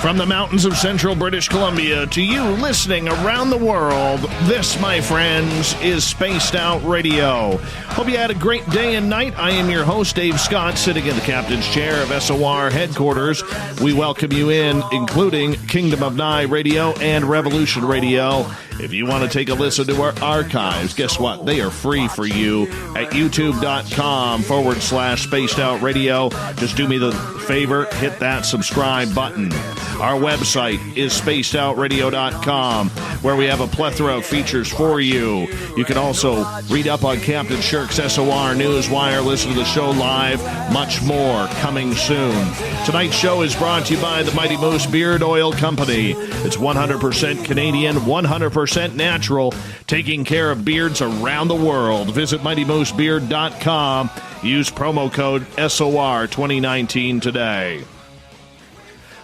From the mountains of central British Columbia to you listening around the world, this, my friends, is Spaced Out Radio. Hope you had a great day and night. I am your host, Dave Scott, sitting in the captain's chair of SOR headquarters. We welcome you in, including Kingdom of Nye Radio and Revolution Radio. If you want to take a listen to our archives, guess what? They are free for you at youtube.com/Spaced Out Radio. Just do me the favor, hit that subscribe button. Our website is spacedoutradio.com, where we have a plethora of features for you. You can also read up on Captain Shirk's SOR Newswire, listen to the show live, much more coming soon. Tonight's show is brought to you by the Mighty Moose Beard Oil Company. It's 100% Canadian, 100% natural, taking care of beards around the world. Visit MightyMooseBeard.com. Use promo code SOR2019 today.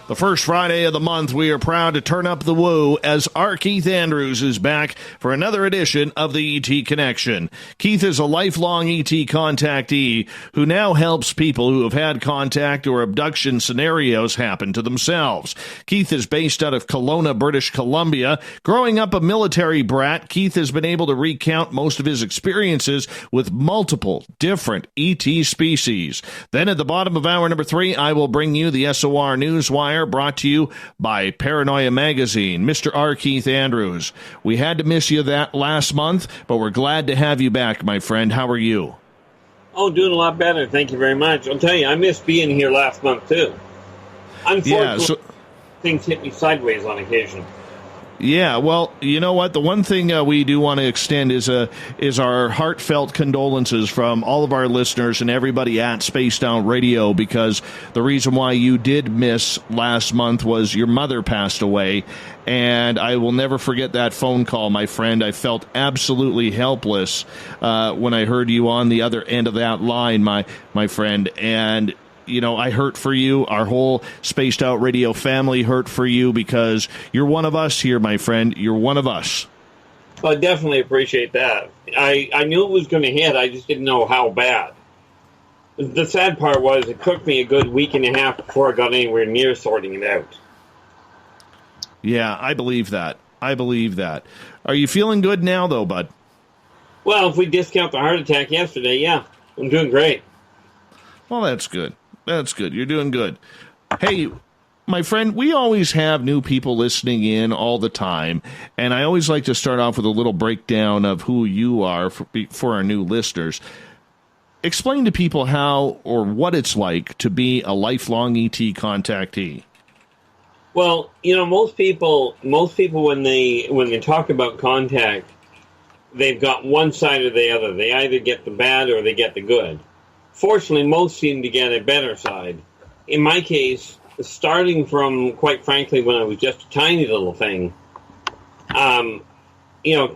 The first Friday of the month, we are proud to turn up the woo as our Keith Andrews is back for another edition of the ET Connection. Keith is a lifelong ET contactee who now helps people who have had contact or abduction scenarios happen to themselves. Keith is based out of Kelowna, British Columbia. Growing up a military brat, Keith has been able to recount most of his experiences with multiple different ET species. Then at the bottom of hour number 3, I will bring you the SOR Newswire, brought to you by Paranoia Magazine. Mr. R. Keith Andrews, we had to miss you that last month, but we're glad to have you back, my friend. How are you? Oh, doing a lot better. Thank you very much. I'll tell you, I missed being here last month, too. Unfortunately, things hit me sideways on occasion. Yeah, well, you know what? The one thing we do want to extend is our heartfelt condolences from all of our listeners and everybody at Spaced Out Radio, because the reason why you did miss last month was your mother passed away, and I will never forget that phone call, my friend. I felt absolutely helpless when I heard you on the other end of that line, my friend, and you know, I hurt for you. Our whole Spaced Out Radio family hurt for you because you're one of us here, my friend. You're one of us. Well, I definitely appreciate that. I knew it was going to hit. I just didn't know how bad. The sad part was it took me a good week and a half before I got anywhere near sorting it out. Yeah, I believe that. I believe that. Are you feeling good now, though, bud? Well, if we discount the heart attack yesterday, yeah, I'm doing great. Well, that's good. That's good. You're doing good. Hey, my friend, we always have new people listening in all the time, and I always like to start off with a little breakdown of who you are for our new listeners. Explain to people how or what it's like to be a lifelong ET contactee. Well, you know, most people when they talk about contact, they've got one side or the other. They either get the bad or they get the good. Fortunately, most seem to get a better side. In my case, starting from, quite frankly, when I was just a tiny little thing, 2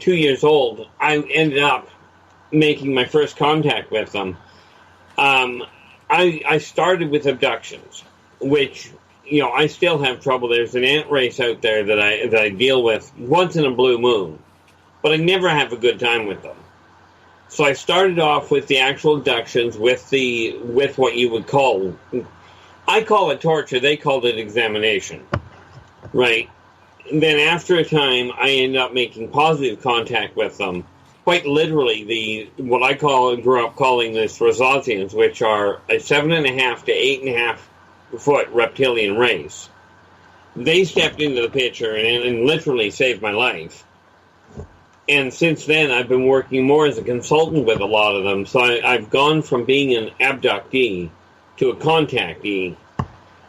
years old, I ended up making my first contact with them. I started with abductions, which, you know, I still have trouble. There's an ant race out there that I deal with once in a blue moon, but I never have a good time with them. So I started off with the actual abductions with what you would call, I call it torture, they called it examination, right? And then after a time, I ended up making positive contact with them. Quite literally, what I grew up calling this Rosatians, which are a 7.5 to 8.5 foot reptilian race. They stepped into the picture and literally saved my life. And since then, I've been working more as a consultant with a lot of them. So I've gone from being an abductee to a contactee,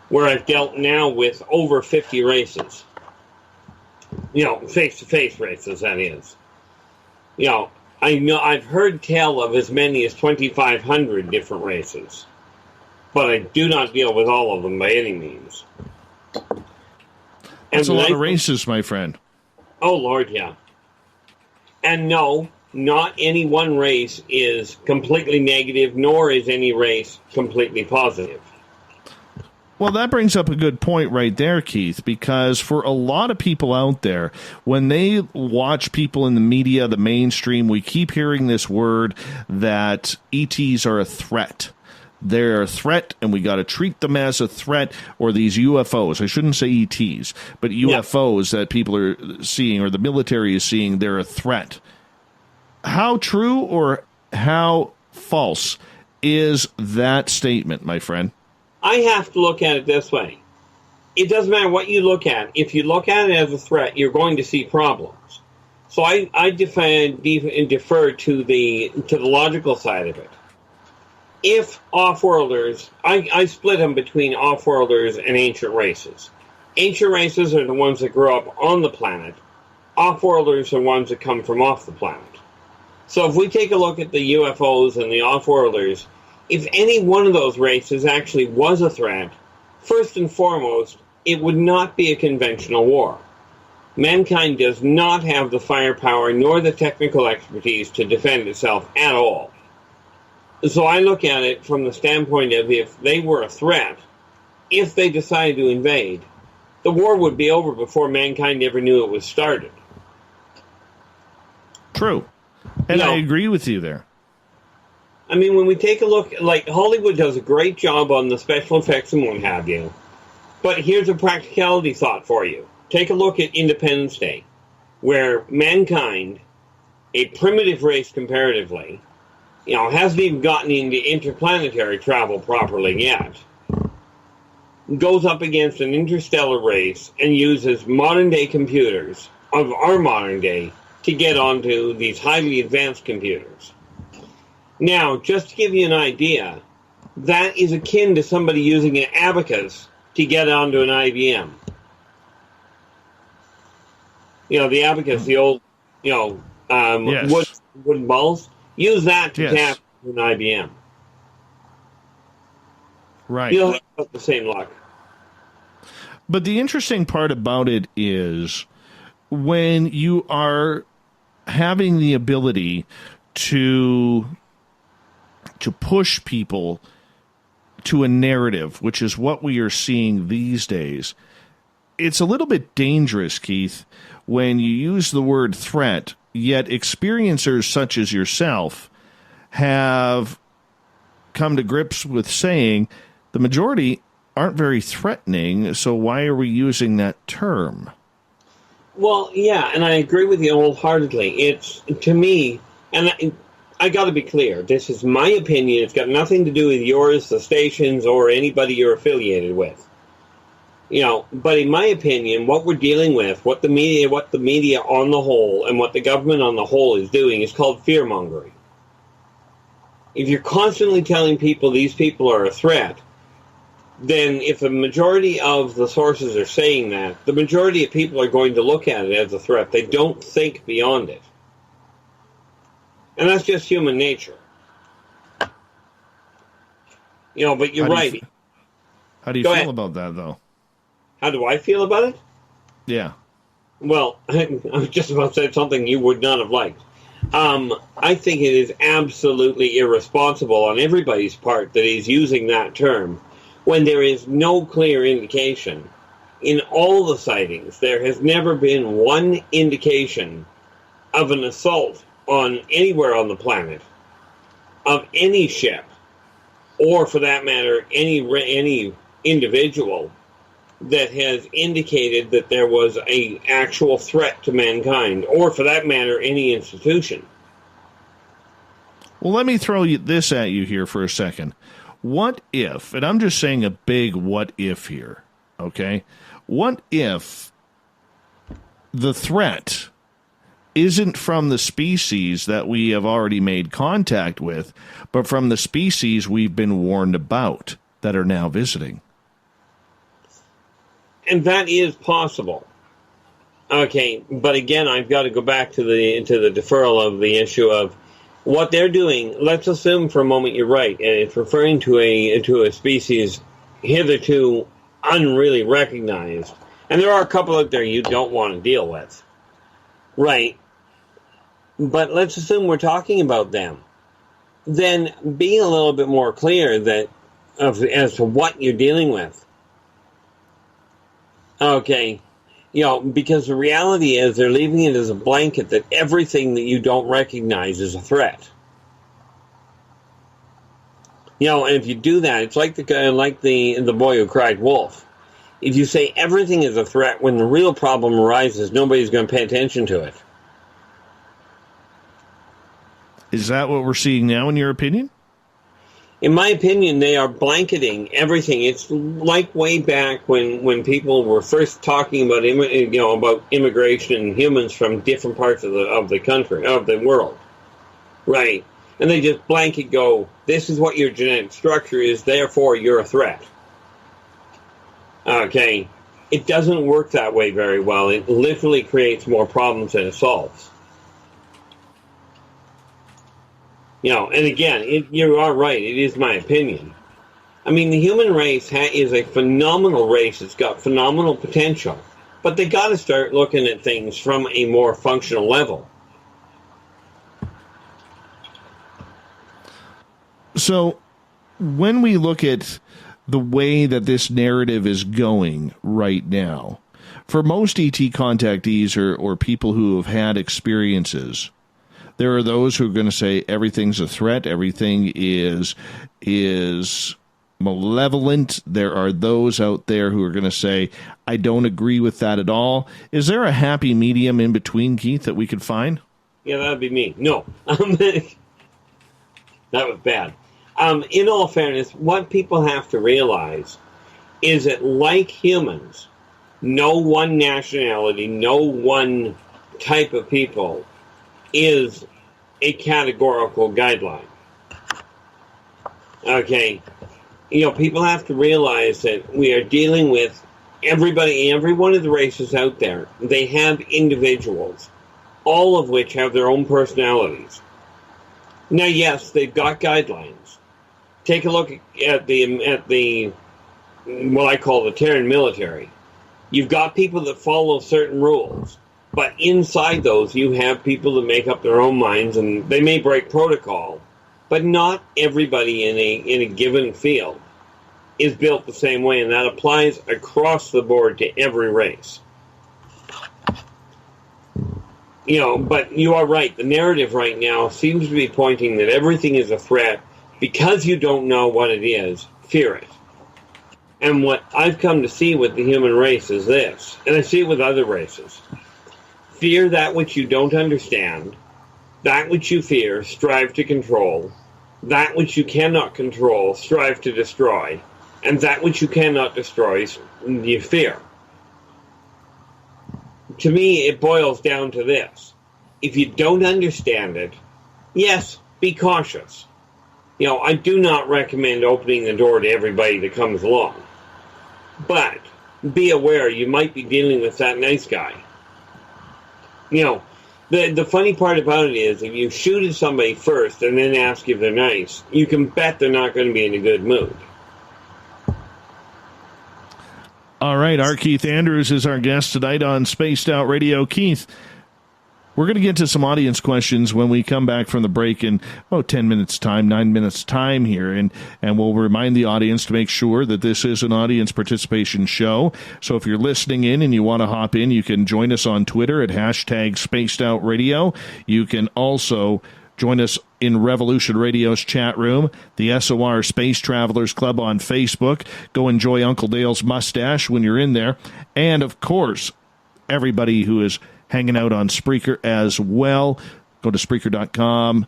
where I've dealt now with over 50 races. You know, face-to-face races, that is. You know, I've heard tell of as many as 2,500 different races. But I do not deal with all of them by any means. That's a lot of races, my friend. Oh, Lord, yeah. And no, not any one race is completely negative, nor is any race completely positive. Well, that brings up a good point right there, Keith, because for a lot of people out there, when they watch people in the media, the mainstream, we keep hearing this word that ETs are a threat. they're a threat, and we got to treat them as a threat, or these UFOs. I shouldn't say ETs, but UFOs that people are seeing or the military is seeing, they're a threat. How true or how false is that statement, my friend? I have to look at it this way. It doesn't matter what you look at. If you look at it as a threat, you're going to see problems. So I defer to the logical side of it. If off-worlders, I split them between off-worlders and ancient races. Ancient races are the ones that grew up on the planet. Off-worlders are ones that come from off the planet. So if we take a look at the UFOs and the off-worlders, if any one of those races actually was a threat, first and foremost, it would not be a conventional war. Mankind does not have the firepower nor the technical expertise to defend itself at all. So I look at it from the standpoint of if they were a threat, if they decided to invade, the war would be over before mankind ever knew it was started. True. And I agree with you there. I mean, when we take a look, like Hollywood does a great job on the special effects and what have you, but here's a practicality thought for you. Take a look at Independence Day, where mankind, a primitive race comparatively, hasn't even gotten into interplanetary travel properly yet, goes up against an interstellar race and uses modern-day computers of our modern day to get onto these highly advanced computers. Now, just to give you an idea, that is akin to somebody using an abacus to get onto an IBM. The abacus, the old, yes. wooden balls. Use that to tap an IBM. Right. You'll have the same luck. But the interesting part about it is when you are having the ability to push people to a narrative, which is what we are seeing these days, it's a little bit dangerous, Keith, when you use the word threat, yet experiencers such as yourself have come to grips with saying the majority aren't very threatening, so why are we using that term? Well, yeah, and I agree with you wholeheartedly. It's, to me, and I got to be clear, this is my opinion. It's got nothing to do with yours, the stations, or anybody you're affiliated with. But in my opinion, what we're dealing with, what the media on the whole, and what the government on the whole is doing is called fear-mongering. If you're constantly telling people these people are a threat, then if the majority of the sources are saying that, the majority of people are going to look at it as a threat. They don't think beyond it. And that's just human nature. But you're right. How do you feel about that, though? How do I feel about it? Yeah. Well, I was just about to say something you would not have liked. I think it is absolutely irresponsible on everybody's part that he's using that term when there is no clear indication. In all the sightings, there has never been one indication of an assault on anywhere on the planet, of any ship, or for that matter, any individual that has indicated that there was an actual threat to mankind, or for that matter, any institution. Well, let me throw this at you here for a second. What if, and I'm just saying a big what if here, okay? What if the threat isn't from the species that we have already made contact with, but from the species we've been warned about that are now visiting? And that is possible. Okay, but again, I've got to go back to the deferral of the issue of what they're doing. Let's assume for a moment you're right, and it's referring to a species hitherto unreally recognized. And there are a couple out there you don't want to deal with. Right. But let's assume we're talking about them. Then being a little bit more clear as to what you're dealing with. Okay. Because the reality is they're leaving it as a blanket that everything that you don't recognize is a threat. And if you do that, it's like the boy who cried wolf. If you say everything is a threat when the real problem arises, nobody's going to pay attention to it. Is that what we're seeing now, in your opinion? In my opinion, they are blanketing everything. It's like way back when people were first talking about about immigration and humans from different parts of the country, of the world, right? And they just blanket go, "This is what your genetic structure is. Therefore, you're a threat." Okay, it doesn't work that way very well. It literally creates more problems than it solves. And again, you are right. It is my opinion. I mean, the human race is a phenomenal race. It's got phenomenal potential. But they got to start looking at things from a more functional level. So, when we look at the way that this narrative is going right now, for most ET contactees or people who have had experiences, there are those who are going to say everything's a threat, everything is malevolent. There are those out there who are going to say, I don't agree with that at all. Is there a happy medium in between, Keith, that we could find? Yeah, that would be me. No. That was bad. In all fairness, what people have to realize is that, like humans, no one nationality, no one type of people is a categorical guideline. Okay, people have to realize that we are dealing with everybody, every one of the races out there. They have individuals, all of which have their own personalities. Now, yes, they've got guidelines. Take a look at the what I call the Terran military. You've got people that follow certain rules. But inside those, you have people that make up their own minds, and they may break protocol. But not everybody in a given field is built the same way, and that applies across the board to every race. But you are right. The narrative right now seems to be pointing that everything is a threat. Because you don't know what it is, fear it. And what I've come to see with the human race is this, and I see it with other races. Fear that which you don't understand, that which you fear, strive to control, that which you cannot control, strive to destroy, and that which you cannot destroy, you fear. To me, it boils down to this. If you don't understand it, yes, be cautious. I do not recommend opening the door to everybody that comes along. But be aware you might be dealing with that nice guy. The funny part about it is if you shoot at somebody first and then ask if they're nice, you can bet they're not going to be in a good mood. All right, our Keith Andrews is our guest tonight on Spaced Out Radio. Keith, we're going to get to some audience questions when we come back from the break in 10 minutes time, 9 minutes time here. And we'll remind the audience to make sure that this is an audience participation show. So if you're listening in and you want to hop in, you can join us on Twitter at #SpacedOutRadio. You can also join us in Revolution Radio's chat room, the SOR Space Travelers Club on Facebook. Go enjoy Uncle Dale's mustache when you're in there. And, of course, everybody who is hanging out on Spreaker as well. Go to Spreaker.com,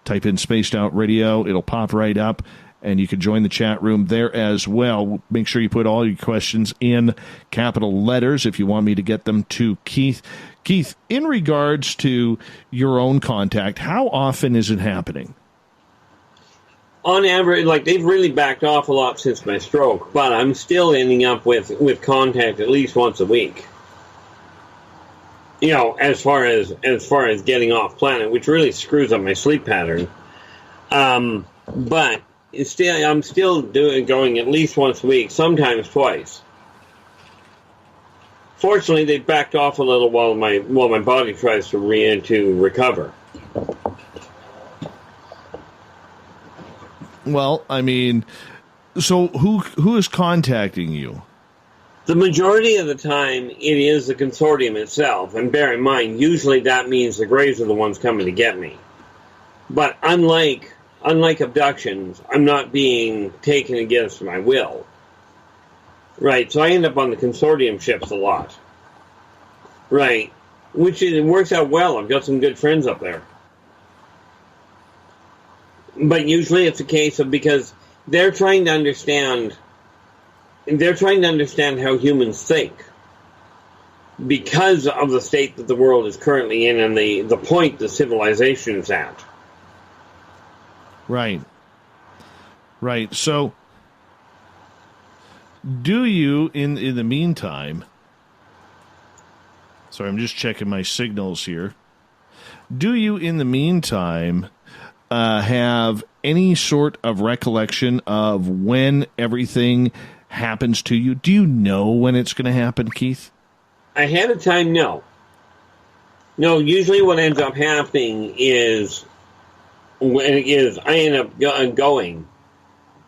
type in Spaced Out Radio. It'll pop right up, and you can join the chat room there as well. Make sure you put all your questions in capital letters if you want me to get them to Keith. Keith, in regards to your own contact, how often is it happening? On average, they've really backed off a lot since my stroke, but I'm still ending up with contact at least once a week. As far as getting off planet, which really screws up my sleep pattern. But I'm still going at least once a week, sometimes twice. Fortunately, they backed off a little while my body tries to recover. Well, I mean, so who is contacting you? The majority of the time, it is the consortium itself. And bear in mind, usually that means the Greys are the ones coming to get me. But unlike unlike abductions, I'm not being taken against my will. Right, so I end up on the consortium ships a lot. Right, which it works out well. I've got some good friends up there. But usually it's a case of because they're trying to understand how humans think because of the state that the world is currently in and the point the civilization is at. Right. So, do you, in the meantime, sorry, I'm just checking my signals here. Do you, in the meantime, have any sort of recollection of when everything happens to you? Do you know when it's going to happen, Keith? Ahead of time, no. No, usually what ends up happening is I end up going.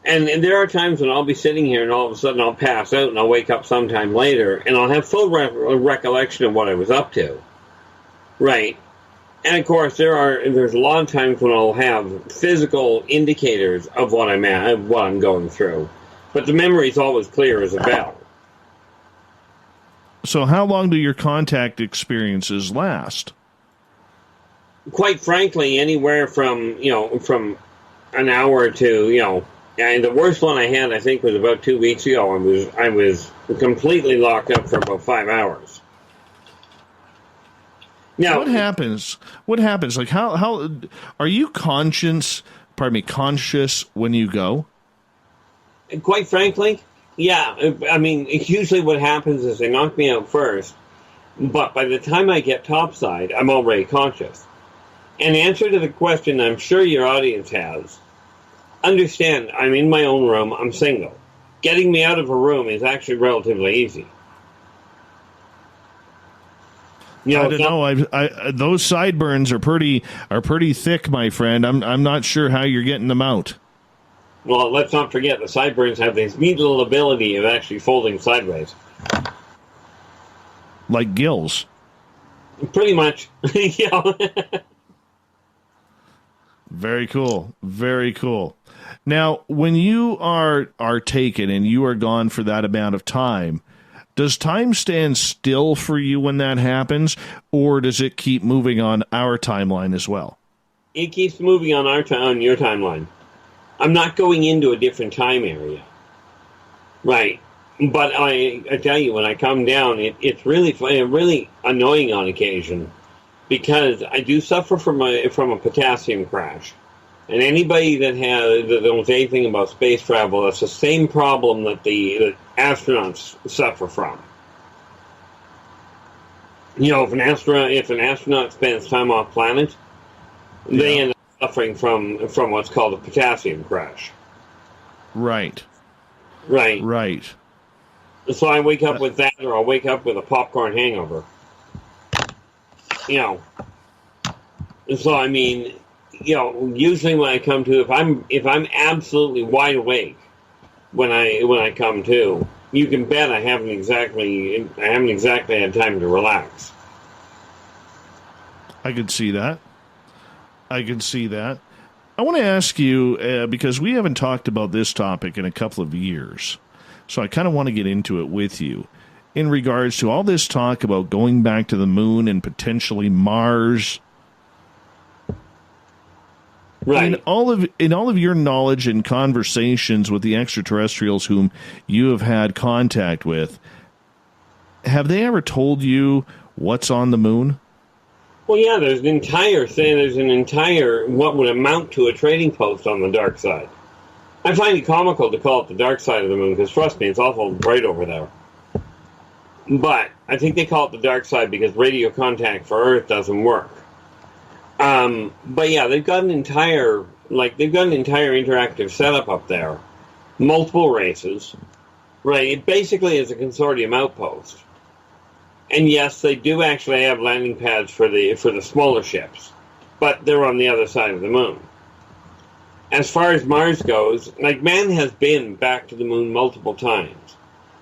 And there are times when I'll be sitting here and all of a sudden I'll pass out and I'll wake up sometime later and I'll have full recollection of what I was up to. Right. And of course there's a lot of times when I'll have physical indicators of what I'm going through. But the memory's always clear as a bell. So how long do your contact experiences last? Quite frankly, anywhere from an hour to, and the worst one I had, I think, was about 2 weeks ago. I was completely locked up for about 5 hours. Now, what happens? Like, how are you conscious when you go? Quite frankly, yeah. I mean, usually what happens is they knock me out first, but by the time I get topside, I'm already conscious. In answer to the question I'm sure your audience has, understand, I'm in my own room, I'm single. Getting me out of a room is actually relatively easy. I don't know. Those sideburns are pretty thick, my friend. I'm not sure how you're getting them out. Well, let's not forget the sideburns have this neat little ability of actually folding sideways. Like gills. Pretty much. Yeah. Very cool. Very cool. Now, when you are taken and you are gone for that amount of time, does time stand still for you when that happens, or does it keep moving on our timeline as well? It keeps moving on on your timeline. I'm not going into a different time area. Right. But I tell you, when I come down, it's really annoying on occasion because I do suffer from a potassium crash. And anybody that knows anything about space travel, that's the same problem that the astronauts suffer from. If an astronaut spends time off planet, they end up suffering from what's called a potassium crash. Right. So I wake up with that, or I'll wake up with a popcorn hangover. So I mean, usually when I come to, if I'm absolutely wide awake when I come to, you can bet I haven't exactly had time to relax. I could see that. I want to ask you, because we haven't talked about this topic in a couple of years, so I kind of want to get into it with you in regards to all this talk about going back to the moon and potentially Mars. Right. In all of your knowledge and conversations with the extraterrestrials whom you have had contact with, have they ever told you what's on the moon? Well, yeah, there's an entire what would amount to a trading post on the dark side. I find it comical to call it the dark side of the moon, because trust me, it's awful bright over there. But I think they call it the dark side because radio contact for Earth doesn't work. But yeah, they've got an entire interactive setup up there. Multiple races. Right, it basically is a consortium outpost. And yes, they do actually have landing pads for the smaller ships, but they're on the other side of the moon. As far as Mars goes, man has been back to the moon multiple times.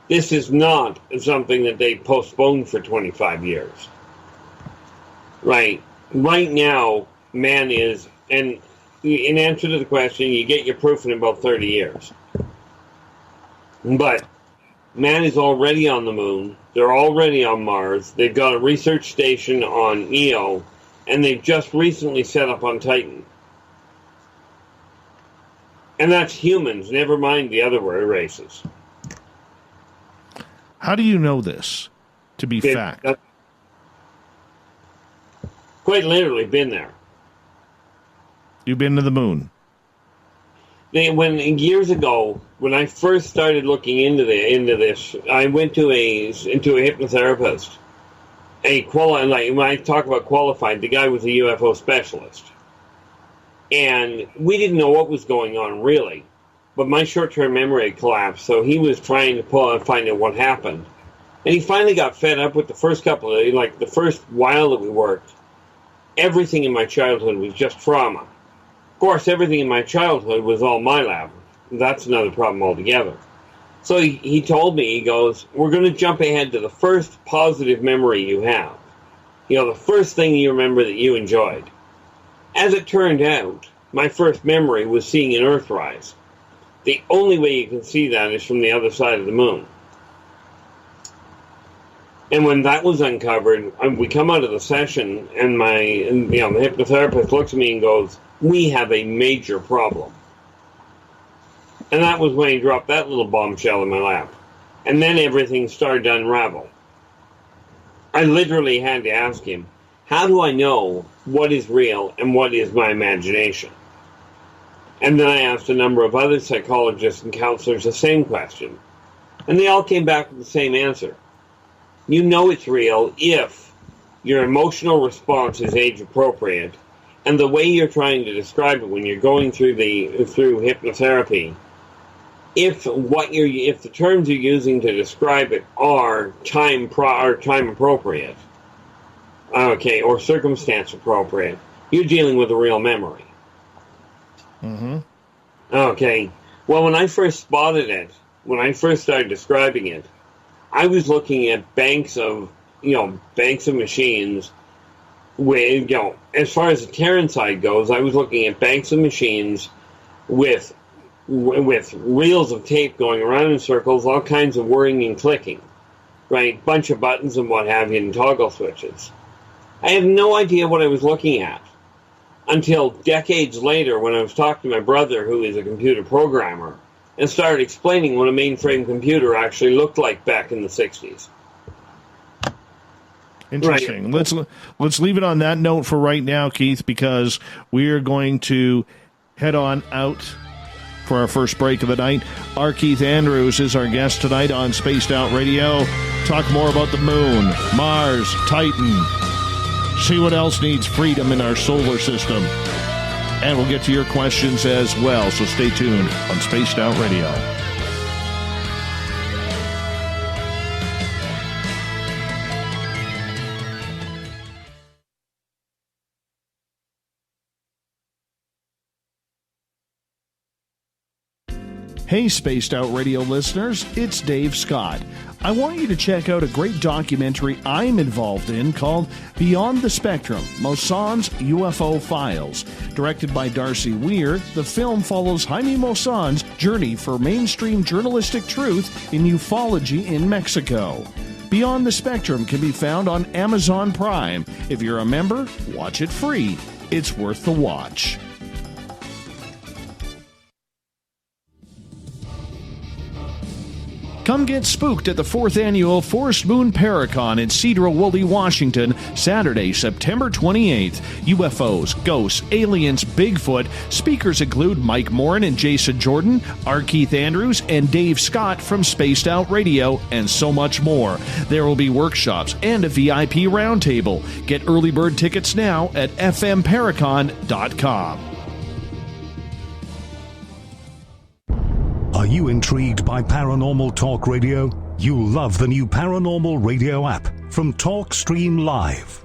This is not something that they postponed for 25 years. Right now, man is, and in answer to the question, you get your proof in about 30 years. But man is already on the moon. They're already on Mars. They've got a research station on Io, and they've just recently set up on Titan. And that's humans, never mind the other races. How do you know this to be fact? Quite literally been there. You've been to the moon. Years ago, when I first started looking into this, I went to a hypnotherapist. When I talk about qualified, the guy was a UFO specialist, and we didn't know what was going on really. But my short-term memory had collapsed, so he was trying to find out what happened, and he finally got fed up with the first the first while that we worked. Everything in my childhood was just trauma. Of course, everything in my childhood was all my lab. That's another problem altogether. So he told me, he goes, we're going to jump ahead to the first positive memory you have. The first thing you remember that you enjoyed. As it turned out, my first memory was seeing an Earthrise. The only way you can see that is from the other side of the moon. And when that was uncovered, we come out of the session, and the hypnotherapist looks at me and goes, we have a major problem. And that was when he dropped that little bombshell in my lap. And then everything started to unravel. I literally had to ask him, how do I know what is real and what is my imagination? And then I asked a number of other psychologists and counselors the same question. And they all came back with the same answer. You know it's real if your emotional response is age appropriate, and the way you're trying to describe it when you're going through hypnotherapy, if the terms you're using to describe it are time appropriate, okay, or circumstance appropriate, you're dealing with a real memory. Mm-hmm. Okay. Well, when I first spotted it, when I first started describing it, I was looking at banks of machines. As far as the Terran side goes, I was looking at banks of machines with reels of tape going around in circles, all kinds of whirring and clicking, right? Bunch of buttons and what have you, and toggle switches. I had no idea what I was looking at until decades later when I was talking to my brother, who is a computer programmer, and started explaining what a mainframe computer actually looked like back in the 60s. Interesting. Right. Let's leave it on that note for right now, Keith, because we are going to head on out for our first break of the night. Our Keith Andrews is our guest tonight on Spaced Out Radio. Talk more about the moon, Mars, Titan. See what else needs freedom in our solar system. And we'll get to your questions as well, so stay tuned on Spaced Out Radio. Hey, Spaced Out Radio listeners, it's Dave Scott. I want you to check out a great documentary I'm involved in called Beyond the Spectrum, Mosson's UFO Files. Directed by Darcy Weir, the film follows Jaime Mosson's journey for mainstream journalistic truth in ufology in Mexico. Beyond the Spectrum can be found on Amazon Prime. If you're a member, watch it free. It's worth the watch. Come get spooked at the 4th Annual Forest Moon Paracon in Cedar-Woolley, Washington, Saturday, September 28th. UFOs, ghosts, aliens, Bigfoot. Speakers include Mike Morin and Jason Jordan, R. Keith Andrews, and Dave Scott from Spaced Out Radio, and so much more. There will be workshops and a VIP roundtable. Get early bird tickets now at fmparacon.com. Are you intrigued by Paranormal Talk Radio? You'll love the new Paranormal Radio app from TalkStream Live.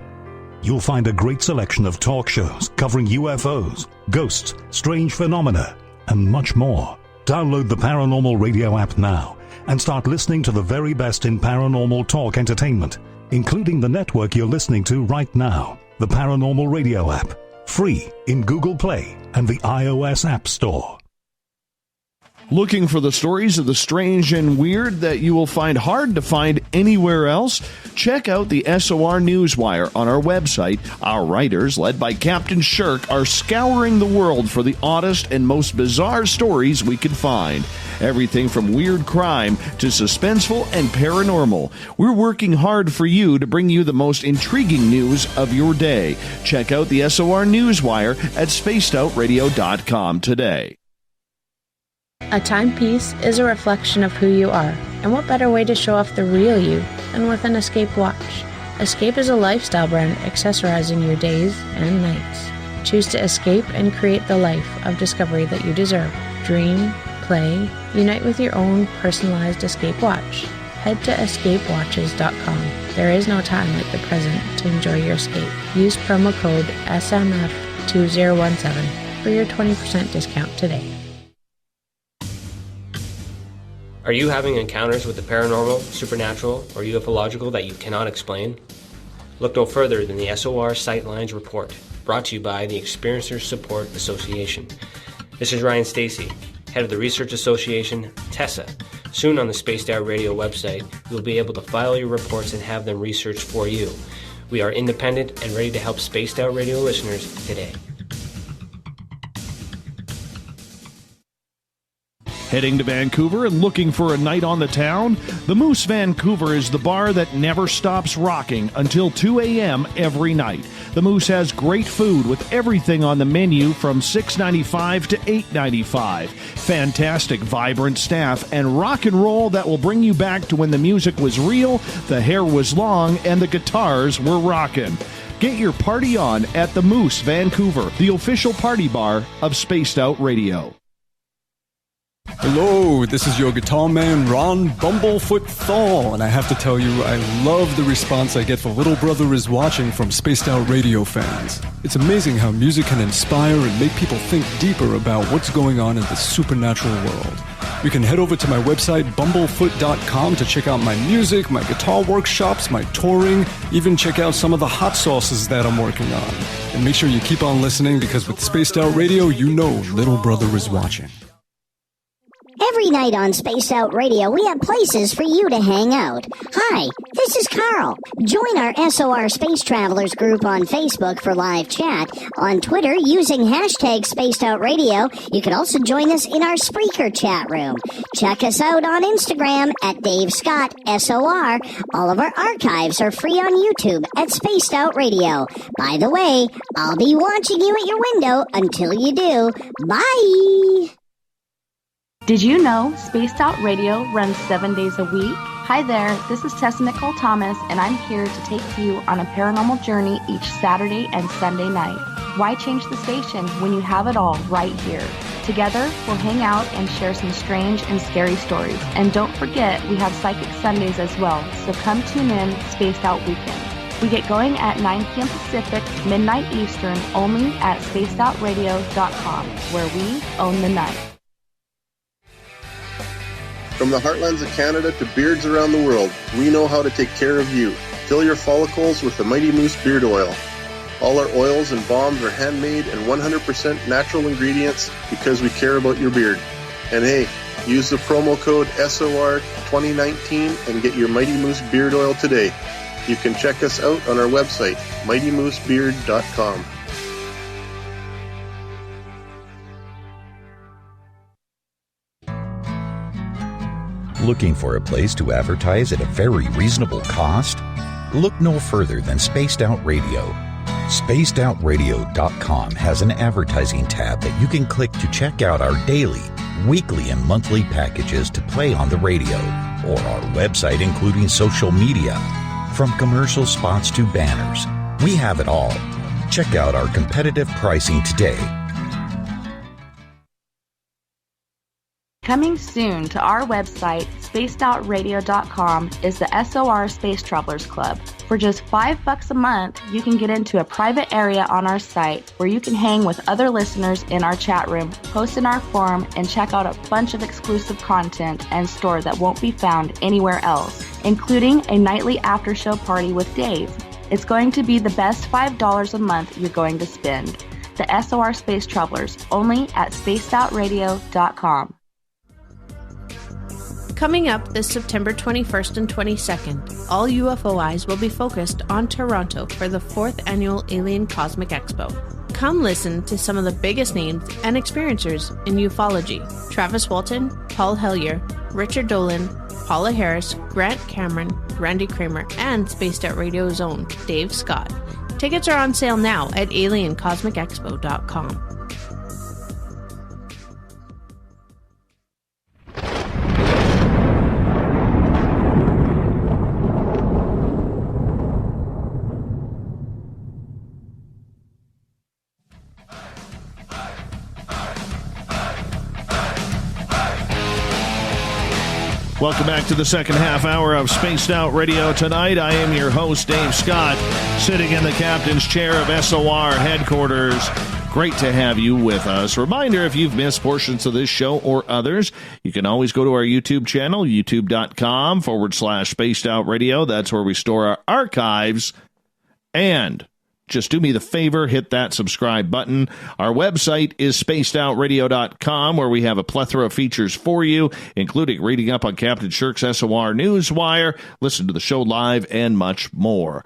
You'll find a great selection of talk shows covering UFOs, ghosts, strange phenomena, and much more. Download the Paranormal Radio app now and start listening to the very best in paranormal talk entertainment, including the network you're listening to right now, the Paranormal Radio app, Free in Google Play and the iOS App Store. Looking for the stories of the strange and weird that you will find hard to find anywhere else? Check out the SOR Newswire on our website. Our writers, led by Captain Shirk, are scouring the world for the oddest and most bizarre stories we can find. Everything from weird crime to suspenseful and paranormal. We're working hard for you to bring you the most intriguing news of your day. Check out the SOR Newswire at spacedoutradio.com today. A timepiece is a reflection of who you are, and what better way to show off the real you than with an Escape watch? Escape is a lifestyle brand accessorizing your days and nights. Choose to escape and create the life of discovery that you deserve. Dream, play, unite with your own personalized Escape watch. Head to escapewatches.com. There is no time like the present to enjoy your escape. Use promo code SMF2017 for your 20% discount today. Are you having encounters with the paranormal, supernatural, or ufological that you cannot explain? Look no further than the SOR Sightlines Report, brought to you by the Experiencers Support Association. This is Ryan Stacy, head of the Research Association, TESA. Soon on the Spaced Out Radio website, you'll be able to file your reports and have them researched for you. We are independent and ready to help Spaced Out Radio listeners today. Heading to Vancouver and looking for a night on the town? The Moose Vancouver is the bar that never stops rocking until 2 a.m. every night. The Moose has great food with everything on the menu from $6.95 to $8.95. Fantastic, vibrant staff and rock and roll that will bring you back to when the music was real, the hair was long, and the guitars were rocking. Get your party on at the Moose Vancouver, the official party bar of Spaced Out Radio. Hello, this is your guitar man, Ron Bumblefoot Thal, and I have to tell you, I love the response I get for Little Brother is Watching from Spaced Out Radio fans. It's amazing how music can inspire and make people think deeper about what's going on in the supernatural world. You can head over to my website, bumblefoot.com, to check out my music, my guitar workshops, my touring, even check out some of the hot sauces that I'm working on. And make sure you keep on listening, because with Spaced Out Radio, you know Little Brother is watching. Every night on Spaced Out Radio, we have places for you to hang out. Hi, this is Carl. Join our SOR Space Travelers group on Facebook for live chat. On Twitter, using hashtag Spaced Out Radio. You can also join us in our Spreaker chat room. Check us out on Instagram at Dave Scott SOR. All of our archives are free on YouTube at Spaced Out Radio. By the way, I'll be watching you at your window until you do. Bye! Did you know Spaced Out Radio runs 7 days a week? Hi there, this is Tessa Nicole Thomas, and I'm here to take you on a paranormal journey each Saturday and Sunday night. Why change the station when you have it all right here? Together, we'll hang out and share some strange and scary stories. And don't forget, we have Psychic Sundays as well, so come tune in Spaced Out Weekends. We get going at 9 p.m. Pacific, midnight Eastern, only at spacedoutradio.com, where we own the night. From the heartlands of Canada to beards around the world, we know how to take care of you. Fill your follicles with the Mighty Moose Beard Oil. All our oils and balms are handmade and 100% natural ingredients because we care about your beard. And hey, use the promo code SOR2019 and get your Mighty Moose Beard Oil today. You can check us out on our website, mightymoosebeard.com. Looking for a place to advertise at a very reasonable cost? Look no further than Spaced Out Radio. SpacedOutRadio.com has an advertising tab that you can click to check out our daily, weekly, and monthly packages to play on the radio, or our website including social media. From commercial spots to banners, we have it all. Check out our competitive pricing today. Coming soon to our website, spacedoutradio.com, is the SOR Space Travelers Club. For just $5 a month, you can get into a private area on our site where you can hang with other listeners in our chat room, post in our forum, and check out a bunch of exclusive content and store that won't be found anywhere else, including a nightly after-show party with Dave. It's going to be the best $5 a month you're going to spend. to SOR Space Travelers, only at spacedoutradio.com. Coming up this September 21st and 22nd, all UFO eyes will be focused on Toronto for the 4th Annual Alien Cosmic Expo. Come listen to some of the biggest names and experiencers in ufology. Travis Walton, Paul Hellyer, Richard Dolan, Paula Harris, Grant Cameron, Randy Kramer, and Spaced Out Radio's own Dave Scott. Tickets are on sale now at aliencosmicexpo.com. Welcome back to the second half hour of Spaced Out Radio tonight. I am your host, Dave Scott, sitting in the captain's chair of SOR headquarters. Great to have you with us. Reminder, if you've missed portions of this show or others, you can always go to our YouTube channel, youtube.com/Spaced Out Radio. That's where we store our archives. And just do me the favor, hit that subscribe button. Our website is spacedoutradio.com, where we have a plethora of features for you, including reading up on Captain Shirk's SOR Newswire, listen to the show live, and much more.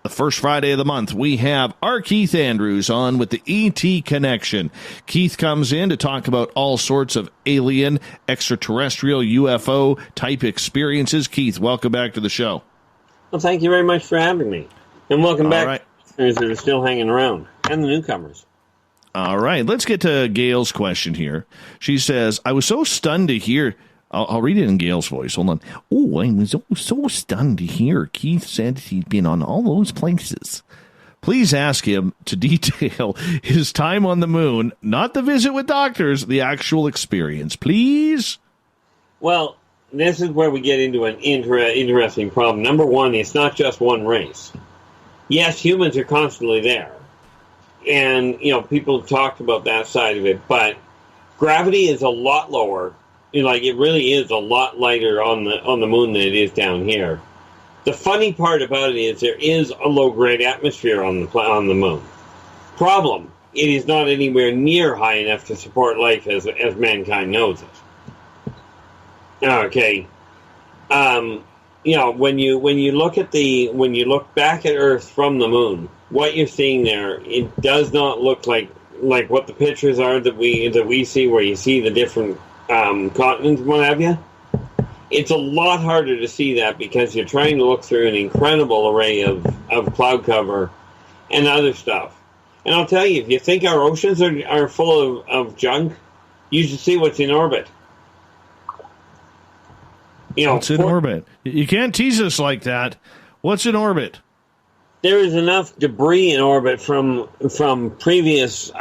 The first Friday of the month, we have our Keith Andrews on with the ET Connection. Keith comes in to talk about all sorts of alien, extraterrestrial, UFO type experiences. Keith, welcome back to the show. Well, thank you very much for having me. And welcome back. Right. That are still hanging around, and the newcomers. All right, let's get to Gail's question here. She says, I was so stunned to hear, I'll read it in Gail's voice, hold on. Oh, I was so stunned to hear Keith said he'd been on all those places. Please ask him to detail his time on the moon, not the visit with doctors, the actual experience, please. Well, this is where we get into an interesting problem. Number one, it's not just one race. Yes, humans are constantly there. And, people talked about that side of it, but gravity is a lot lower. It really is a lot lighter on the moon than it is down here. The funny part about it is there is a low-grade atmosphere on the moon. Problem, it is not anywhere near high enough to support life as mankind knows it. Okay. When you look back at Earth from the moon, what you're seeing there, it does not look like what the pictures are that we see, where you see the different continents and what have you. It's a lot harder to see that because you're trying to look through an incredible array of cloud cover and other stuff. And I'll tell you, if you think our oceans are full of junk, you should see what's in orbit. What's in orbit? You can't tease us like that. What's in orbit? There is enough debris in orbit from previous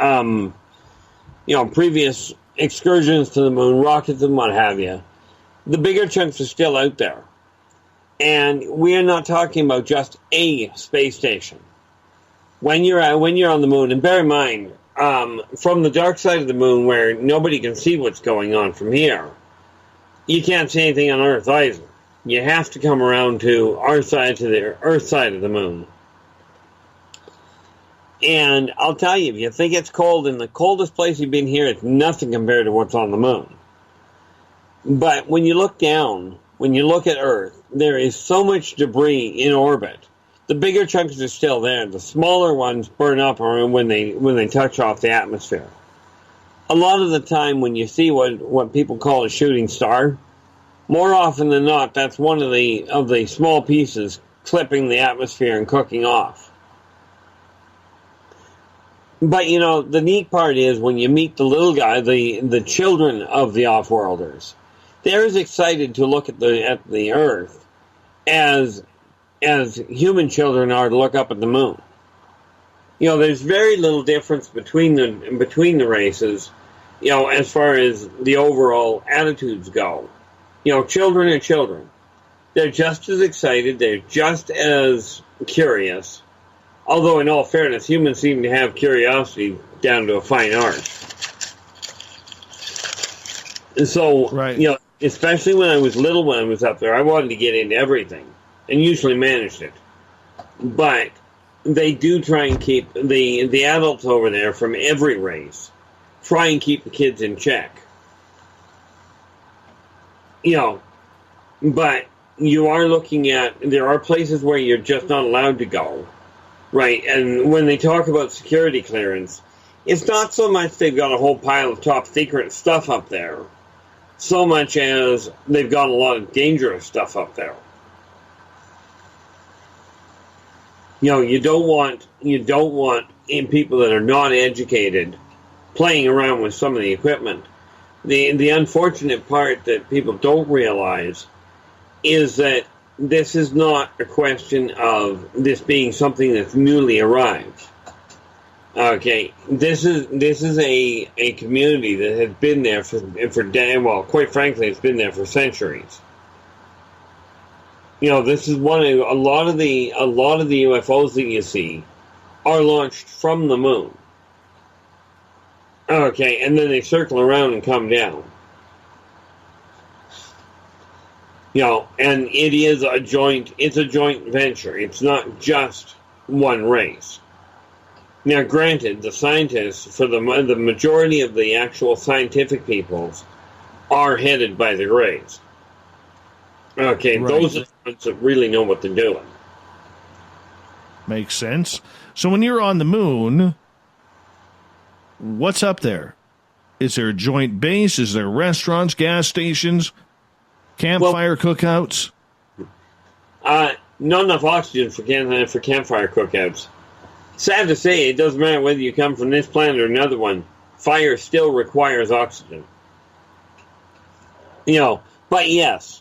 previous excursions to the moon, rockets and what have you. The bigger chunks are still out there, and we are not talking about just a space station. When you're on the moon, and bear in mind, from the dark side of the moon, where nobody can see what's going on from here, you can't see anything on Earth either. You have to come around to our side, to the Earth side of the moon. And I'll tell you, if you think it's cold, in the coldest place you've been here, it's nothing compared to what's on the moon. But when you look down, when you look at Earth, there is so much debris in orbit. The bigger chunks are still there. The smaller ones burn up when they touch off the atmosphere. A lot of the time when you see what people call a shooting star, more often than not, that's one of the small pieces clipping the atmosphere and cooking off. But, the neat part is when you meet the little guy, the children of the off-worlders, they're as excited to look at the Earth as human children are to look up at the moon. There's very little difference between the races, as far as the overall attitudes go. Children are children. They're just as excited. They're just as curious. Although, in all fairness, humans seem to have curiosity down to a fine art. And so, right. Especially when I was little, when I was up there, I wanted to get into everything, and usually managed it. But they do try and keep the adults over there from every race, try and keep the kids in check. But you are looking at, there are places where you're just not allowed to go, right? And when they talk about security clearance, it's not so much they've got a whole pile of top secret stuff up there, so much as they've got a lot of dangerous stuff up there. You don't want people that are not educated playing around with some of the equipment. The unfortunate part that people don't realize is that this is not a question of this being something that's newly arrived. Okay, this is a community that has been there quite frankly, it's been there for centuries. This is a lot of the UFOs that you see are launched from the moon. Okay, and then they circle around and come down. And it is a joint venture. It's not just one race. Now, granted, the scientists, for the majority of the actual scientific are headed by the Greys. Okay, right. Those are the ones that really know what they're doing. Makes sense. So when you're on the moon, what's up there? Is there a joint base? Is there restaurants, gas stations, campfire cookouts? Not enough oxygen for campfire cookouts. Sad to say, it doesn't matter whether you come from this planet or another one. Fire still requires oxygen. But yes.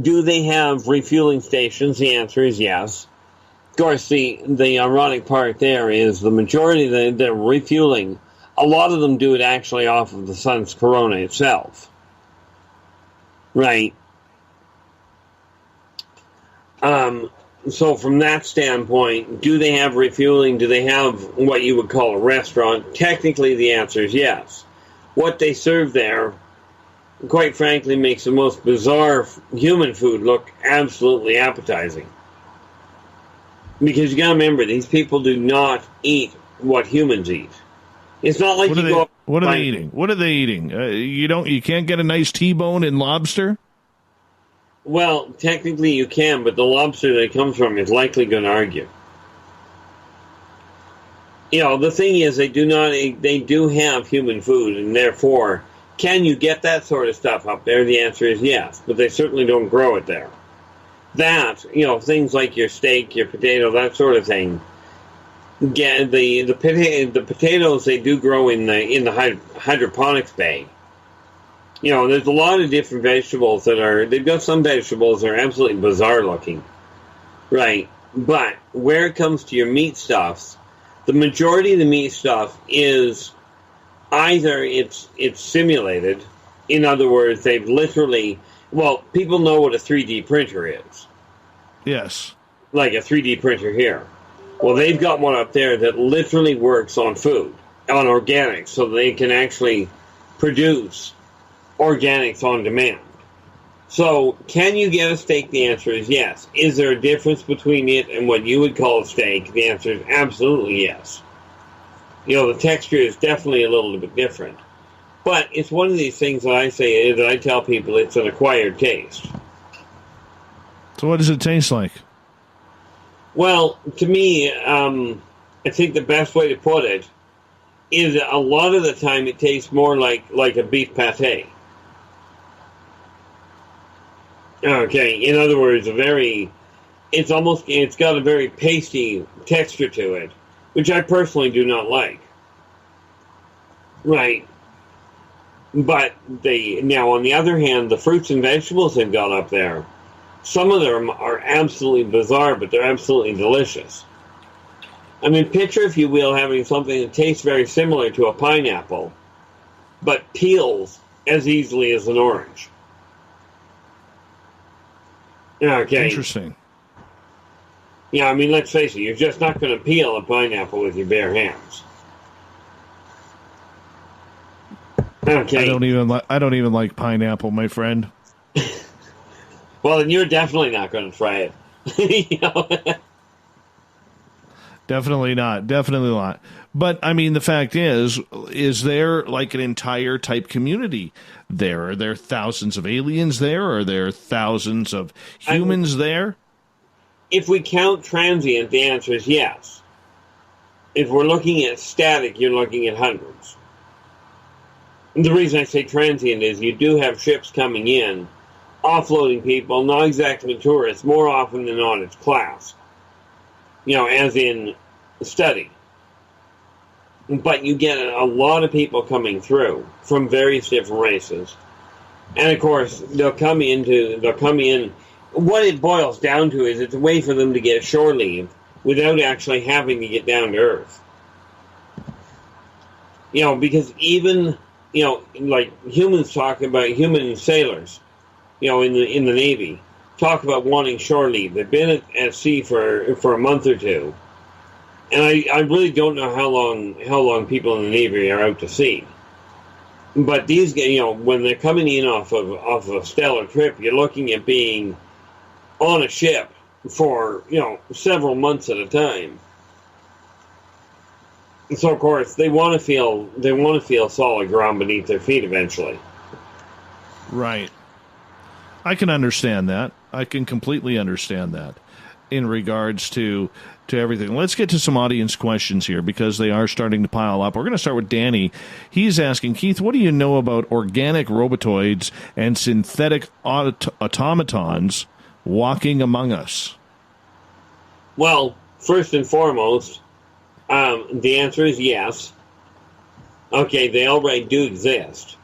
Do they have refueling stations? The answer is yes. Of course, the ironic part there is the majority of the refueling, a lot of them do it actually off of the sun's corona itself. Right. So from that standpoint, do they have refueling? Do they have what you would call a restaurant? Technically, the answer is yes. What they serve there, quite frankly, makes the most bizarre human food look absolutely appetizing. Because you gotta remember, these people do not eat what humans eat. It's not like What are they eating? What are they eating? You can't get a nice T-bone and lobster? Well, technically you can, but the lobster that it comes from is likely going to argue. The thing is, they do have human food, and therefore, can you get that sort of stuff up there? The answer is yes, but they certainly don't grow it there. That, things like your steak, your potato, that sort of thing. Get the potatoes they do grow in the hydroponics bay. There's a lot of different vegetables they've got some vegetables that are absolutely bizarre looking. Right. But where it comes to your meat stuffs, the majority of the meat stuff is either it's simulated, in other words, they've literally, people know what a 3D printer is. Yes. Like a 3D printer here. Well, they've got one up there that literally works on food, on organics, so they can actually produce organics on demand. So, can you get a steak? The answer is yes. Is there a difference between it and what you would call a steak? The answer is absolutely yes. The texture is definitely a little bit different. But it's one of these things that I tell people it's an acquired taste. So what does it taste like? Well, to me, I think the best way to put it is a lot of the time it tastes more like a beef pate. Okay, in other words, it's got a very pasty texture to it, which I personally do not like. Right. But now on the other hand, the fruits and vegetables they've got up there, some of them are absolutely bizarre, but they're absolutely delicious. I mean, picture, if you will, having something that tastes very similar to a pineapple, but peels as easily as an orange. Okay. Interesting. Yeah, I mean, let's face it, you're just not going to peel a pineapple with your bare hands. Okay. I don't even like pineapple, my friend. Well, then you're definitely not going to try it. Definitely not. Definitely not. But, I mean, the fact is there like an entire type community there? Are there thousands of aliens there? Are there thousands of humans there? If we count transient, the answer is yes. If we're looking at static, you're looking at hundreds. And the reason I say transient is you do have ships coming in, offloading people, not exactly tourists, more often than not it's class. As in study. But you get a lot of people coming through from various different races. And of course, they'll come in. What it boils down to is it's a way for them to get shore leave without actually having to get down to Earth. Because even, like humans talk about, human sailors, in the Navy, talk about wanting shore leave. They've been at sea for a month or two. And I really don't know how long people in the Navy are out to sea. But these guys, when they're coming in off of a stellar trip, you're looking at being on a ship for, several months at a time. And so of course they want to feel solid ground beneath their feet eventually. Right. I can understand that. I can completely understand that in regards to everything. Let's get to some audience questions here because they are starting to pile up. We're going to start with Danny. He's asking, Keith, what do you know about organic robotoids and synthetic automatons walking among us? Well, first and foremost, the answer is yes. Okay, they already do exist.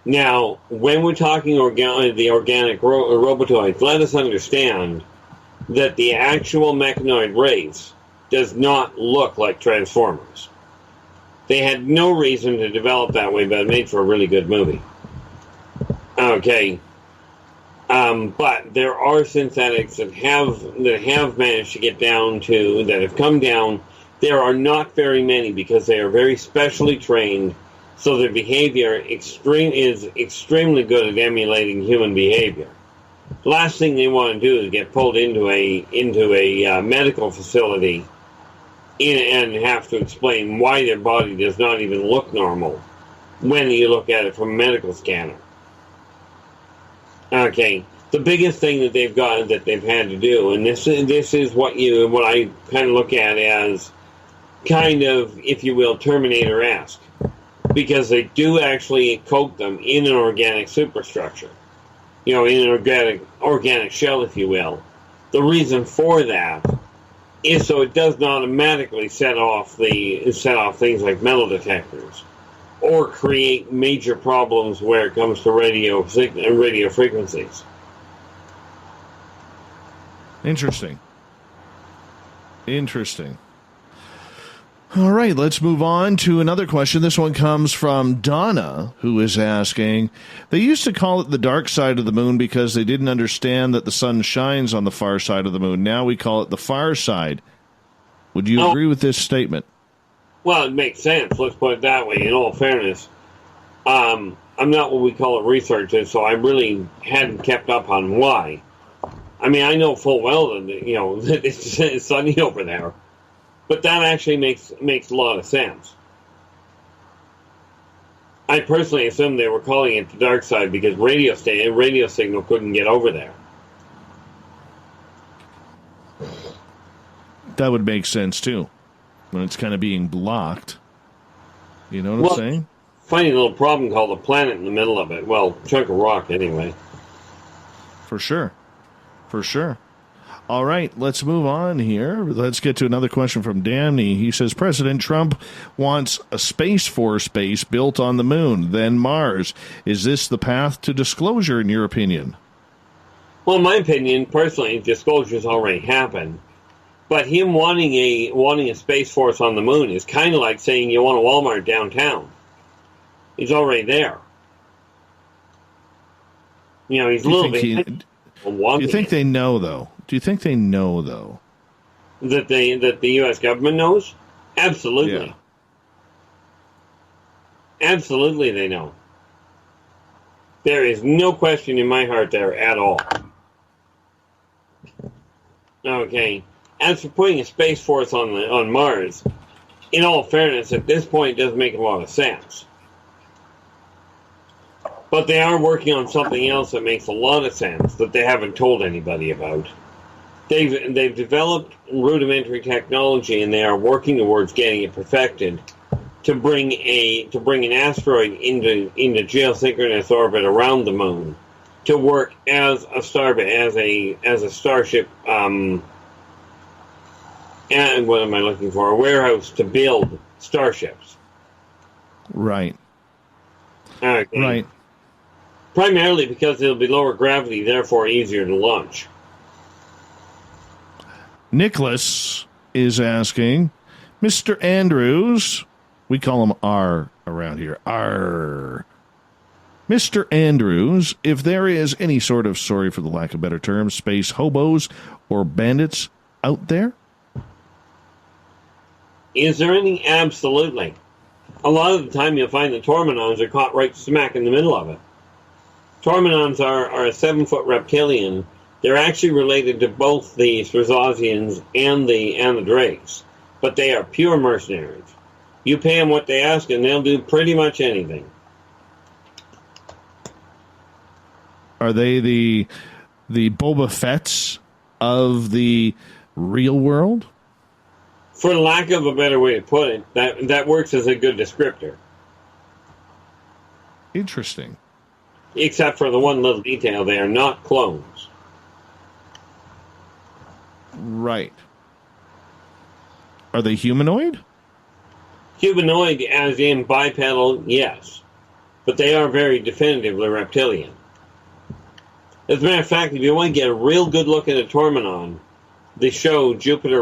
Now, when we're talking the organic robotoids, let us understand that the actual mechanoid race does not look like Transformers. They had no reason to develop that way, but it made for a really good movie. Okay. But there are synthetics that have managed to get down to, that have come down. There are not very many because they are very specially trained, so their behavior is extremely good at emulating human behavior. The last thing they want to do is get pulled into a medical facility and have to explain why their body does not even look normal when you look at it from a medical scanner. Okay, the biggest thing that they've had to do, and this is what I kind of look at as kind of, if you will, Terminator-esque, because they do actually coat them in an organic superstructure. In an organic shell, if you will. The reason for that is so it does not automatically set off things like metal detectors or create major problems where it comes to radio frequencies. Interesting. All right, let's move on to another question. This one comes from Donna, who is asking, they used to call it the dark side of the moon because they didn't understand that the sun shines on the far side of the moon. Now we call it the far side. Would you agree with this statement? Well, it makes sense. Let's put it that way. In all fairness, I'm not what we call a researcher, so I really hadn't kept up on why. I mean, I know full well that it's sunny over there. But that actually makes a lot of sense. I personally assumed they were calling it the dark side because radio signal couldn't get over there. That would make sense too, when it's kind of being blocked. You know what I'm saying? Funny little problem called a planet in the middle of it. Well, chunk of rock anyway. For sure. All right, let's move on here. Let's get to another question from Damney. He says, President Trump wants a Space Force base built on the moon, then Mars. Is this the path to disclosure, in your opinion? Well, in my opinion, personally, disclosure's already happened. But him wanting a Space Force on the moon is kind of like saying you want a Walmart downtown. He's already there. He's a little bit... Do you think they know, though? That the U.S. government knows? Absolutely. Yeah. Absolutely they know. There is no question in my heart there at all. Okay. as for putting a Space Force on Mars, in all fairness, at this point, it doesn't make a lot of sense. But they are working on something else that makes a lot of sense that they haven't told anybody about. They've developed rudimentary technology, and they are working towards getting it perfected to bring an asteroid into geosynchronous orbit around the moon to work as a starship. And what am I looking for? A warehouse to build starships. Right. Okay. Right. Primarily because it'll be lower gravity, therefore easier to launch. Nicholas is asking, Mr. Andrews, we call him R around here, R. Mr. Andrews, if there is any sort of, sorry for the lack of better term, space hobos or bandits out there? Is there any? Absolutely. A lot of the time you'll find the Tormenons are caught right smack in the middle of it. Tormenons are a 7-foot reptilian. They're actually related to both the Strazazians and the Drakes, but they are pure mercenaries. You pay them what they ask, and they'll do pretty much anything. Are they the Boba Fetts of the real world? For lack of a better way to put it, that works as a good descriptor. Interesting. Except for the one little detail, they are not clones. Right. Are they humanoid? Humanoid, as in bipedal, yes. But they are very definitively reptilian. As a matter of fact, if you want to get a real good look at a Tormenon, the show Jupiter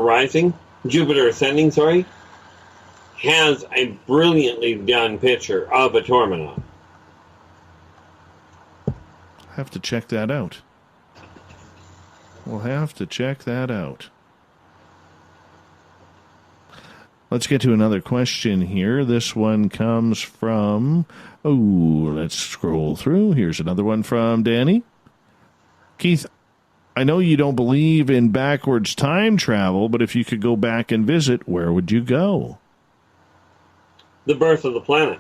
Ascending, has a brilliantly done picture of a Tormenon. Have to check that out. We'll have to check that out. Let's get to another question here. This one comes from... let's scroll through. Here's another one from Danny. Keith, I know you don't believe in backwards time travel, but if you could go back and visit, where would you go? The birth of the planet.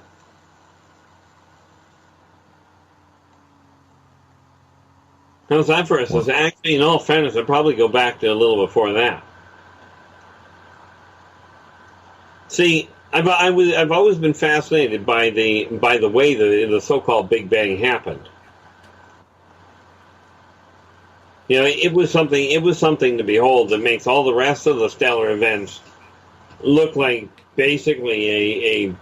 How's that for us? Well, actually, in all fairness, I'd probably go back to a little before that. See, I've always been fascinated by the way the so-called Big Bang happened. You know, it was something to behold that makes all the rest of the stellar events look like basically a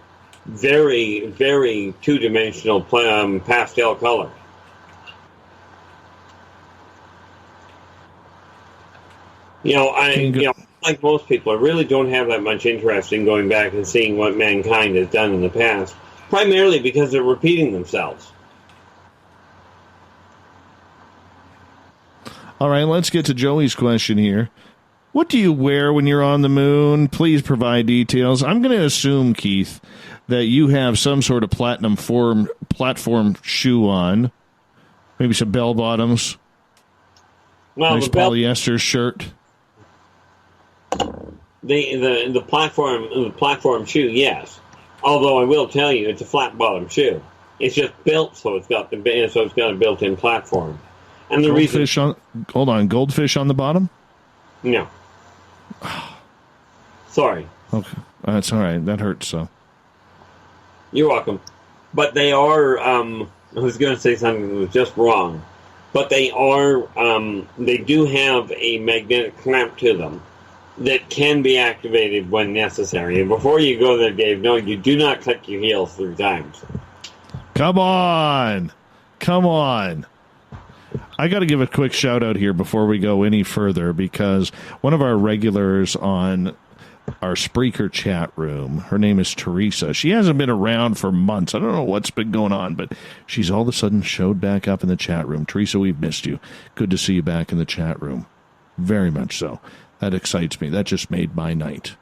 very, very two-dimensional pastel color. Like most people, I really don't have that much interest in going back and seeing what mankind has done in the past, primarily because they're repeating themselves. All right, let's get to Joey's question here. What do you wear when you're on the moon? Please provide details. I'm going to assume, Keith, that you have some sort of platform shoe on, maybe some bell bottoms, nice polyester shirt. The platform shoe, yes. Although I will tell you, it's a flat bottom shoe. It's just built so it's got a built-in platform. And the goldfish on the bottom? No. Sorry. Okay, that's all right. That hurts. So. You're welcome. But they are. I was going to say something that was just wrong, but they are. They do have a magnetic clamp to them that can be activated when necessary. And before you go there, Dave, no, you do not click your heels 3 times. Come on. I got to give a quick shout out here before we go any further, because one of our regulars on our Spreaker chat room, her name is Teresa. She hasn't been around for months. I don't know what's been going on, but she's all of a sudden showed back up in the chat room. Teresa, we've missed you. Good to see you back in the chat room. Very much so. That excites me. That just made my night.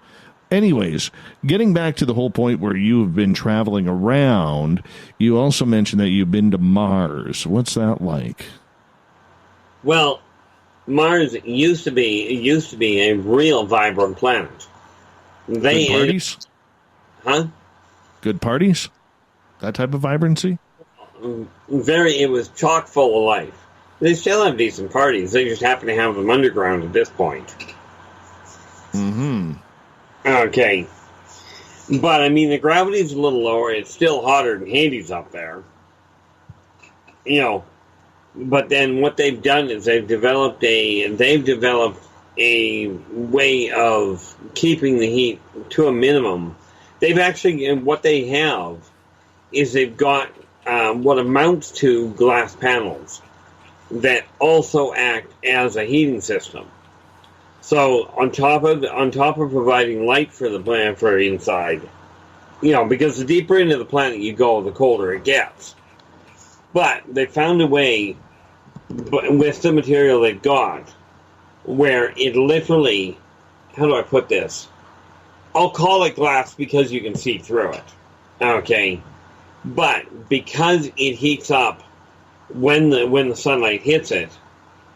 Anyways, getting back to the whole point where you've been traveling around, you also mentioned that you've been to Mars. What's that like? Well, Mars used to be a real vibrant planet. Good parties? Huh? Good parties? That type of vibrancy? It was chock full of life. They still have decent parties. They just happen to have them underground at this point. Mm-hmm. Okay. But, I mean, the gravity's a little lower. It's still hotter than Hades up there. You know, but then what they've done is they've developed a way of keeping the heat to a minimum. What they have is they've got what amounts to glass panels that also act as a heating system. So on top of providing light for the planet for inside, you know, because the deeper into the planet you go, the colder it gets. But they found a way, with the material they've got, where it literally, how do I put this? I'll call it glass because you can see through it. Okay. But because it heats up when the sunlight hits it,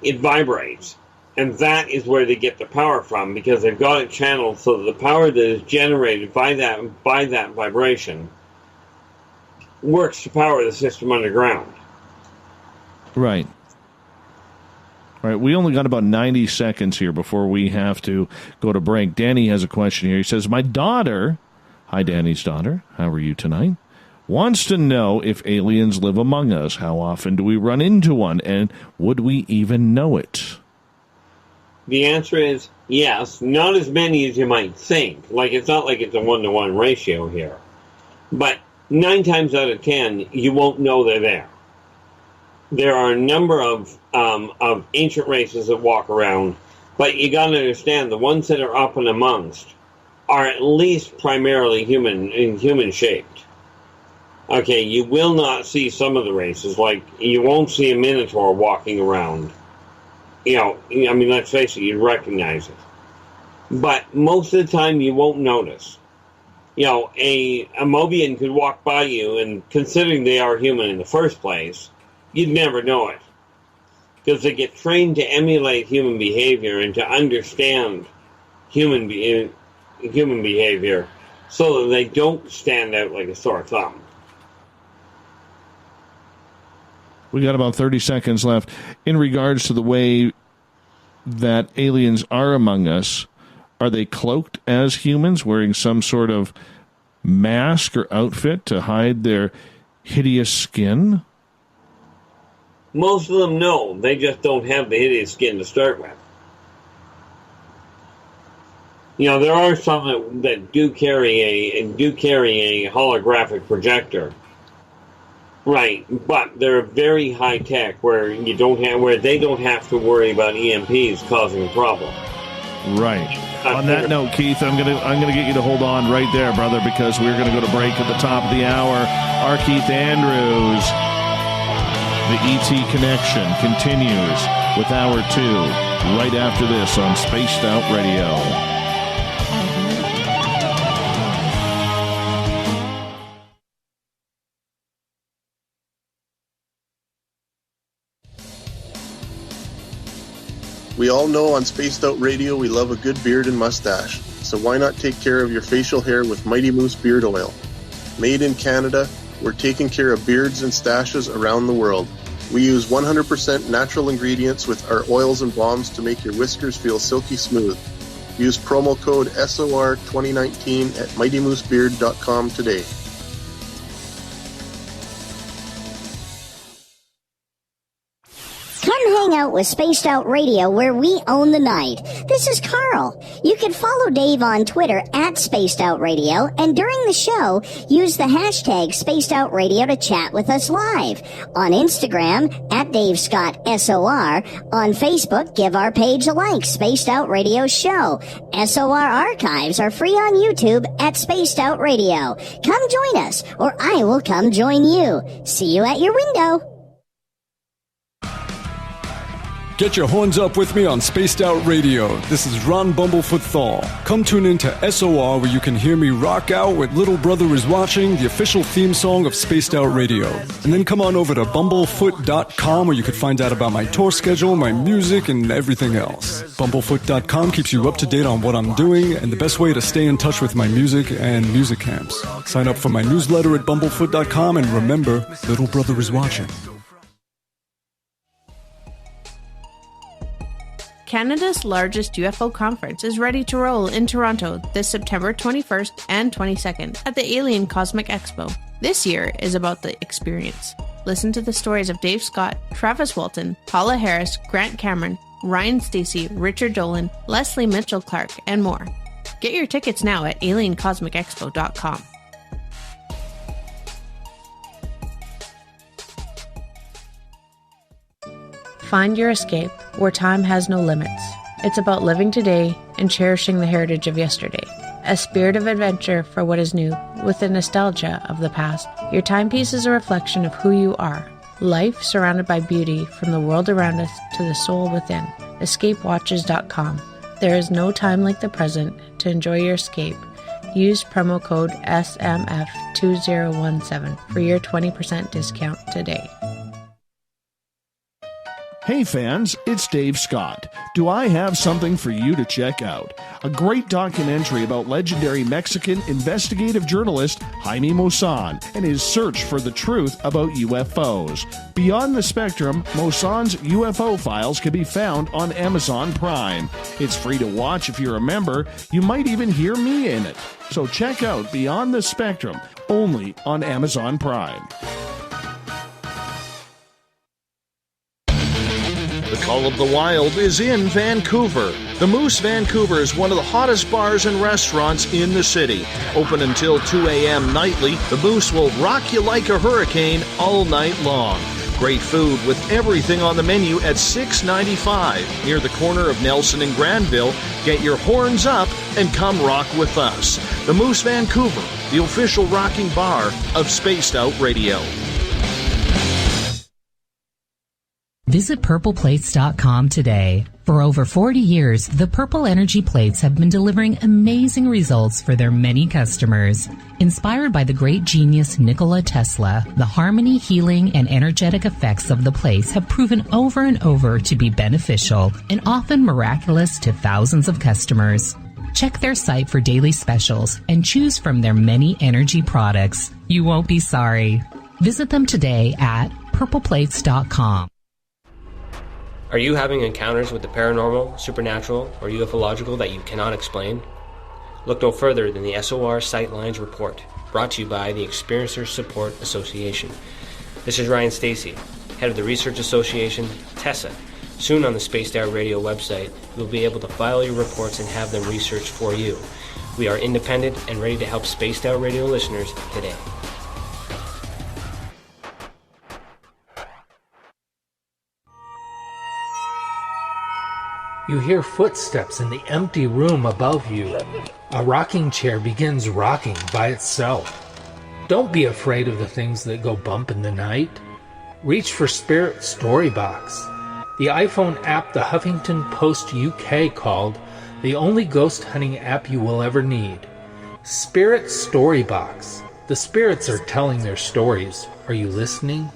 it vibrates. And that is where they get the power from, because they've got it channeled so that the power that is generated by that vibration works to power the system underground. Right. All right, we only got about 90 seconds here before we have to go to break. Danny has a question here. He says, my daughter, hi Danny's daughter, how are you tonight, wants to know if aliens live among us. How often do we run into one, and would we even know it? The answer is yes, not as many as you might think. Like, it's not like it's a 1-to-1 ratio here. But 9 times out of 10, you won't know they're there. There are a number of ancient races that walk around, but you got to understand the ones that are up and amongst are at least primarily human shaped. Okay, you will not see some of the races, like you won't see a minotaur walking around. You know, I mean, let's face it, you'd recognize it. But most of the time, you won't notice. You know, a Mobian could walk by you, and considering they are human in the first place, you'd never know it. Because they get trained to emulate human behavior and to understand human behavior so that they don't stand out like a sore thumb. We got about 30 seconds left. In regards to the way that aliens are among us, are they cloaked as humans, wearing some sort of mask or outfit to hide their hideous skin? Most of them, no. They just don't have the hideous skin to start with. You know, there are some that do carry a holographic projector. Right, but they're very high tech where they don't have to worry about EMPs causing a problem. Right. On that note, Keith, I'm gonna get you to hold on right there, brother, because we're gonna go to break at the top of the hour. Our Keith Andrews, the ET Connection, continues with Hour 2 right after this on Spaced Out Radio. We all know on Spaced Out Radio we love a good beard and mustache, so why not take care of your facial hair with Mighty Moose Beard Oil? Made in Canada, we're taking care of beards and stashes around the world. We use 100% natural ingredients with our oils and balms to make your whiskers feel silky smooth. Use promo code SOR2019 at MightyMooseBeard.com today. Come hang out with Spaced Out Radio, where we own the night. This is Carl. You can follow Dave on Twitter at Spaced Out Radio, and during the show, use the hashtag Spaced Out Radio to chat with us live. On Instagram, at Dave Scott SOR. On Facebook, give our page a like, Spaced Out Radio Show. SOR archives are free on YouTube at Spaced Out Radio. Come join us, or I will come join you. See you at your window. Get your horns up with me on Spaced Out Radio. This is Ron Bumblefoot Thal. Come tune in to SOR where you can hear me rock out with Little Brother is Watching, the official theme song of Spaced Out Radio. And then come on over to bumblefoot.com where you can find out about my tour schedule, my music, and everything else. Bumblefoot.com keeps you up to date on what I'm doing and the best way to stay in touch with my music and music camps. Sign up for my newsletter at bumblefoot.com and remember, Little Brother is Watching. Canada's largest UFO conference is ready to roll in Toronto this September 21st and 22nd at the Alien Cosmic Expo. This year is about the experience. Listen to the stories of Dave Scott, Travis Walton, Paula Harris, Grant Cameron, Ryan Stacey, Richard Dolan, Leslie Mitchell-Clark, and more. Get your tickets now at aliencosmicexpo.com. Find your escape where time has no limits. It's about living today and cherishing the heritage of yesterday. A spirit of adventure for what is new, with the nostalgia of the past. Your timepiece is a reflection of who you are. Life surrounded by beauty from the world around us to the soul within. EscapeWatches.com. There is no time like the present to enjoy your escape. Use promo code SMF2017 for your 20% discount today. Hey fans, it's Dave Scott. Do I have something for you to check out? A great documentary about legendary Mexican investigative journalist Jaime Maussan and his search for the truth about UFOs. Beyond the Spectrum, Maussan's UFO files can be found on Amazon Prime. It's free to watch if you're a member. You might even hear me in it. So check out Beyond the Spectrum, only on Amazon Prime. The Call of the Wild is in Vancouver. The Moose Vancouver is one of the hottest bars and restaurants in the city. Open until 2 a.m. nightly, the Moose will rock you like a hurricane all night long. Great food with everything on the menu at $6.95 near the corner of Nelson and Granville. Get your horns up and come rock with us. The Moose Vancouver, the official rocking bar of Spaced Out Radio. Visit purpleplates.com today. For over 40 years, the Purple Energy Plates have been delivering amazing results for their many customers. Inspired by the great genius Nikola Tesla, the harmony, healing, and energetic effects of the plates have proven over and over to be beneficial and often miraculous to thousands of customers. Check their site for daily specials and choose from their many energy products. You won't be sorry. Visit them today at purpleplates.com. Are you having encounters with the paranormal, supernatural, or ufological that you cannot explain? Look no further than the SOR Sightlines Report, brought to you by the Experiencers Support Association. This is Ryan Stacey, head of the Research Association, TESA. Soon on the Spaced Out Radio website, you'll be able to file your reports and have them researched for you. We are independent and ready to help Spaced Out Radio listeners today. You hear footsteps in the empty room above you. A rocking chair begins rocking by itself. Don't be afraid of the things that go bump in the night. Reach for Spirit Storybox, the iPhone app the Huffington Post UK called the only ghost hunting app you will ever need. Spirit Storybox. The spirits are telling their stories. Are you listening?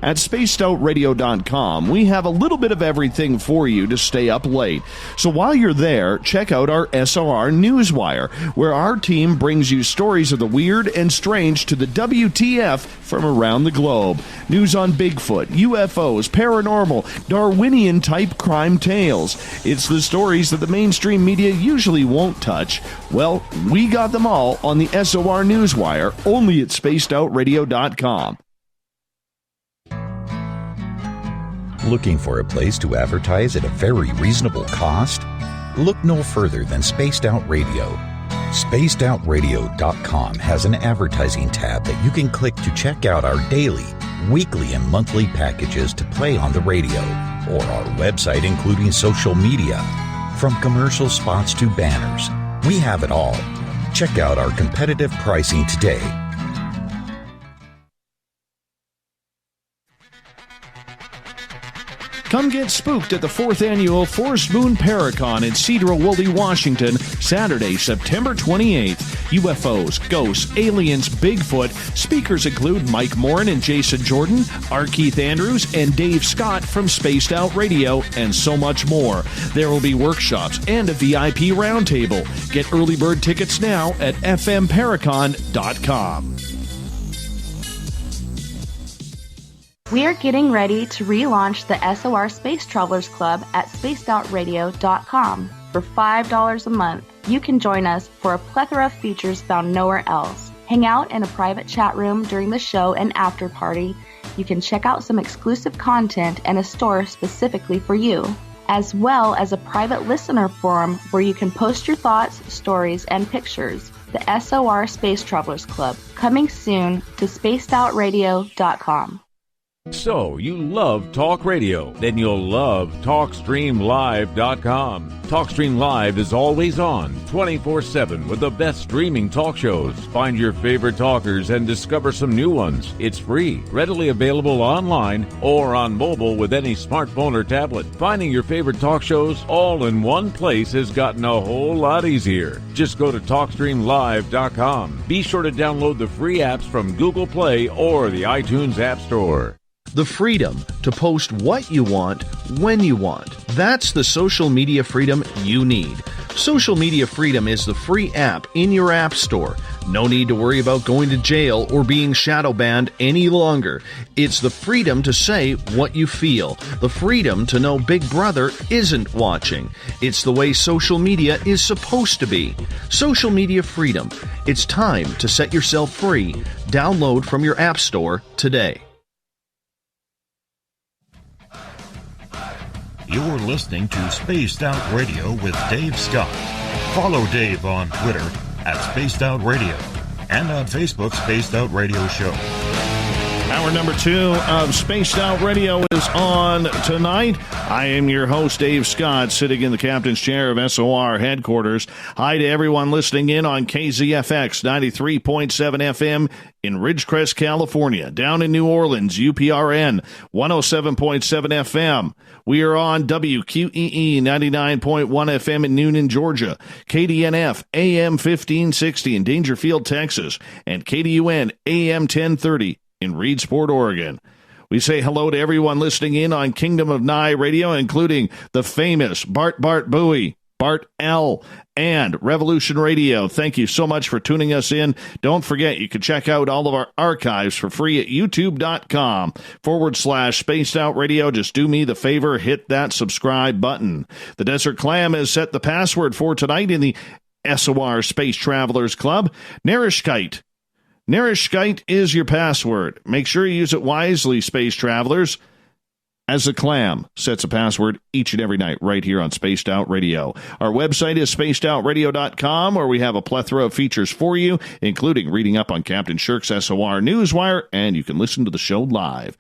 At spacedoutradio.com, we have a little bit of everything for you to stay up late. So while you're there, check out our SOR Newswire, where our team brings you stories of the weird and strange to the WTF from around the globe. News on Bigfoot, UFOs, paranormal, Darwinian-type crime tales. It's the stories that the mainstream media usually won't touch. Well, we got them all on the SOR Newswire, only at spacedoutradio.com. Looking for a place to advertise at a very reasonable cost? Look no further than Spaced Out Radio. SpacedOutRadio.com has an advertising tab that you can click to check out our daily, weekly, and monthly packages to play on the radio, or our website including social media. From commercial spots to banners, we have it all. Check out our competitive pricing today. Come get spooked at the 4th Annual Forest Moon Paracon in Cedar-Woolley, Washington, Saturday, September 28th. UFOs, ghosts, aliens, Bigfoot. Speakers include Mike Morin and Jason Jordan, R. Keith Andrews, and Dave Scott from Spaced Out Radio, and so much more. There will be workshops and a VIP roundtable. Get early bird tickets now at fmparacon.com. We are getting ready to relaunch the SOR Space Travelers Club at spacedoutradio.com. For $5 a month, you can join us for a plethora of features found nowhere else. Hang out in a private chat room during the show and after party. You can check out some exclusive content and a store specifically for you, as well as a private listener forum where you can post your thoughts, stories, and pictures. The SOR Space Travelers Club, coming soon to spacedoutradio.com. So, you love talk radio? Then you'll love TalkStreamLive.com. TalkStream Live is always on, 24/7, with the best streaming talk shows. Find your favorite talkers and discover some new ones. It's free, readily available online or on mobile with any smartphone or tablet. Finding your favorite talk shows all in one place has gotten a whole lot easier. Just go to TalkStreamLive.com. Be sure to download the free apps from Google Play or the iTunes App Store. The freedom to post what you want, when you want. That's the social media freedom you need. Social Media Freedom is the free app in your app store. No need to worry about going to jail or being shadow banned any longer. It's the freedom to say what you feel. The freedom to know Big Brother isn't watching. It's the way social media is supposed to be. Social Media Freedom. It's time to set yourself free. Download from your app store today. You're listening to Spaced Out Radio with Dave Scott. Follow Dave on Twitter at Spaced Out Radio and on Facebook, Spaced Out Radio Show. Hour number 2 of Spaced Out Radio is on tonight. I am your host, Dave Scott, sitting in the captain's chair of SOR headquarters. Hi to everyone listening in on KZFX 93.7 FM in Ridgecrest, California. Down in New Orleans, UPRN 107.7 FM. We are on WQEE 99.1 FM in Noonan, Georgia. KDNF AM 1560 in Dangerfield, Texas. And KDUN AM 1030 in Reedsport, Oregon. We say hello to everyone listening in on Kingdom of Nye Radio, including the famous Bart Bowie, Bart L, and Revolution Radio. Thank you so much for tuning us in. Don't forget, you can check out all of our archives for free at youtube.com/Spaced Out Radio. Just do me the favor, hit that subscribe button. The Desert Clam has set the password for tonight in the SOR Space Travelers Club. Narishkite. Narishkite is your password. Make sure you use it wisely, Space Travelers, as the clam sets a password each and every night right here on Spaced Out Radio. Our website is spacedoutradio.com, where we have a plethora of features for you, including reading up on Captain Shirk's SOR Newswire, and you can listen to the show live.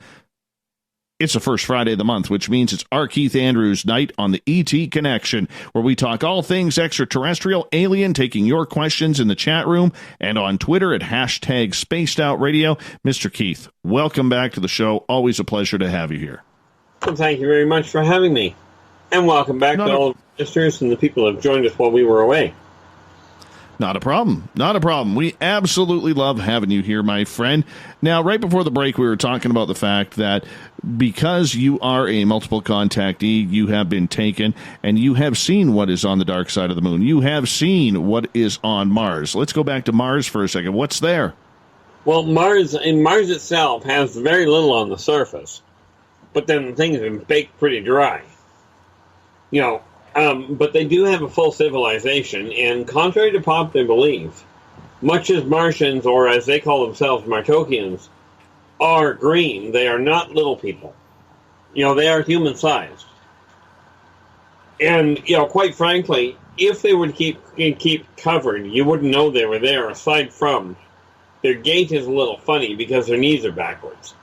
It's the first Friday of the month, which means it's R. Keith Andrews night on the ET Connection, where we talk all things extraterrestrial, alien, taking your questions in the chat room and on Twitter at #SpacedOutRadio. Mr. Keith, welcome back to the show. Always a pleasure to have you here. Well, thank you very much for having me. And welcome back to all the listeners and the people who have joined us while we were away. Not a problem. Not a problem. We absolutely love having you here, my friend. Now, right before the break, we were talking about the fact that because you are a multiple contactee, you have been taken, and you have seen what is on the dark side of the moon. You have seen what is on Mars. Let's go back to Mars for a second. What's there? Well, Mars itself has very little on the surface, but then things have been baked pretty dry. You know, but they do have a full civilization, and contrary to popular belief, much as Martians, or as they call themselves, Martokians, are green, they are not little people. You know, they are human-sized. And, you know, quite frankly, if they would keep covered, you wouldn't know they were there, aside from their gait is a little funny because their knees are backwards.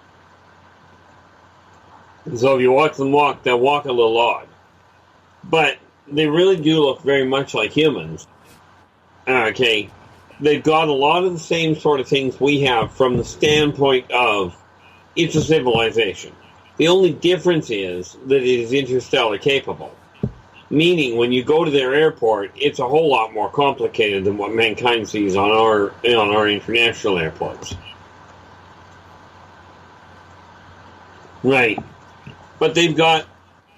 And so if you watch them walk, they'll walk a little odd. But they really do look very much like humans. Okay, they've got a lot of the same sort of things we have from the standpoint of it's a civilization. The only difference is that it is interstellar capable. Meaning, when you go to their airport, it's a whole lot more complicated than what mankind sees on our international airports. Right. But they've got,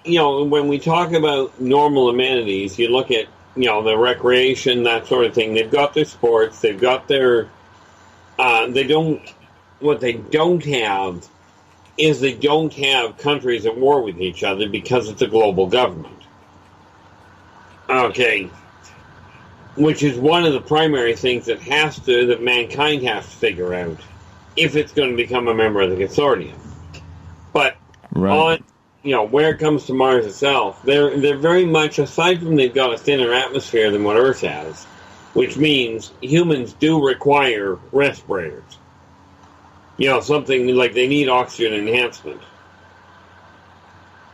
when we talk about normal amenities, you look at, the recreation, that sort of thing. They've got their sports, they've got their, what they don't have is they don't have countries at war with each other because it's a global government. Okay. Which is one of the primary things that mankind has to figure out if it's going to become a member of the consortium. But on, where it comes to Mars itself, they're very much, aside from they've got a thinner atmosphere than what Earth has, which means humans do require respirators. Something like they need oxygen enhancement.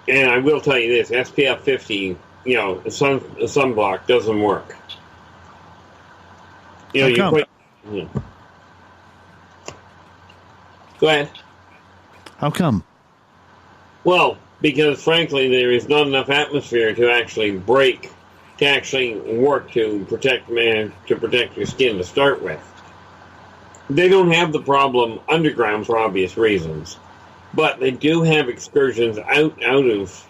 And I will tell you this, SPF 50, sunblock doesn't work. How come? Go ahead. How come? Well, because frankly, there is not enough atmosphere to actually work to protect your skin to start with. They don't have the problem underground for obvious reasons, but they do have excursions out of.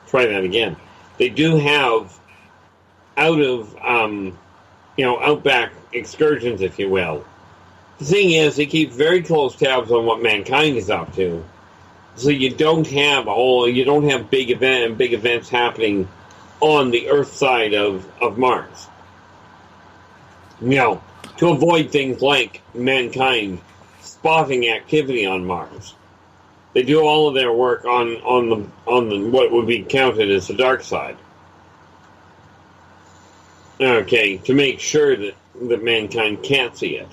Try that again. They do have out of outback excursions, if you will. The thing is, they keep very close tabs on what mankind is up to, so you don't have big events happening on the Earth side of Mars. To avoid things like mankind spotting activity on Mars. They do all of their work on the what would be counted as the dark side. Okay, to make sure that mankind can't see it.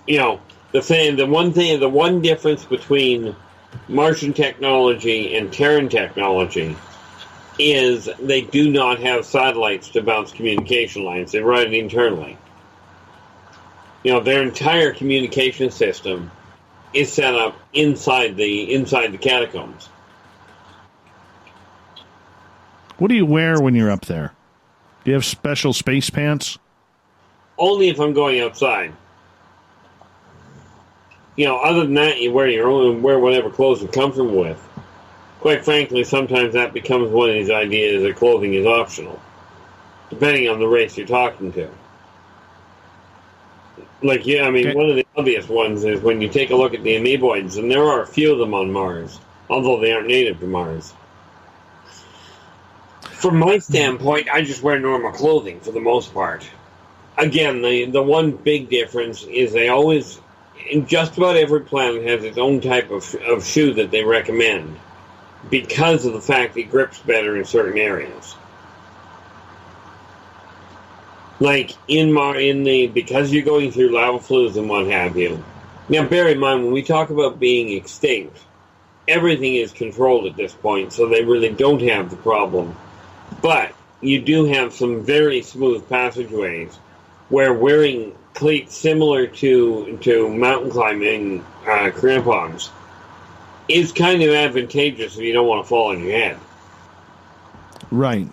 The one difference between Martian technology and Terran technology is they do not have satellites to bounce communication lines. They run it internally. Their entire communication system is set up inside the catacombs. What do you wear when you're up there? Do you have special space pants? Only if I'm going outside. Other than that, you wear whatever clothes you're comfortable with. Quite frankly, sometimes that becomes one of these ideas that clothing is optional, depending on the race you're talking to. One of the obvious ones is when you take a look at the amoeboids, and there are a few of them on Mars, although they aren't native to Mars. From my standpoint, I just wear normal clothing for the most part. Again, the one big difference is they always, in just about every planet, has its own type of shoe that they recommend, because of the fact it grips better in certain areas. Like because you're going through lava flows and what have you. Now, bear in mind, when we talk about being extinct, everything is controlled at this point, so they really don't have the problem. But you do have some very smooth passageways where wearing cleats similar to mountain climbing crampons is kind of advantageous if you don't want to fall on your head. Right.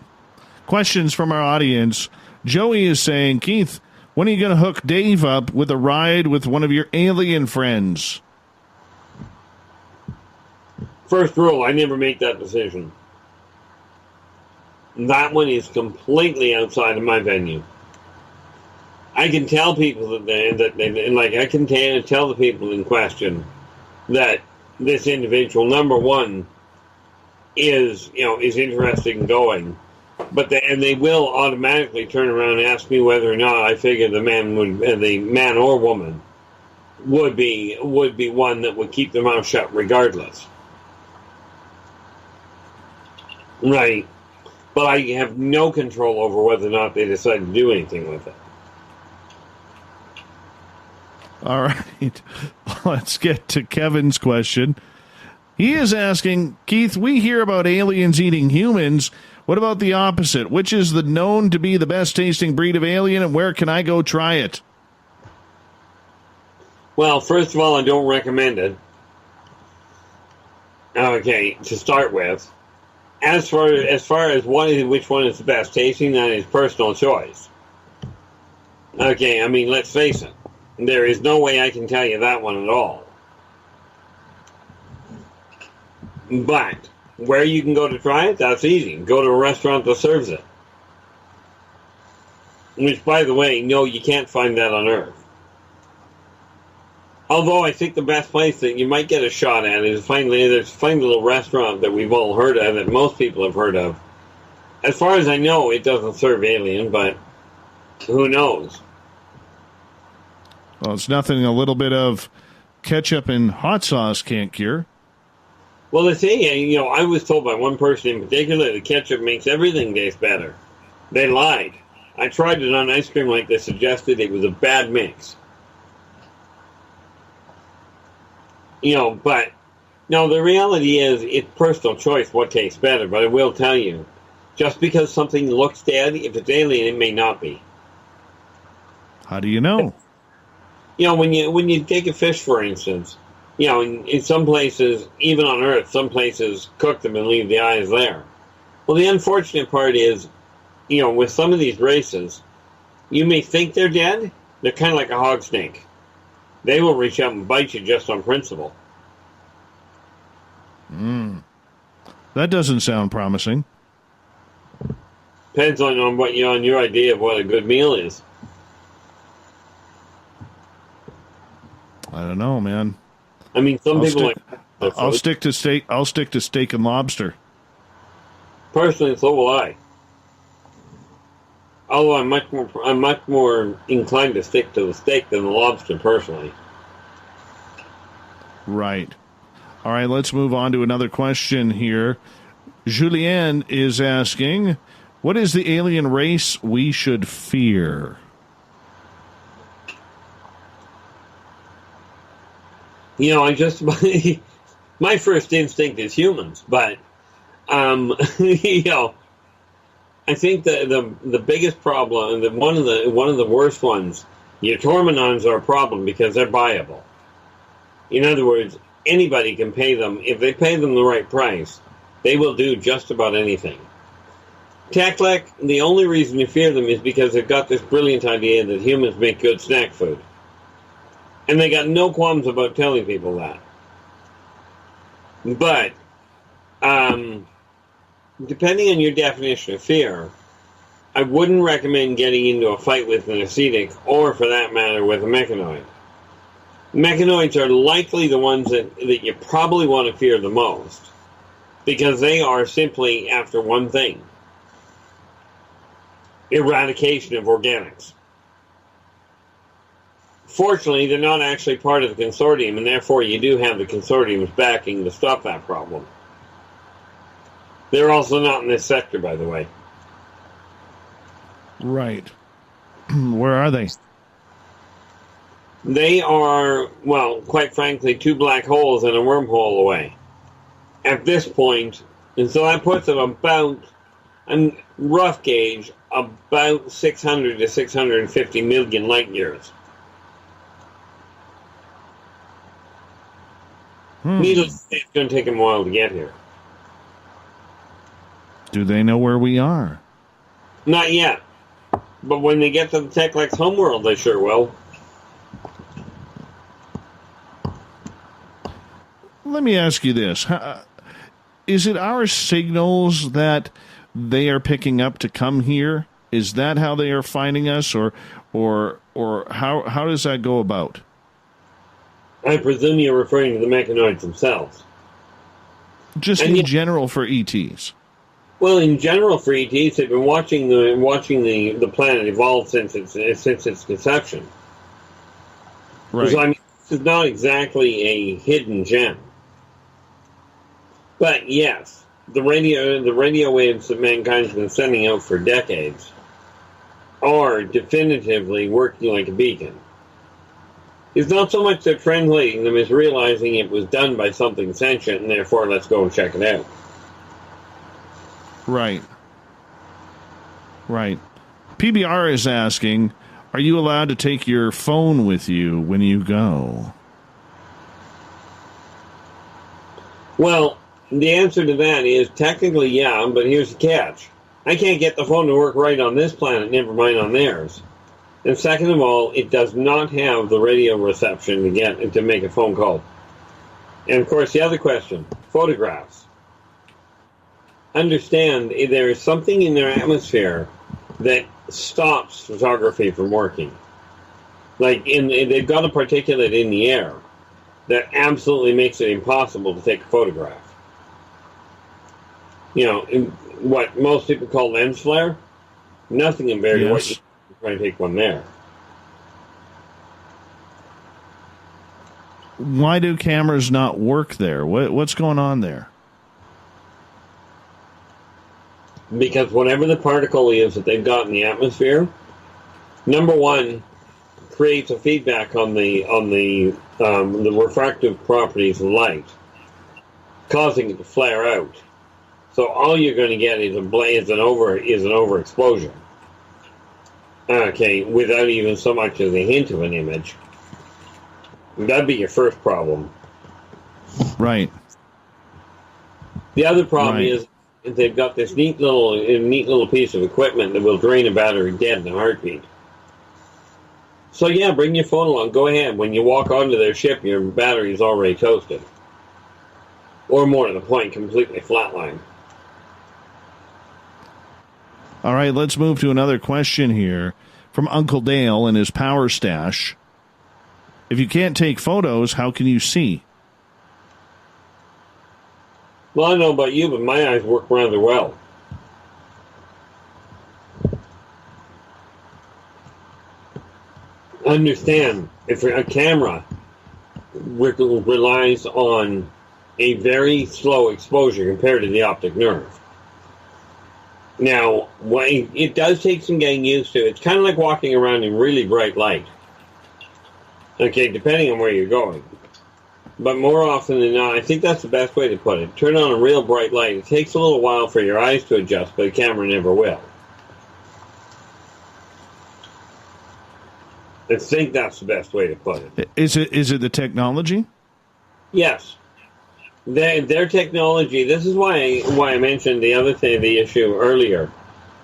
Questions from our audience. Joey is saying, Keith, when are you going to hook Dave up with a ride with one of your alien friends? First rule, I never make that decision. That one is completely outside of my venue. I can tell people I can tell the people in question that this individual, number one, is interested in going, but they will automatically turn around and ask me whether or not I figure the man or woman would be one that would keep their mouth shut regardless. Right. But I have no control over whether or not they decide to do anything with it. All right. Let's get to Kevin's question. He is asking, Keith, we hear about aliens eating humans. What about the opposite? Which is the known to be the best tasting breed of alien, and where can I go try it? Well, first of all, I don't recommend it. Okay, to start with, as far as which one is the best tasting, that is personal choice. Okay, I mean, let's face it. There is no way I can tell you that one at all. But where you can go to try it, that's easy. Go to a restaurant that serves it. Which, by the way, no, you can't find that on Earth. Although I think the best place that you might get a shot at is find a little restaurant that we've all heard of, that most people have heard of. As far as I know, it doesn't serve alien, but who knows? Well, it's nothing a little bit of ketchup and hot sauce can't cure. Well, they say, I was told by one person in particular that ketchup makes everything taste better. They lied. I tried it on ice cream like they suggested. It was a bad mix. But no, the reality is it's personal choice what tastes better. But I will tell you, just because something looks dead, if it's alien, it may not be. How do you know? When you take a fish, for instance, in some places, even on Earth, some places cook them and leave the eyes there. Well, the unfortunate part is, with some of these races, you may think they're dead. They're kind of like a hog snake. They will reach out and bite you just on principle. That doesn't sound promising. Depends on your idea of what a good meal is. I don't know, man. I mean, I'll stick to steak. I'll stick to steak and lobster. Personally, so will I. Although I'm much more inclined to stick to the steak than the lobster, personally. Right. All right, let's move on to another question here. Julianne is asking, what is the alien race we should fear? My first instinct is humans, but, I think the biggest problem, and one of the worst ones, your Tormenons are a problem because they're buyable. In other words, anybody can pay them. If they pay them the right price, they will do just about anything. Taklek, the only reason you fear them is because they've got this brilliant idea that humans make good snack food. And they got no qualms about telling people that. But, depending on your definition of fear, I wouldn't recommend getting into a fight with an ascetic, or for that matter, with a mechanoid. Mechanoids are likely the ones that you probably want to fear the most, because they are simply after one thing: eradication of organics. Fortunately, they're not actually part of the consortium, and therefore you do have the consortium's backing to stop that problem. They're also not in this sector, by the way. Right. Where are they? They are, well, quite frankly, 2 black holes and a wormhole away at this point. And so that puts them about, a rough gauge, about 600 to 650 million light years. Needless to say, it's going to take them a while to get here. Do they know where we are? Not yet. But when they get to the Teklek's homeworld, they sure will. Let me ask you this. Is it our signals that they are picking up to come here? Is that how they are finding us, or how does that go about? I presume you're referring to the mechanoids themselves. Just in general for ETs. Well, in general for ETs, they've been watching the planet evolve since its conception. Right. So, I mean, this is not exactly a hidden gem. But yes, the radio waves that mankind's been sending out for decades are definitively working like a beacon. It's not so much they're translating them as realizing it was done by something sentient, and therefore let's go and check it out. Right. Right. PBR is asking, are you allowed to take your phone with you when you go? Well, The answer to that is technically, yeah, but here's the catch. I can't get the phone to work right on this planet, never mind on theirs. And second of all, it does not have the radio reception to get to make a phone call. And of course, the other question, photographs. Understand, there is something in their atmosphere that stops photography from working. Like, they've got a particulate in the air that absolutely makes it impossible to take a photograph. You know, what most people call lens flare, nothing compared to what you try to take one there. Why do cameras not work there? What's going on there? Because whatever the particle is that they've got in the atmosphere, number one, creates a feedback on the refractive properties of light, causing it to flare out. So all you're going to get is an overexposure. Okay, without even so much as a hint of an image. That'd be your first problem. Right. The other problem is they've got this neat little piece of equipment that will drain a battery dead in a heartbeat. So yeah, bring your phone along. Go ahead. When you walk onto their ship, your battery is already toasted. Or more to the point, completely flatlined. All right, let's move to another question here from Uncle Dale and his power stash. If you can't take photos, how can you see? Well, I don't know about you, but my eyes work rather well. Understand, if a camera relies on a very slow exposure compared to the optic nerve. Now, it does take some getting used to. It's kind of like walking around in really bright light. Okay, depending on where you're going. But more often than not, I think that's the best way to put it. Turn on a real bright light. It takes a little while for your eyes to adjust, but the camera never will. I think that's the best way to put it. Is it the technology? Yes. Their technology, this is why I mentioned the issue earlier,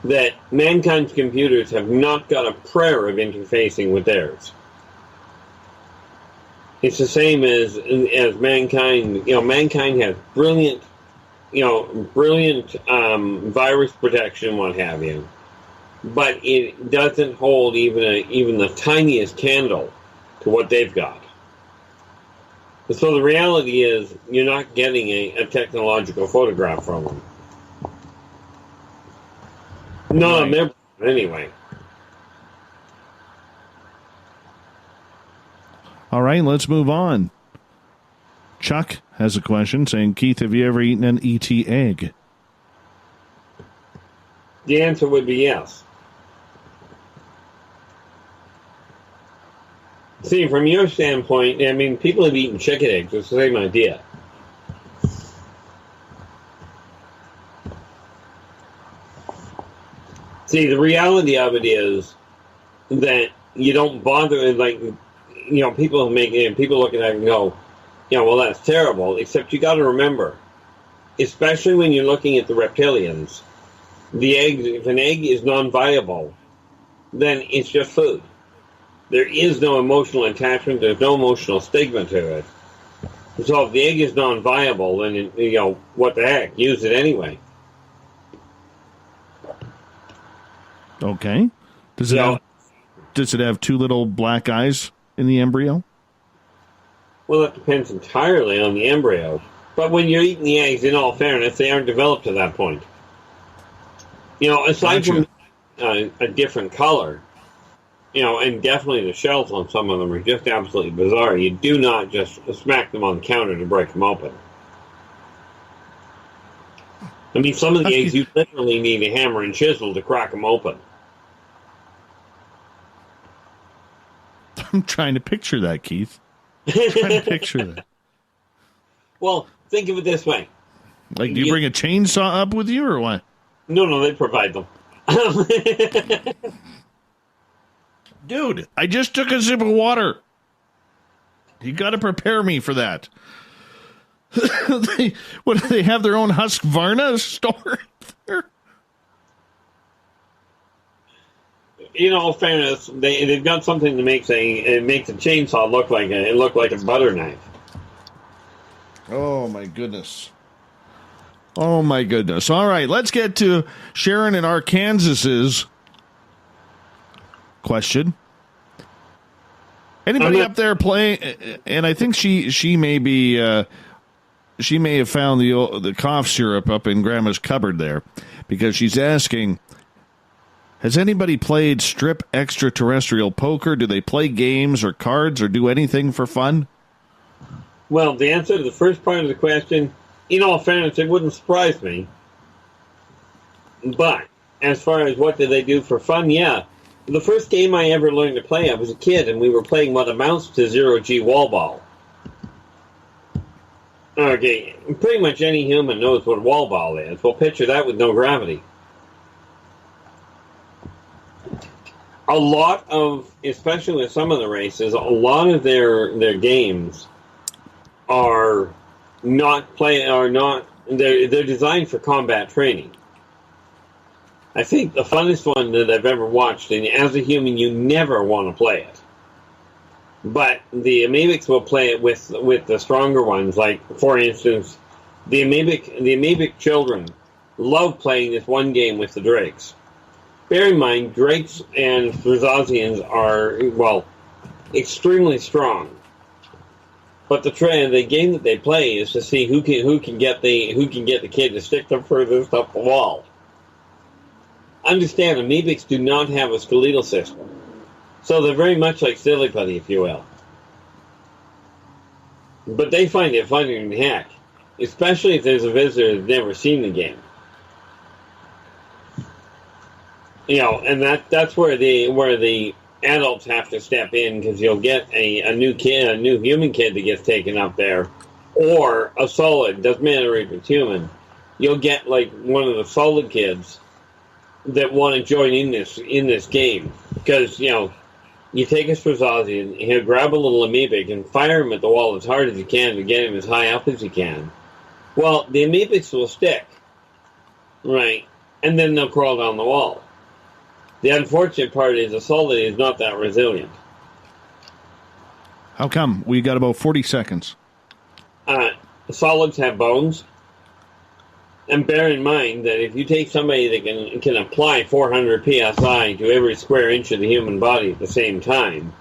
that mankind's computers have not got a prayer of interfacing with theirs. It's the same as mankind. You know, mankind has brilliant virus protection, what have you, but it doesn't hold even the tiniest candle to what they've got. So the reality is, you're not getting a technological photograph from them. Not on their anyway. All right, let's move on. Chuck has a question saying, Keith, have you ever eaten an ET egg? The answer would be yes. See, from your standpoint, I mean, people have eaten chicken eggs. It's the same idea. See, the reality of it is that you don't bother, like, you know, people look at that and go, you know, well, that's terrible. Except you got to remember, especially when you're looking at the reptilians, the egg, if an egg is non-viable, then it's just food. There is no emotional attachment. There's no emotional stigma to it. So if the egg is non-viable, then, you know, what the heck? Use it anyway. Okay. Does it have two little black eyes in the embryo? Well, it depends entirely on the embryo. But when you're eating the eggs, in all fairness, they aren't developed to that point. You know, aside from a different color, you know, and definitely the shells on some of them are just absolutely bizarre. You do not just smack them on the counter to break them open. I mean, some of the eggs, you literally need a hammer and chisel to crack them open. I'm trying to picture that, Keith. I'm trying to picture that. Well, think of it this way. Like, do you bring a chainsaw up with you, or what? No, they provide them. Dude, I just took a sip of water. You got to prepare me for that. What do they have their own Husqvarna store there? In all fairness, they've got something that makes a chainsaw look like a butter knife. Oh my goodness. Oh my goodness. All right, let's get to Sharon in Arkansas's question. Anybody up there playing? And I think she may be she may have found the cough syrup up in Grandma's cupboard there, because she's asking, has anybody played strip extraterrestrial poker? Do they play games or cards or do anything for fun? Well, the answer to the first part of the question, in all fairness, it wouldn't surprise me. But as far as what do they do for fun, yeah. The first game I ever learned to play, I was a kid, and we were playing what amounts to zero-G wall ball. Okay, pretty much any human knows what wall ball is. Well, picture that with no gravity. A lot of, especially with some of the races, a lot of their games are they're designed for combat training. I think the funnest one that I've ever watched, and as a human you never want to play it, but the amoebics will play it with the stronger ones. Like, for instance, the amoebic children love playing this one game with the drakes. Bear in mind, drakes and Thrazazians are, well, extremely strong. But the game that they play is to see who can get the kid to stick them furthest up the wall. Understand, amoebics do not have a skeletal system, so they're very much like silly putty, if you will. But they find it funny in heck, especially if there's a visitor that's never seen the game. You know, and that's where the adults have to step in, because you'll get a new human kid that gets taken up there, or a solid. Doesn't matter if it's human. You'll get like one of the solid kids that want to join in this game, because you take a Strazazi and he'll grab a little amoebic and fire him at the wall as hard as you can to get him as high up as you can. Well, the amoebics will stick, right, and then they'll crawl down the wall. The unfortunate part is the solid is not that resilient. How come? We got about 40 seconds. Solids have bones. And bear in mind that if you take somebody that can apply 400 psi to every square inch of the human body at the same time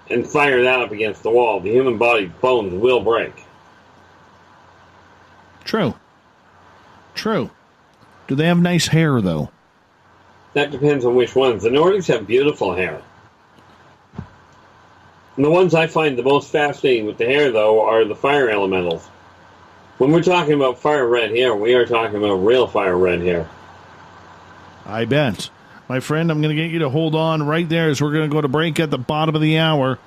and fire that up against the wall, the human body's bones will break. True. Do they have nice hair, though? That depends on which ones. The Nordics have beautiful hair. And the ones I find the most fascinating with the hair, though, are the fire elementals. When we're talking about fire red hair, we are talking about real fire red hair. I bet. My friend, I'm going to get you to hold on right there as we're going to go to break at the bottom of the hour.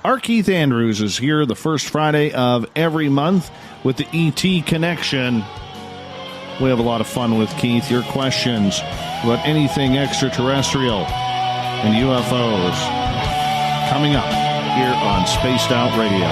Our Keith Andrews is here the first Friday of every month with the ET Connection. We have a lot of fun with Keith. Your questions about anything extraterrestrial and UFOs coming up here on Spaced Out Radio.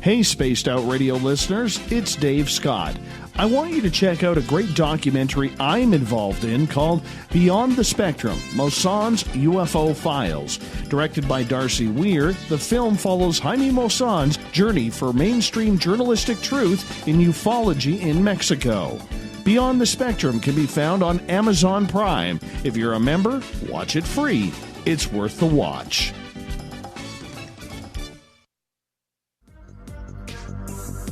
Hey, Spaced Out Radio listeners, it's Dave Scott. I want you to check out a great documentary I'm involved in called Beyond the Spectrum, Mosson's UFO Files. Directed by Darcy Weir, the film follows Jaime Mosson's journey for mainstream journalistic truth in ufology in Mexico. Beyond the Spectrum can be found on Amazon Prime. If you're a member, watch it free. It's worth the watch.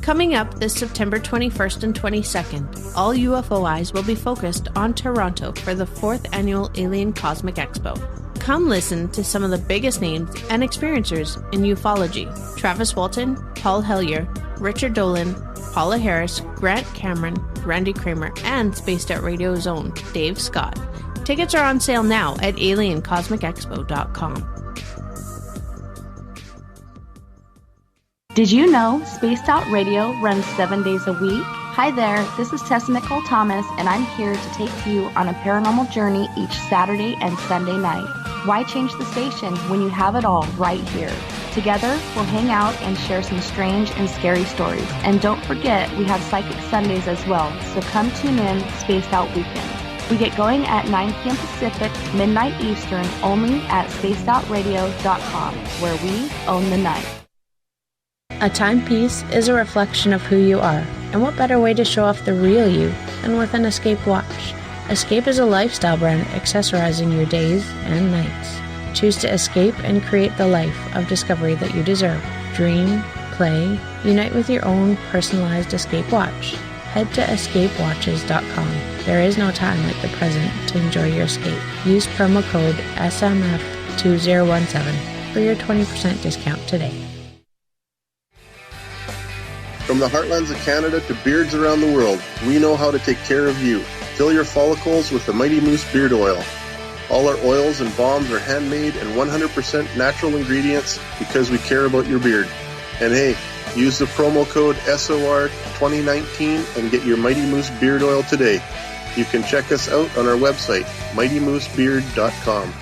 Coming up this September 21st and 22nd, all UFO eyes will be focused on Toronto for the 4th Annual Alien Cosmic Expo. Come listen to some of the biggest names and experiencers in ufology. Travis Walton, Paul Hellyer, Richard Dolan, Paula Harris, Grant Cameron, Randy Kramer, and Spaced Out Radio's own Dave Scott. Tickets are on sale now at aliencosmicexpo.com. Did you know Spaced Out Radio runs 7 days a week? Hi there, this is Tessa Nicole Thomas, and I'm here to take you on a paranormal journey each Saturday and Sunday night. Why change the station when you have it all right here? Together, we'll hang out and share some strange and scary stories. And don't forget, we have Psychic Sundays as well, so come tune in Spaced Out Weekend. We get going at 9 p.m. Pacific, midnight Eastern, only at spacedoutradio.com, where we own the night. A timepiece is a reflection of who you are, and what better way to show off the real you than with an Escape watch? Escape is a lifestyle brand accessorizing your days and nights. Choose to escape and create the life of discovery that you deserve. Dream, play, unite with your own personalized Escape watch. Head to escapewatches.com. There is no time like the present to enjoy your escape. Use promo code SMF2017 for your 20% discount today. From the heartlands of Canada to beards around the world, we know how to take care of you. Fill your follicles with the Mighty Moose Beard Oil. All our oils and balms are handmade and 100% natural ingredients because we care about your beard. And hey, use the promo code SOR2019 and get your Mighty Moose Beard Oil today. You can check us out on our website, mightymoosebeard.com.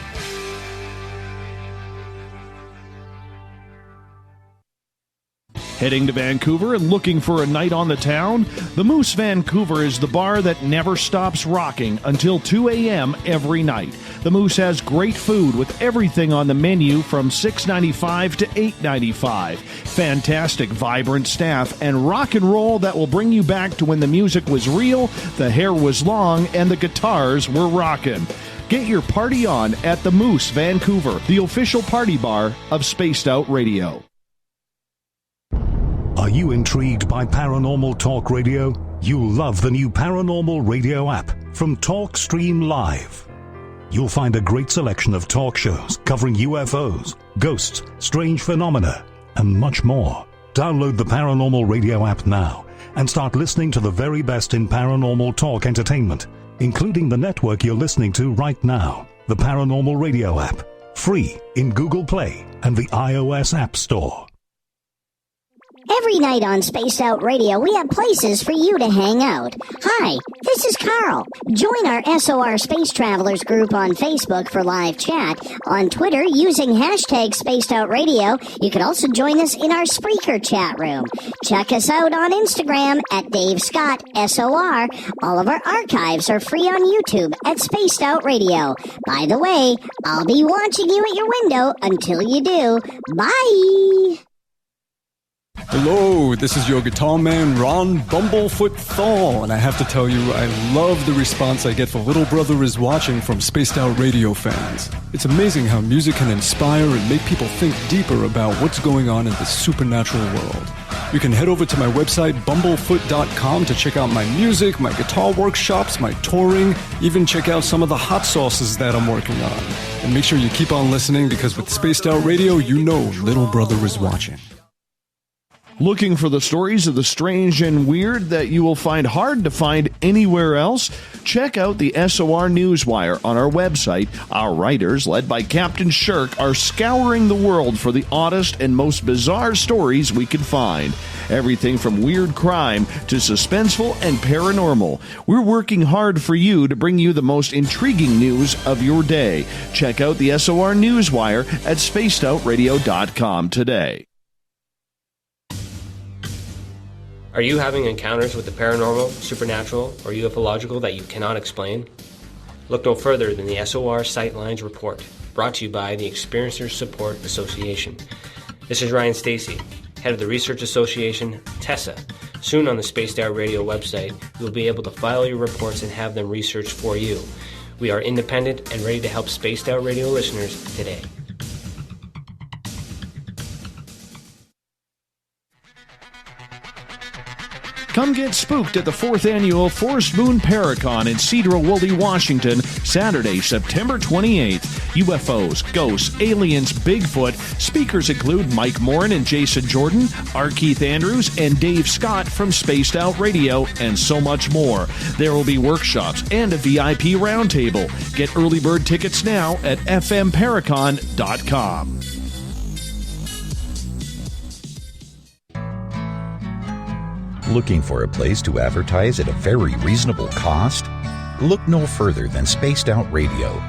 Heading to Vancouver and looking for a night on the town? The Moose Vancouver is the bar that never stops rocking until 2 a.m. every night. The Moose has great food with everything on the menu from $6.95 to $8.95. Fantastic, vibrant staff and rock and roll that will bring you back to when the music was real, the hair was long, and the guitars were rocking. Get your party on at the Moose Vancouver, the official party bar of Spaced Out Radio. Are you intrigued by Paranormal Talk Radio? You'll love the new Paranormal Radio app from TalkStream Live. You'll find a great selection of talk shows covering UFOs, ghosts, strange phenomena, and much more. Download the Paranormal Radio app now and start listening to the very best in paranormal talk entertainment, including the network you're listening to right now, the Paranormal Radio app, free in Google Play and the iOS App Store. Every night on Spaced Out Radio, we have places for you to hang out. Hi, this is Carl. Join our SOR Space Travelers group on Facebook for live chat. On Twitter, using hashtag Spaced Out Radio. You can also join us in our Spreaker chat room. Check us out on Instagram at Dave Scott SOR. All of our archives are free on YouTube at Spaced Out Radio. By the way, I'll be watching you at your window until you do. Bye! Hello, this is your guitar man, Ron Bumblefoot Thal, and I have to tell you, I love the response I get for Little Brother is Watching from Spaced Out Radio fans. It's amazing how music can inspire and make people think deeper about what's going on in the supernatural world. You can head over to my website, bumblefoot.com, to check out my music, my guitar workshops, my touring, even check out some of the hot sauces that I'm working on. And make sure you keep on listening, because with Spaced Out Radio, you know Little Brother is watching. Looking for the stories of the strange and weird that you will find hard to find anywhere else? Check out the SOR Newswire on our website. Our writers, led by Captain Shirk, are scouring the world for the oddest and most bizarre stories we can find. Everything from weird crime to suspenseful and paranormal. We're working hard for you to bring you the most intriguing news of your day. Check out the SOR Newswire at spacedoutradio.com today. Are you having encounters with the paranormal, supernatural, or ufological that you cannot explain? Look no further than the SOR Sightlines Report, brought to you by the Experiencers Support Association. This is Ryan Stacy, head of the Research Association, TESSA. Soon on the Spaced Out Radio website, you'll be able to file your reports and have them researched for you. We are independent and ready to help Spaced Out Radio listeners today. Come get spooked at the 4th Annual Forest Moon Paracon in Cedar-Woolley, Washington, Saturday, September 28th. UFOs, ghosts, aliens, Bigfoot. Speakers include Mike Morin and Jason Jordan, R. Keith Andrews, and Dave Scott from Spaced Out Radio, and so much more. There will be workshops and a VIP roundtable. Get early bird tickets now at fmparacon.com. Looking for a place to advertise at a very reasonable cost? Look no further than Spaced Out Radio.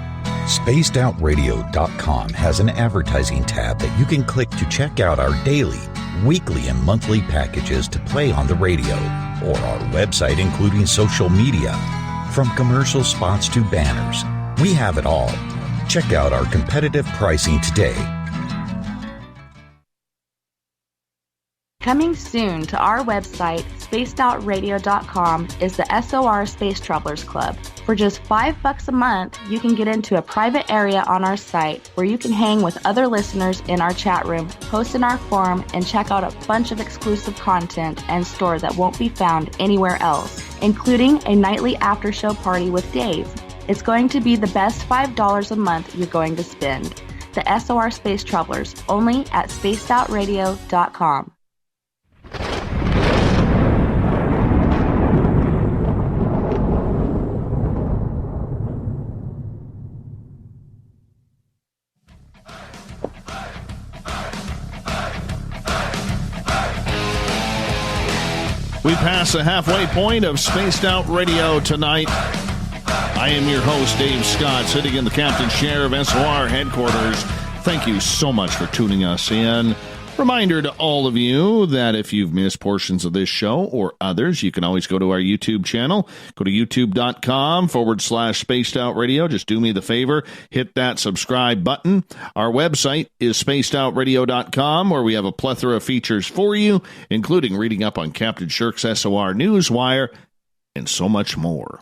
SpacedOutRadio.com has an advertising tab that you can click to check out our daily, weekly, and monthly packages to play on the radio, or our website including social media. From commercial spots to banners, we have it all. Check out our competitive pricing today. Coming soon to our website, spacedoutradio.com, is the SOR Space Travelers Club. For just $5 a month, you can get into a private area on our site where you can hang with other listeners in our chat room, post in our forum, and check out a bunch of exclusive content and store that won't be found anywhere else, including a nightly after-show party with Dave. It's going to be the best $5 a month you're going to spend. The SOR Space Travelers, only at spacedoutradio.com. We pass the halfway point of Spaced Out Radio tonight. I am your host, Dave Scott, sitting in the captain's chair of SOR headquarters. Thank you so much for tuning us in. Reminder to all of you that if you've missed portions of this show or others, you can always go to our YouTube channel. Go to youtube.com/Spaced Out Radio. Just do me the favor, hit that subscribe button. Our website is spacedoutradio.com, where we have a plethora of features for you, including reading up on Captain Shirk's SOR Newswire and so much more.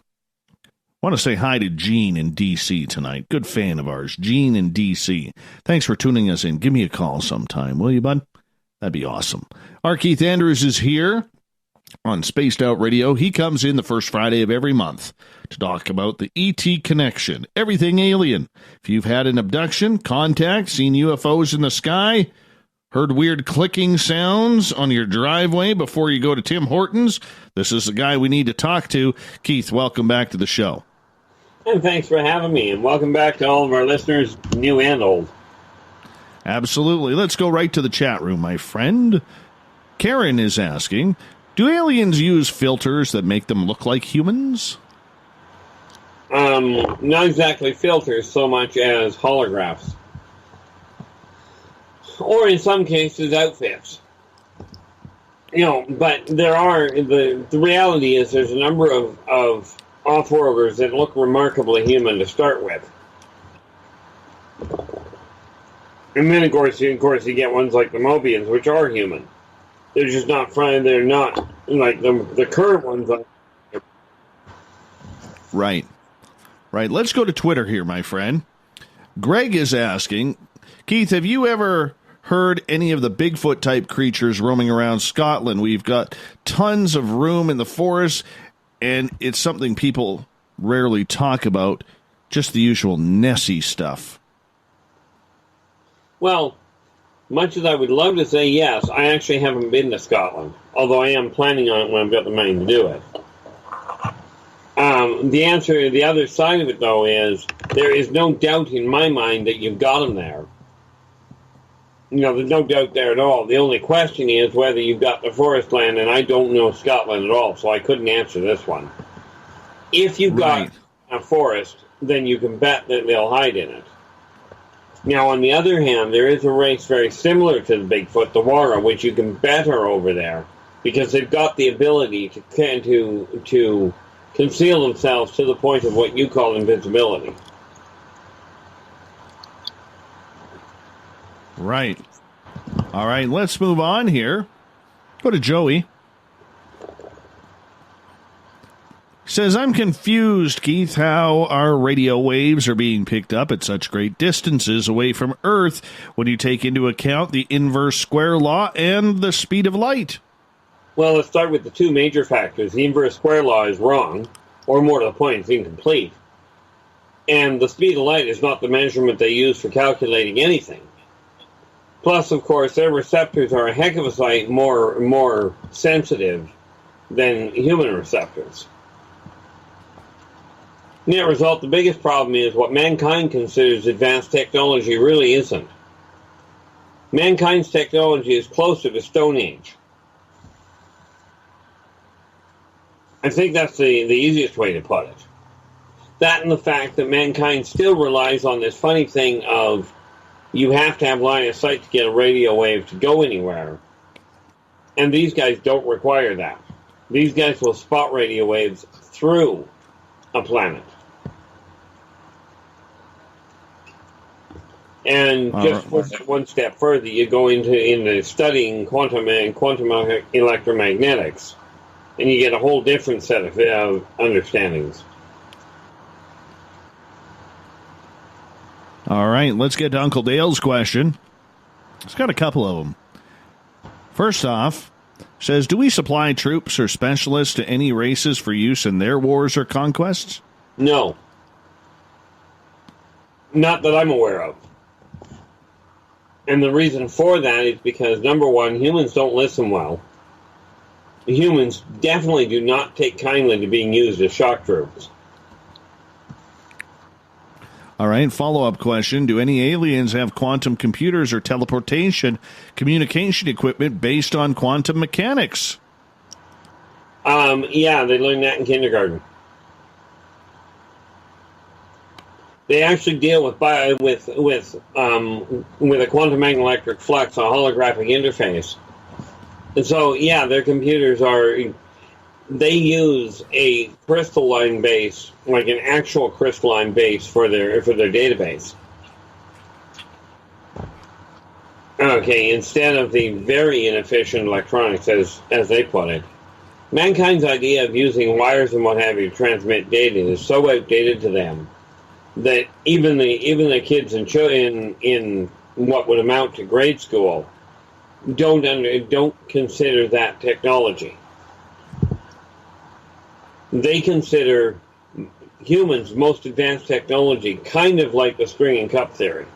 I want to say hi to Gene in D.C. tonight. Good fan of ours, Gene in D.C. Thanks for tuning us in. Give me a call sometime, will you, bud? That'd be awesome. Our Keith Andrews is here on Spaced Out Radio. He comes in the first Friday of every month to talk about the ET connection, everything alien. If you've had an abduction, contact, seen UFOs in the sky, heard weird clicking sounds on your driveway before you go to Tim Hortons, this is the guy we need to talk to. Keith, welcome back to the show. And thanks for having me, and welcome back to all of our listeners, new and old. Absolutely. Let's go right to the chat room, my friend. Karen is asking, do aliens use filters that make them look like humans? Not exactly filters so much as holographs. Or in some cases, outfits. But there are, the reality is there's a number of off-worlders that look remarkably human to start with. And then, of course, you get ones like the Mobians, which are human. They're just not fine. They're not like the current ones. Right. Let's go to Twitter here, my friend. Greg is asking, Keith, have you ever heard any of the Bigfoot-type creatures roaming around Scotland? We've got tons of room in the forest, and it's something people rarely talk about, just the usual Nessie stuff. Well, much as I would love to say yes, I actually haven't been to Scotland, although I am planning on it when I've got the money to do it. The answer, the other side of it, though, is there is no doubt in my mind that you've got them there. There's no doubt there at all. The only question is whether you've got the forest land, and I don't know Scotland at all, so I couldn't answer this one. If you've got a forest, then you can bet that they'll hide in it. Now, on the other hand, there is a race very similar to the Bigfoot, the Wara, which you can bet are over there, because they've got the ability to conceal themselves to the point of what you call invisibility. Right. All right, let's move on here. Go to Joey. Says, I'm confused, Keith, how our radio waves are being picked up at such great distances away from Earth when you take into account the inverse square law and the speed of light. Well, let's start with the two major factors. The inverse square law is wrong, or more to the point, it's incomplete. And the speed of light is not the measurement they use for calculating anything. Plus, of course, their receptors are a heck of a sight more sensitive than human receptors. Net result, the biggest problem is what mankind considers advanced technology really isn't. Mankind's technology is closer to Stone Age. I think that's the easiest way to put it. That and the fact that mankind still relies on this funny thing of you have to have line of sight to get a radio wave to go anywhere. And these guys don't require that. These guys will spot radio waves through a planet. And just push it one step further, you go into studying quantum electromagnetics, and you get a whole different set of understandings. All right, let's get to Uncle Dale's question. It's got a couple of them. First off, says, do we supply troops or specialists to any races for use in their wars or conquests? No. Not that I'm aware of. And the reason for that is because, number one, humans don't listen well. Humans definitely do not take kindly to being used as shock troops. All right, follow-up question. Do any aliens have quantum computers or teleportation communication equipment based on quantum mechanics? Yeah, they learned that in kindergarten. They actually deal with a quantum electric flux, a holographic interface. And so, yeah, their computers they use a crystalline base, like an actual crystalline base for their database. Okay, instead of the very inefficient electronics, as they put it. Mankind's idea of using wires and what have you to transmit data is so outdated to them that even the kids in what would amount to grade school don't consider that technology. They consider humans' most advanced technology kind of like the string and cup theory.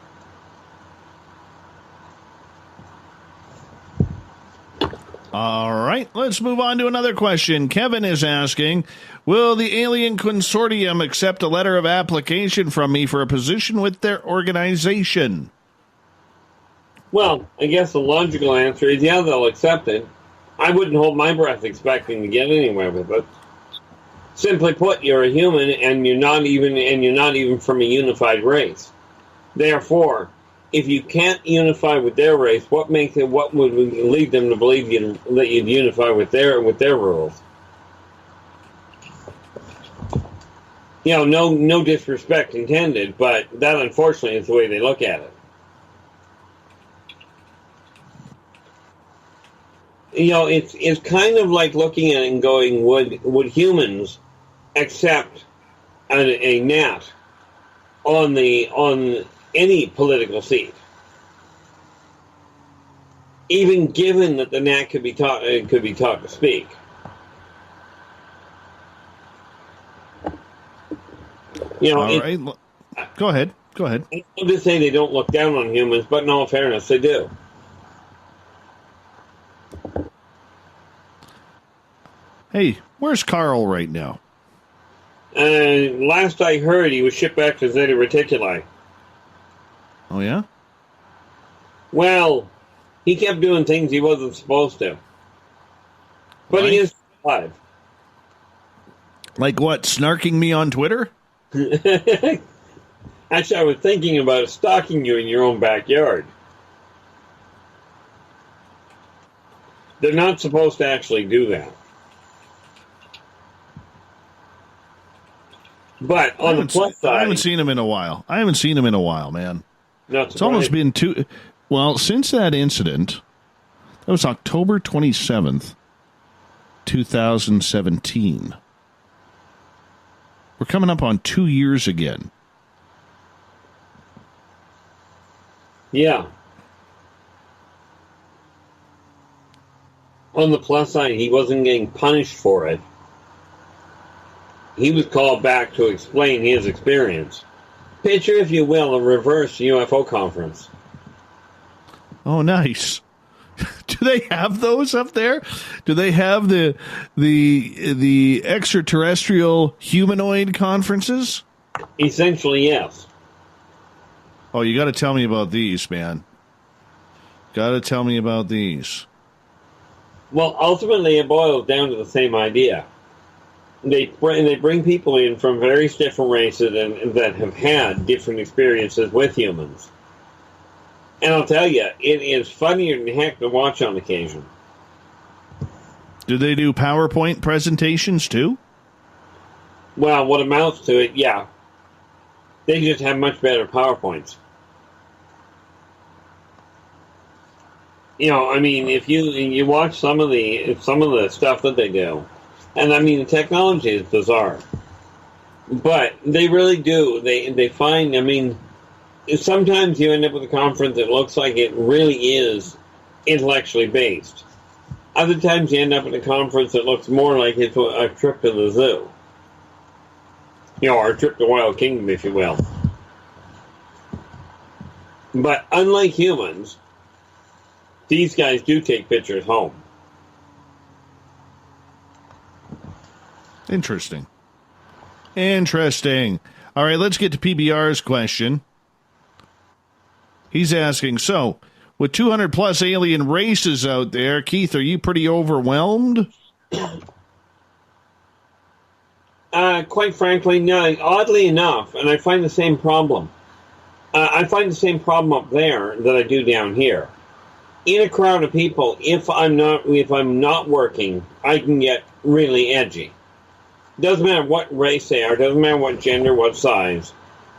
All right, let's move on to another question. Kevin is asking, will the Alien Consortium accept a letter of application from me for a position with their organization? Well, I guess the logical answer is yeah, they'll accept it. I wouldn't hold my breath expecting to get anywhere with it. Simply put, you're a human, and you're not even from a unified race. Therefore, if you can't unify with their race, what would lead them to believe that you'd unify with their rules? You know, no disrespect intended, but that unfortunately is the way they look at it. You know, it's kind of like looking at it and going, would humans accept a gnat on any political seat, even given that the gnat could be taught to speak? You know, all right. Go ahead. I'm just saying they don't look down on humans, but in all fairness, they do. Hey, where's Carl right now? Last I heard, he was shipped back to Zeta Reticuli. Oh, yeah? Well, he kept doing things he wasn't supposed to. But right. He is alive. Like what, snarking me on Twitter? Actually, I was thinking about stalking you in your own backyard. They're not supposed to actually do that. But on the plus side, I haven't seen him in a while. Man. It's almost been since that incident. That was October 27th, 2017. We're coming up on 2 years again. Yeah. On the plus side, he wasn't getting punished for it. He was called back to explain his experience. Picture, if you will, a reverse UFO conference. Oh, nice. Do they have those up there? Do they have the extraterrestrial humanoid conferences? Essentially, yes. Oh, you got to tell me about these, man. Got to tell me about these. Well, ultimately, it boils down to the same idea. they bring people in from various different races and that have had different experiences with humans. And I'll tell you, it is funnier than heck to watch on occasion. Do they do PowerPoint presentations too? Well, what amounts to it, yeah. They just have much better PowerPoints. You know, I mean, if you watch some of the stuff that they do, and I mean, the technology is bizarre, but they really do. They find, I mean, sometimes you end up with a conference that looks like it really is intellectually based. Other times you end up at a conference that looks more like it's a trip to the zoo. You know, or a trip to Wild Kingdom, if you will. But unlike humans, these guys do take pictures home. Interesting. All right, let's get to PBR's question. He's asking, so, with 200 plus alien races out there, Keith, are you pretty overwhelmed? Quite frankly, no. Oddly enough, and I find the same problem. I find the same problem up there that I do down here. In a crowd of people, if I'm not working, I can get really edgy. Doesn't matter what race they are, doesn't matter what gender, what size.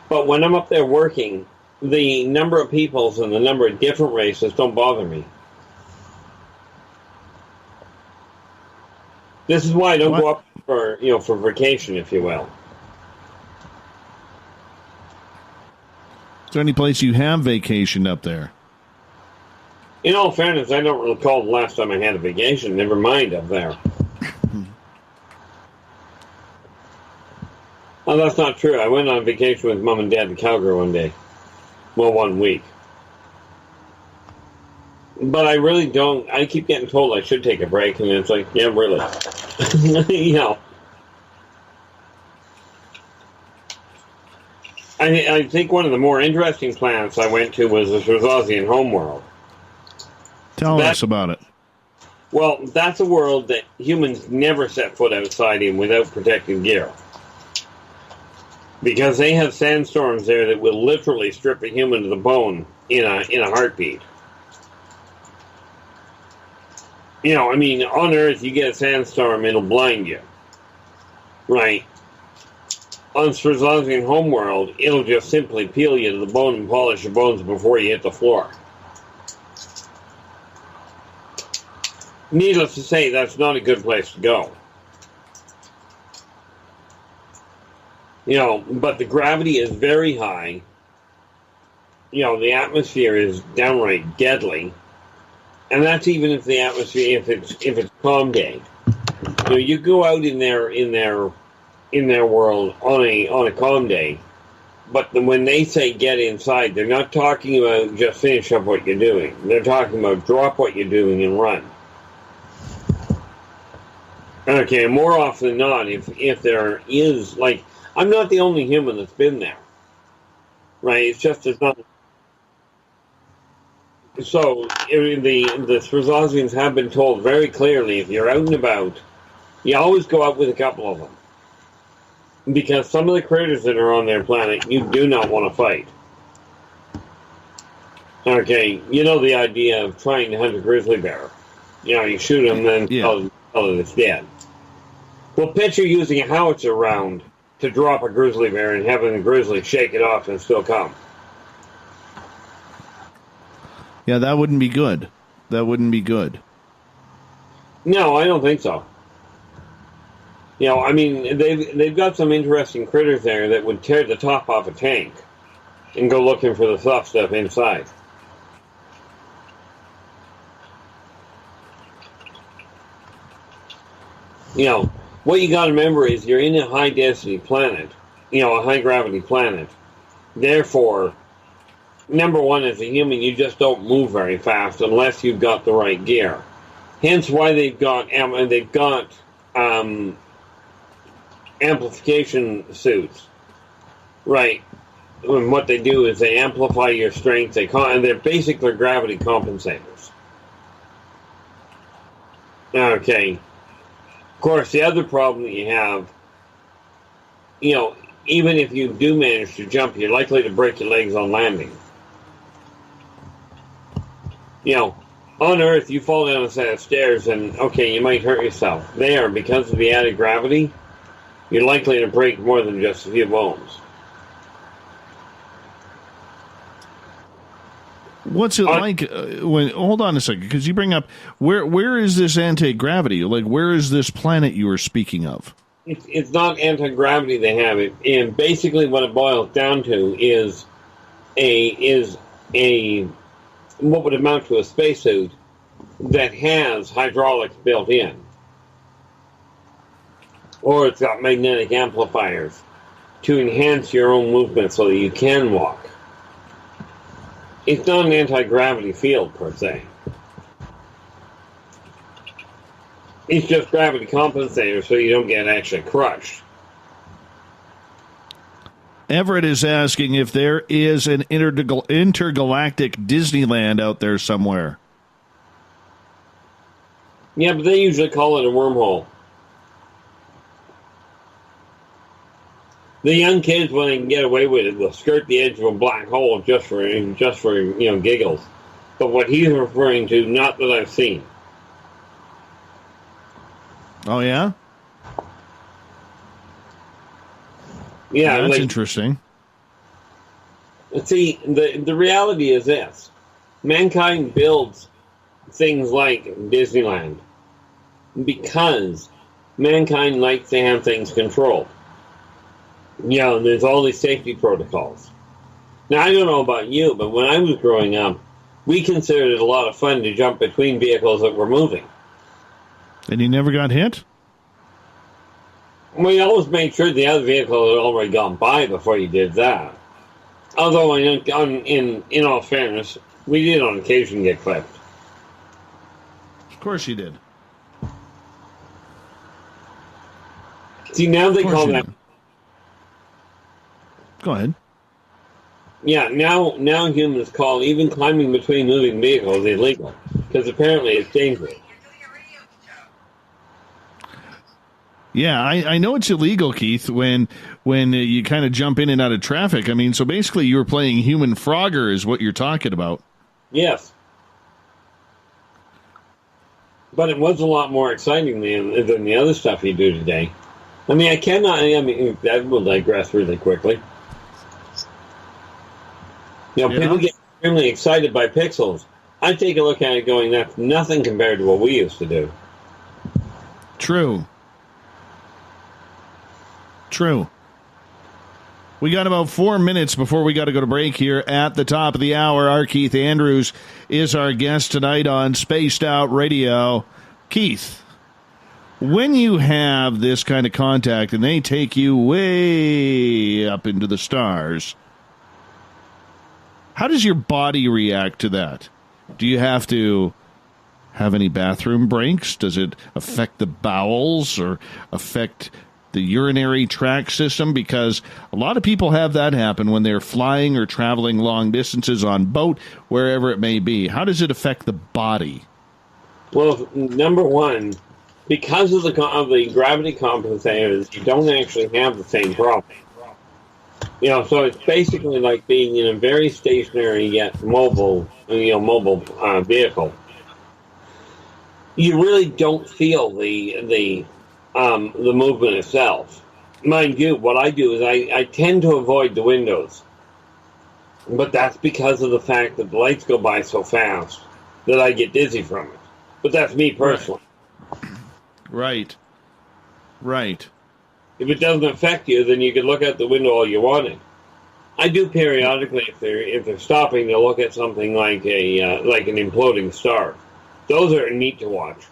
But when I'm up there working, the number of peoples and the number of different races don't bother me. This is why I don't go up for vacation, if you will. Is there any place you have vacationed up there? In all fairness, I don't recall the last time I had a vacation, never mind up there. Oh, that's not true. I went on vacation with Mom and Dad to Calgary one day. Well, 1 week. But I really don't. I keep getting told I should take a break, and it's like, yeah, really. You know. I think one of the more interesting planets I went to was the Swazian homeworld. Tell us about it. Well, that's a world that humans never set foot outside in without protective gear. Because they have sandstorms there that will literally strip a human to the bone in a heartbeat. You know, I mean, on Earth, you get a sandstorm, it'll blind you. Right? On Swazian homeworld, it'll just simply peel you to the bone and polish your bones before you hit the floor. Needless to say, that's not a good place to go. You know, but the gravity is very high. You know, the atmosphere is downright deadly. And that's even if the atmosphere, if it's calm day. You know, you go out in their world on a calm day, but when they say get inside, they're not talking about just finish up what you're doing. They're talking about drop what you're doing and run. Okay, more often than not, if there is, like, I'm not the only human that's been there, right? It's just there's not. So the Swazians have been told very clearly, if you're out and about, you always go out with a couple of them, because some of the critters that are on their planet you do not want to fight. Okay, you know the idea of trying to hunt a grizzly bear. You know, you shoot them, then tell them it's dead. Well, picture using a howitzer round to drop a grizzly bear and having the grizzly shake it off and still come. Yeah, that wouldn't be good. That wouldn't be good. No, I don't think so. You know, I mean, they've got some interesting critters there that would tear the top off a tank and go looking for the soft stuff inside. You know, what you got to remember is you're in a high-density planet, you know, a high-gravity planet. Therefore, number one, as a human, you just don't move very fast unless you've got the right gear. Hence why they've got amplification suits, right? And what they do is they amplify your strength. They're basically gravity compensators. Okay. Of course, the other problem that you have even if you do manage to jump, you're likely to break your legs on landing. On Earth, you fall down a set of stairs and, okay, you might hurt yourself. There, because of the added gravity, you're likely to break more than just a few bones. What's it like when? Hold on a second, because you bring up where is this anti-gravity? Like, where is this planet you were speaking of? It's not anti-gravity they have it, and basically what it boils down to is a what would amount to a spacesuit that has hydraulics built in, or it's got magnetic amplifiers to enhance your own movement so that you can walk. It's not an anti-gravity field, per se. It's just gravity compensator so you don't get actually crushed. Everett is asking if there is an intergalactic Disneyland out there somewhere. Yeah, but they usually call it a wormhole. The young kids, when they can get away with it, will skirt the edge of a black hole just for giggles. But what he's referring to, not that I've seen. Oh, yeah? Yeah, that's interesting. See, the reality is this. Mankind builds things like Disneyland because mankind likes to have things controlled. And there's all these safety protocols. Now, I don't know about you, but when I was growing up, we considered it a lot of fun to jump between vehicles that were moving. And you never got hit? We always made sure the other vehicle had already gone by before you did that. Although, in all fairness, we did on occasion get clipped. Of course you did. See, now they call that... Go ahead. Yeah, now humans call even climbing between moving vehicles illegal, because apparently it's dangerous. Yeah, I know it's illegal, Keith, when you kind of jump in and out of traffic. I mean, so basically you were playing human Frogger is what you're talking about. Yes. But it was a lot more exciting than the other stuff you do today. I mean, that will digress really quickly. People get extremely excited by pixels. I take a look at it going, that's nothing compared to what we used to do. True. We got about 4 minutes before we got to go to break here at the top of the hour. Our Keith Andrews is our guest tonight on Spaced Out Radio. Keith, when you have this kind of contact and they take you way up into the stars, how does your body react to that? Do you have to have any bathroom breaks? Does it affect the bowels or affect the urinary tract system? Because a lot of people have that happen when they're flying or traveling long distances on boat, wherever it may be. How does it affect the body? Well, number one, because of the gravity compensators, you don't actually have the same problem. So it's basically like being in a very stationary yet mobile vehicle. You really don't feel the movement itself. Mind you, what I do is I tend to avoid the windows. But that's because of the fact that the lights go by so fast that I get dizzy from it. But that's me personally. Right. If it doesn't affect you, then you can look out the window all you wanted. I do periodically, if they're stopping to look at something like an imploding star. Those are neat to watch.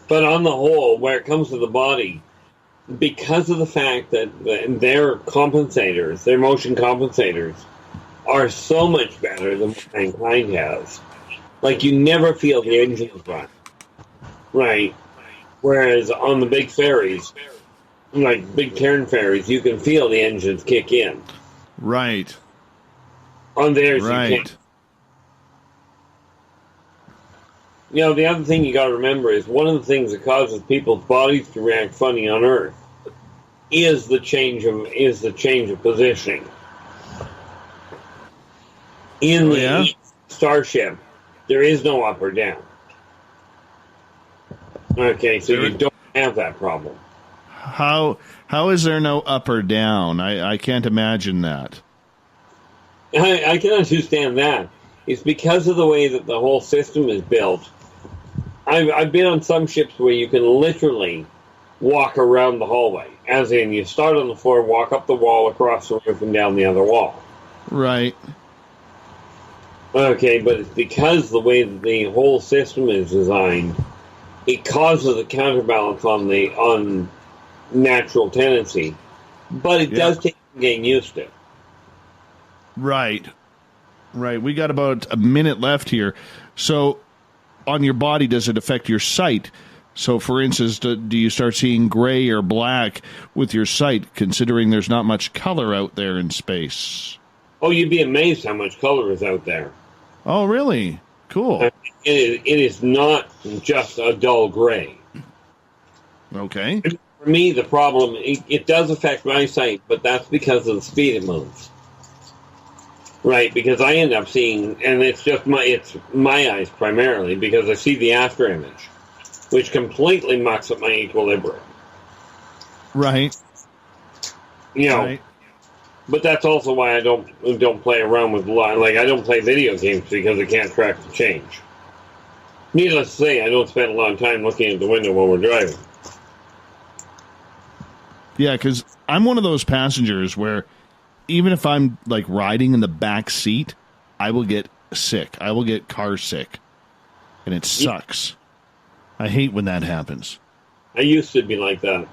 But on the whole, where it comes to the body, because of the fact that their compensators, their motion compensators, are so much better than what mankind has. Like, you never feel the engines run. Right. Whereas on the big ferries, like big Cairn ferries, you can feel the engines kick in. Right. On theirs, you can't. You know, the other thing you got to remember is one of the things that causes people's bodies to react funny on Earth is the change of positioning. In the starship, there is no up or down. Okay, so you don't have that problem. How is there no up or down? I can't imagine that. I can understand that. It's because of the way that the whole system is built. I've been on some ships where you can literally walk around the hallway. As in, you start on the floor, walk up the wall, across the roof, and down the other wall. Right. Okay, but it's because the way that the whole system is designed, it causes a counterbalance on natural tendency. But it does take getting used to. Right. We got about a minute left here. So, on your body, does it affect your sight? So, for instance, do you start seeing gray or black with your sight, considering there's not much color out there in space? Oh, you'd be amazed how much color is out there. Oh, really? Cool. It is not just a dull gray. Okay. For me, the problem, it does affect my sight, but that's because of the speed it moves. Right, because I end up seeing, and it's my eyes primarily, because I see the after image, which completely mucks up my equilibrium. Right. You know, right. But that's also why I don't play around with I don't play video games because I can't track the change. Needless to say, I don't spend a lot of time looking at the window while we're driving. Yeah, because I'm one of those passengers where even if I'm like riding in the back seat, I will get sick. I will get car sick. And it sucks. I hate when that happens. I used to be like that.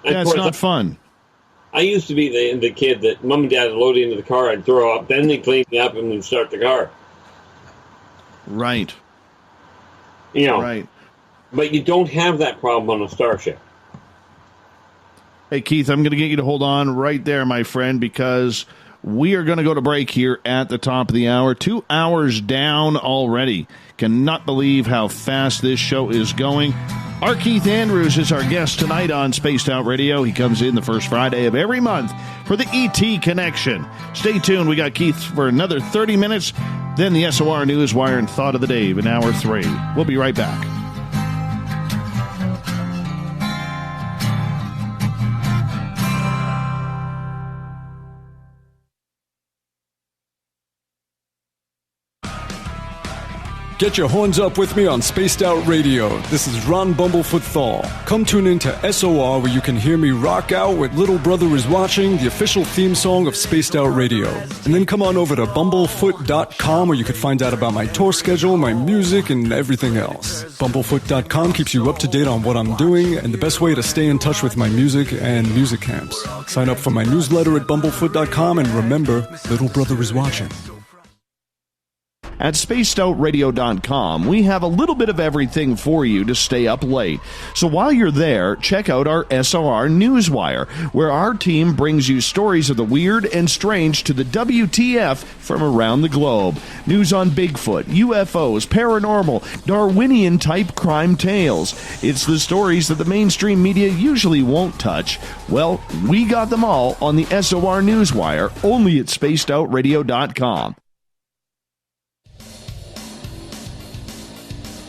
Yeah, it's not fun. I used to be the kid that mom and dad would load into the car, I'd throw up, then they'd clean me up and we'd start the car. Right. You know. Right. But you don't have that problem on a starship. Hey, Keith, I'm going to get you to hold on right there, my friend, because we are going to go to break here at the top of the hour. 2 hours down already. Cannot believe how fast this show is going. Our Keith Andrews is our guest tonight on Spaced Out Radio. He comes in the first Friday of every month for the ET Connection. Stay tuned. We got Keith for another 30 minutes. Then the SOR Newswire and Thought of the Day in hour 3. We'll be right back. Get your horns up with me on Spaced Out Radio. This is Ron Bumblefoot THAL. Come tune in to SOR where you can hear me rock out with Little Brother is Watching, the official theme song of Spaced Out Radio. And then come on over to bumblefoot.com where you can find out about my tour schedule, my music, and everything else. Bumblefoot.com keeps you up to date on what I'm doing and the best way to stay in touch with my music and music camps. Sign up for my newsletter at bumblefoot.com and remember, Little Brother is Watching. At spacedoutradio.com, we have a little bit of everything for you to stay up late. So while you're there, check out our SOR Newswire, where our team brings you stories of the weird and strange to the WTF from around the globe. News on Bigfoot, UFOs, paranormal, Darwinian-type crime tales. It's the stories that the mainstream media usually won't touch. Well, we got them all on the SOR Newswire, only at spacedoutradio.com.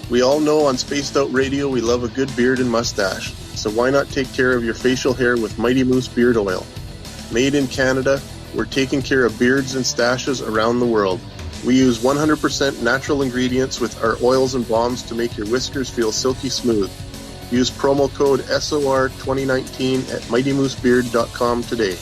We all know on Spaced Out Radio we love a good beard and mustache, so why not take care of your facial hair with Mighty Moose Beard Oil? Made in Canada, we're taking care of beards and stashes around the world. We use 100% natural ingredients with our oils and balms to make your whiskers feel silky smooth. Use promo code SOR2019 at MightyMooseBeard.com today.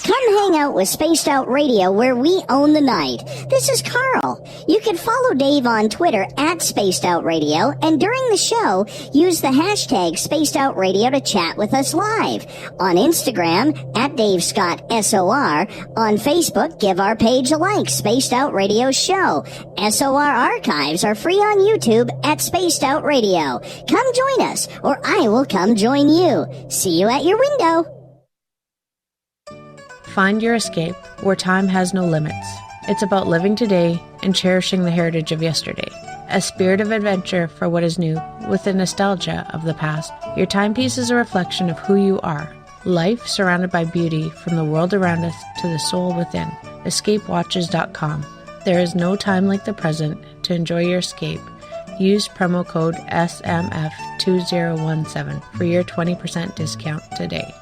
Come hang out with Spaced Out Radio where we own the night. This is Carl. You can follow Dave on Twitter at Spaced Out Radio, and during the show, use the hashtag Spaced Out Radio to chat with us live. On Instagram, at Dave Scott SOR. On Facebook, give our page a like, Spaced Out Radio Show. SOR archives are free on YouTube at Spaced Out Radio. Come join us, or I will come join you. See you at your window. Find your escape where time has no limits. It's about living today and cherishing the heritage of yesterday. A spirit of adventure for what is new, with the nostalgia of the past. Your timepiece is a reflection of who you are. Life surrounded by beauty from the world around us to the soul within. EscapeWatches.com. There is no time like the present to enjoy your escape. Use promo code SMF2017 for your 20% discount today.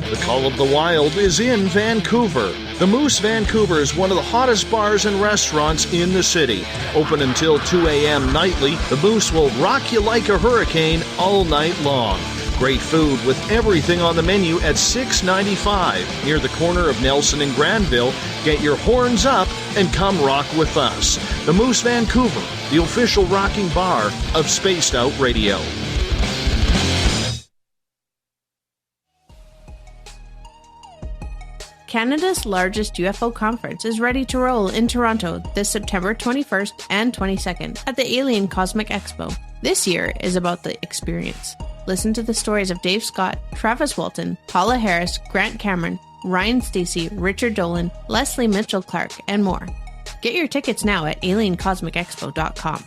The Call of the Wild is in Vancouver. The Moose Vancouver is one of the hottest bars and restaurants in the city. Open until 2 a.m. nightly, the Moose will rock you like a hurricane all night long. Great food with everything on the menu at $6.95 near the corner of Nelson and Granville. Get your horns up and come rock with us. The Moose Vancouver, the official rocking bar of Spaced Out Radio. Canada's largest UFO conference is ready to roll in Toronto this September 21st and 22nd at the Alien Cosmic Expo. This year is about the experience. Listen to the stories of Dave Scott, Travis Walton, Paula Harris, Grant Cameron, Ryan Stacey, Richard Dolan, Leslie Mitchell-Clark, and more. Get your tickets now at aliencosmicexpo.com.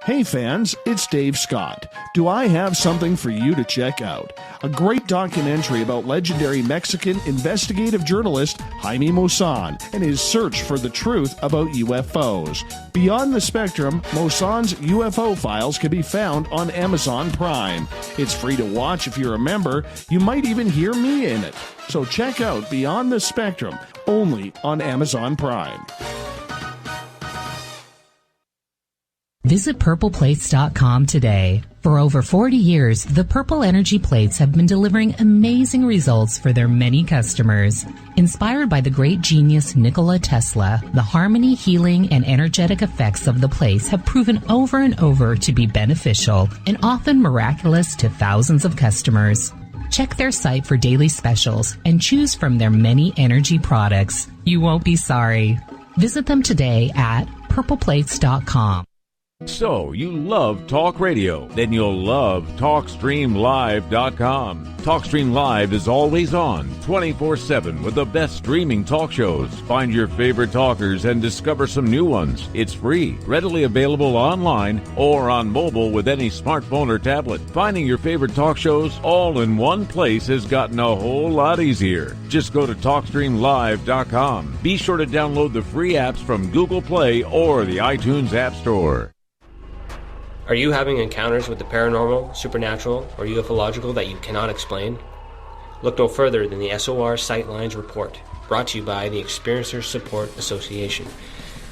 Hey fans, it's Dave Scott. Do I have something for you to check out? A great documentary about legendary Mexican investigative journalist Jaime Maussan and his search for the truth about UFOs. Beyond the Spectrum, Maussan's UFO files can be found on Amazon Prime. It's free to watch if you're a member. You might even hear me in it. So check out Beyond the Spectrum, only on Amazon Prime. Visit purpleplates.com today. For over 40 years, the Purple Energy Plates have been delivering amazing results for their many customers. Inspired by the great genius Nikola Tesla, the harmony, healing, and energetic effects of the plates have proven over and over to be beneficial and often miraculous to thousands of customers. Check their site for daily specials and choose from their many energy products. You won't be sorry. Visit them today at purpleplates.com. So, you love talk radio? Then you'll love TalkStreamLive.com. TalkStream Live is always on, 24/7 with the best streaming talk shows. Find your favorite talkers and discover some new ones. It's free, readily available online or on mobile with any smartphone or tablet. Finding your favorite talk shows all in one place has gotten a whole lot easier. Just go to TalkStreamLive.com. Be sure to download the free apps from Google Play or the iTunes App Store. Are you having encounters with the paranormal, supernatural, or ufological that you cannot explain? Look no further than the SOR Sightlines Report, brought to you by the Experiencers Support Association.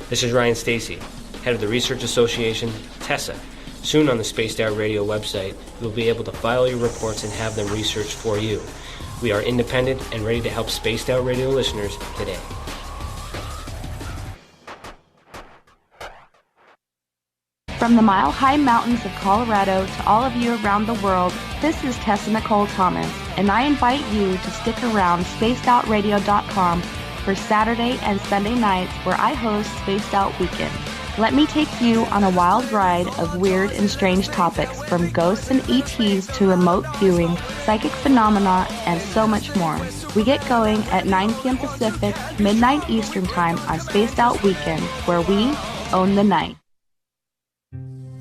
This is Ryan Stacey, head of the Research Association, TESA. Soon on the Spaced Out Radio website, you'll be able to file your reports and have them researched for you. We are independent and ready to help Spaced Out Radio listeners today. From the mile-high mountains of Colorado to all of you around the world, this is Tessa Nicole Thomas, and I invite you to stick around spacedoutradio.com for Saturday and Sunday nights where I host Spaced Out Weekend. Let me take you on a wild ride of weird and strange topics, from ghosts and ETs to remote viewing, psychic phenomena, and so much more. We get going at 9 p.m. Pacific, midnight Eastern Time on Spaced Out Weekend, where we own the night.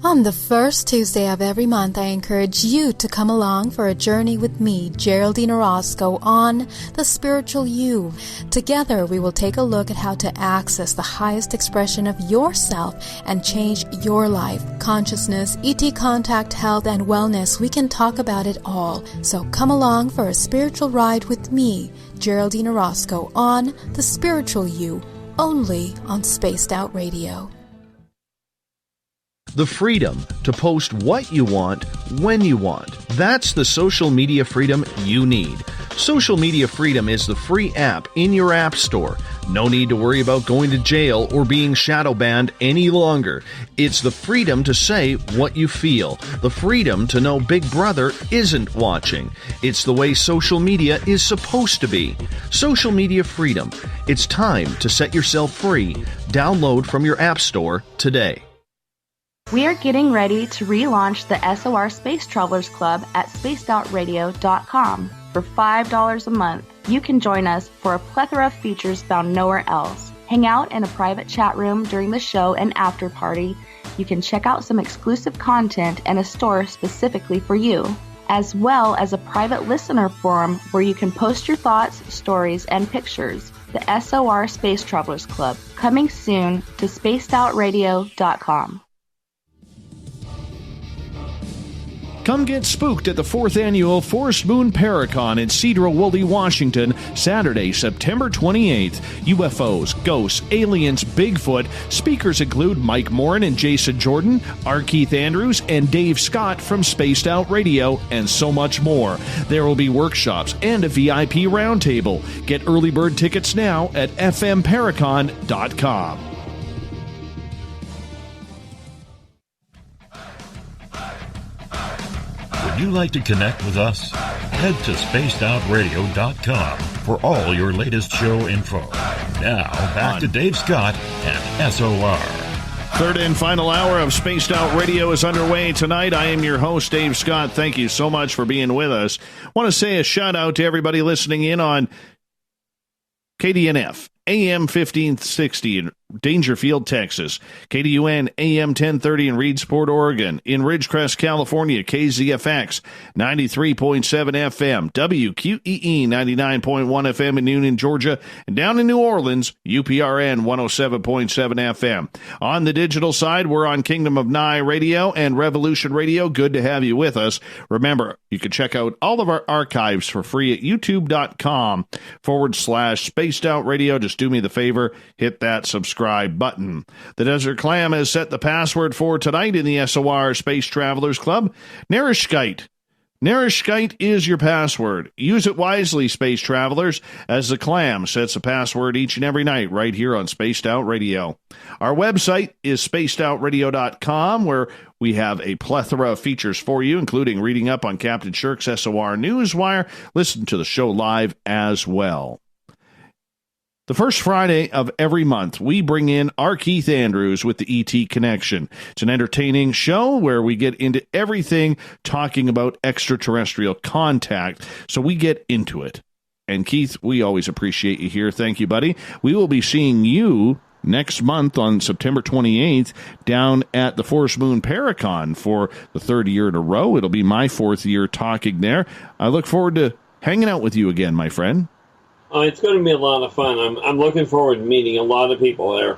On the first Tuesday of every month, I encourage you to come along for a journey with me, Geraldine Orozco, on The Spiritual You. Together, we will take a look at how to access the highest expression of yourself and change your life. Consciousness, ET contact, health, and wellness, we can talk about it all. So come along for a spiritual ride with me, Geraldine Orozco, on The Spiritual You, only on Spaced Out Radio. The freedom to post what you want, when you want. That's the social media freedom you need. Social Media Freedom is the free app in your app store. No need to worry about going to jail or being shadow banned any longer. It's the freedom to say what you feel. The freedom to know Big Brother isn't watching. It's the way social media is supposed to be. Social Media Freedom. It's time to set yourself free. Download from your app store today. We are getting ready to relaunch the SOR Space Travelers Club at spacedoutradio.com. For $5 a month, you can join us for a plethora of features found nowhere else. Hang out in a private chat room during the show and after party. You can check out some exclusive content and a store specifically for you, as well as a private listener forum where you can post your thoughts, stories, and pictures. The SOR Space Travelers Club, coming soon to spacedoutradio.com. Come get spooked at the 4th Annual Forest Moon Paracon in Cedar-Woolley, Washington, Saturday, September 28th. UFOs, ghosts, aliens, Bigfoot. Speakers include Mike Morin and Jason Jordan, R. Keith Andrews, and Dave Scott from Spaced Out Radio, and so much more. There will be workshops and a VIP roundtable. Get early bird tickets now at fmparacon.com. Would you like to connect with us? Head to spacedoutradio.com for all your latest show info. Now, back to Dave Scott and SOR. Third and final hour of Spaced Out Radio is underway tonight. I am your host, Dave Scott. Thank you so much for being with us. I want to say a shout out to everybody listening in on KDNF, AM 1560 in Dangerfield, Texas. KDUN, AM 1030 in Reedsport, Oregon. In Ridgecrest, California, KZFX, 93.7 FM. WQEE, 99.1 FM in Union, Georgia. And down in New Orleans, UPRN, 107.7 FM. On the digital side, we're on Kingdom of Nye Radio and Revolution Radio. Good to have you with us. Remember, you can check out all of our archives for free at youtube.com/Spaced Out Radio. Just do me the favor, hit that subscribe button. The Desert Clam has set the password for tonight in the SOR Space Travelers Club. Narishkite. Narishkite is your password. Use it wisely, Space Travelers, as the Clam sets a password each and every night right here on Spaced Out Radio. Our website is spacedoutradio.com, where we have a plethora of features for you, including reading up on Captain Shirk's SOR Newswire. Listen to the show live as well. The first Friday of every month, we bring in R. Keith Andrews with the ET Connection. It's an entertaining show where we get into everything talking about extraterrestrial contact, so we get into it. And Keith, we always appreciate you here. Thank you, buddy. We will be seeing you next month on September 28th down at the Forest Moon Paracon for the third year in a row. It'll be my fourth year talking there. I look forward to hanging out with you again, my friend. It's going to be a lot of fun. I'm looking forward to meeting a lot of people there.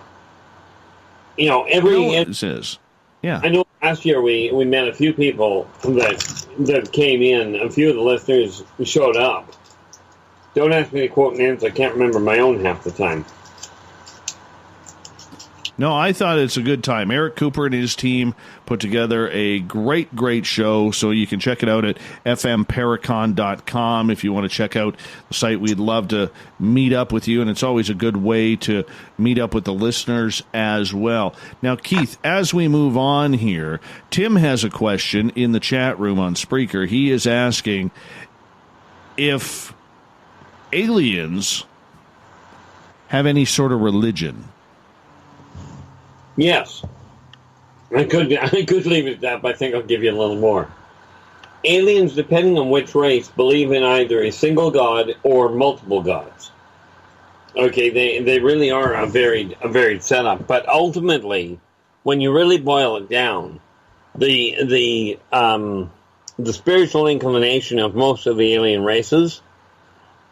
You know, this is. Yeah. I know last year we met a few people that came in. A few of the listeners showed up. Don't ask me to quote names. I can't remember my own half the time. No, I thought it's a good time. Eric Cooper and his team put together a great, great show, so you can check it out at fmparacon.com if you want to check out the site. We'd love to meet up with you, and it's always a good way to meet up with the listeners as well. Now, Keith, as we move on here, Tim has a question in the chat room on Spreaker. He is asking if aliens have any sort of religion. Yes. I could leave it at that, but I think I'll give you a little more. Aliens, depending on which race, believe in either a single god or multiple gods. Okay, they really are a varied setup. But ultimately, when you really boil it down, the spiritual inclination of most of the alien races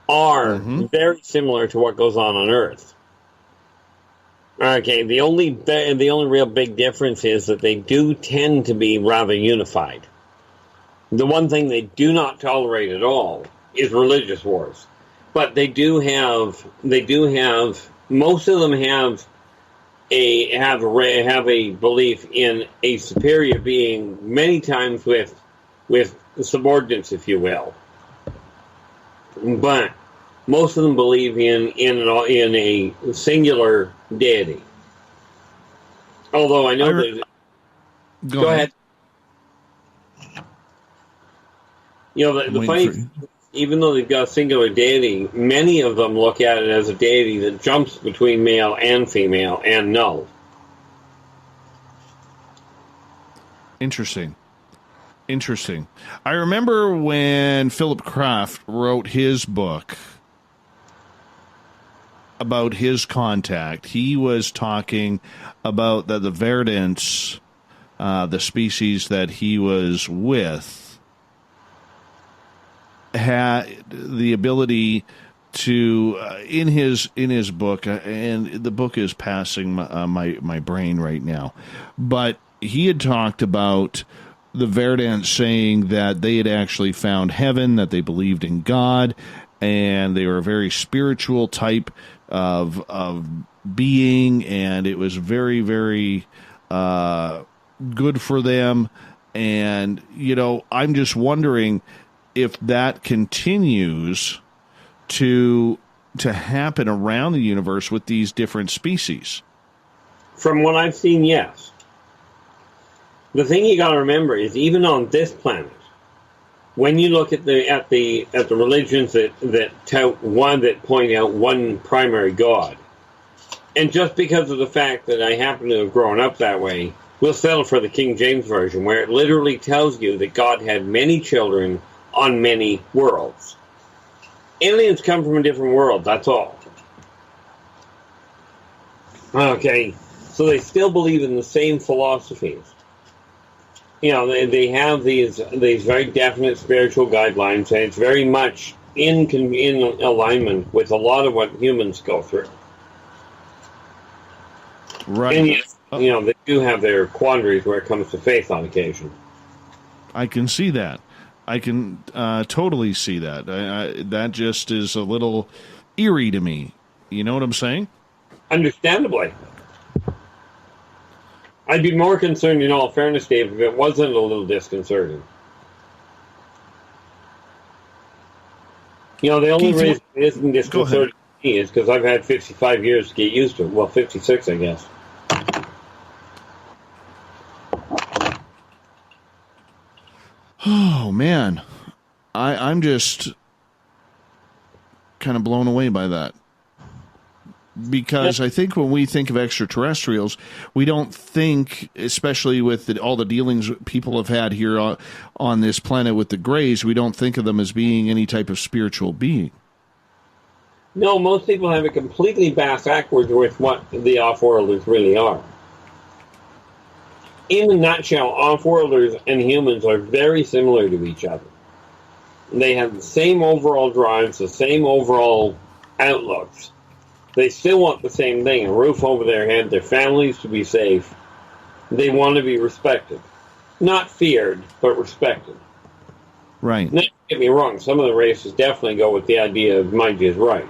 are very similar to what goes on Earth. Okay, the only real big difference is that they do tend to be rather unified. The one thing they do not tolerate at all is religious wars. But they do have most of them have a belief in a superior being, many times with subordinates, if you will. But most of them believe in a singular deity. Although I know that... Go ahead. You know, the funny... Even though they've got a singular deity, many of them look at it as a deity that jumps between male and female and null. Interesting. I remember when Philip Kraft wrote his book about his contact, he was talking about that the Verdants, the species that he was with, had the ability to in his book, and the book is passing my brain right now, but he had talked about the Verdants saying that they had actually found heaven, that they believed in God, and they were a very spiritual type of being, and it was very, very good for them. And, I'm just wondering if that continues to happen around the universe with these different species. From what I've seen, yes. The thing you got to remember is, even on this planet, when you look at the religions that point out one primary God, and just because of the fact that I happen to have grown up that way, we'll settle for the King James Version, where it literally tells you that God had many children on many worlds. Aliens come from a different world, that's all. Okay, so they still believe in the same philosophies. They have these very definite spiritual guidelines, and it's very much in alignment with a lot of what humans go through. Right. And yes, they do have their quandaries where it comes to faith on occasion. I can see that. I can totally see that. That just is a little eerie to me. You know what I'm saying? Understandably. I'd be more concerned, in all fairness, Dave, if it wasn't a little disconcerting. The only reason it isn't disconcerting to me is because I've had 55 years to get used to it. Well, 56, I guess. Oh, man. I'm just kind of blown away by that. Because I think when we think of extraterrestrials, we don't think, especially with all the dealings people have had here on this planet with the Greys, we don't think of them as being any type of spiritual being. No, most people have it completely backwards with what the off-worlders really are. In a nutshell, off-worlders and humans are very similar to each other. They have the same overall drives, the same overall outlooks. They still want the same thing, a roof over their head, their families to be safe. They want to be respected. Not feared, but respected. Right. Now, don't get me wrong, some of the races definitely go with the idea of might is right.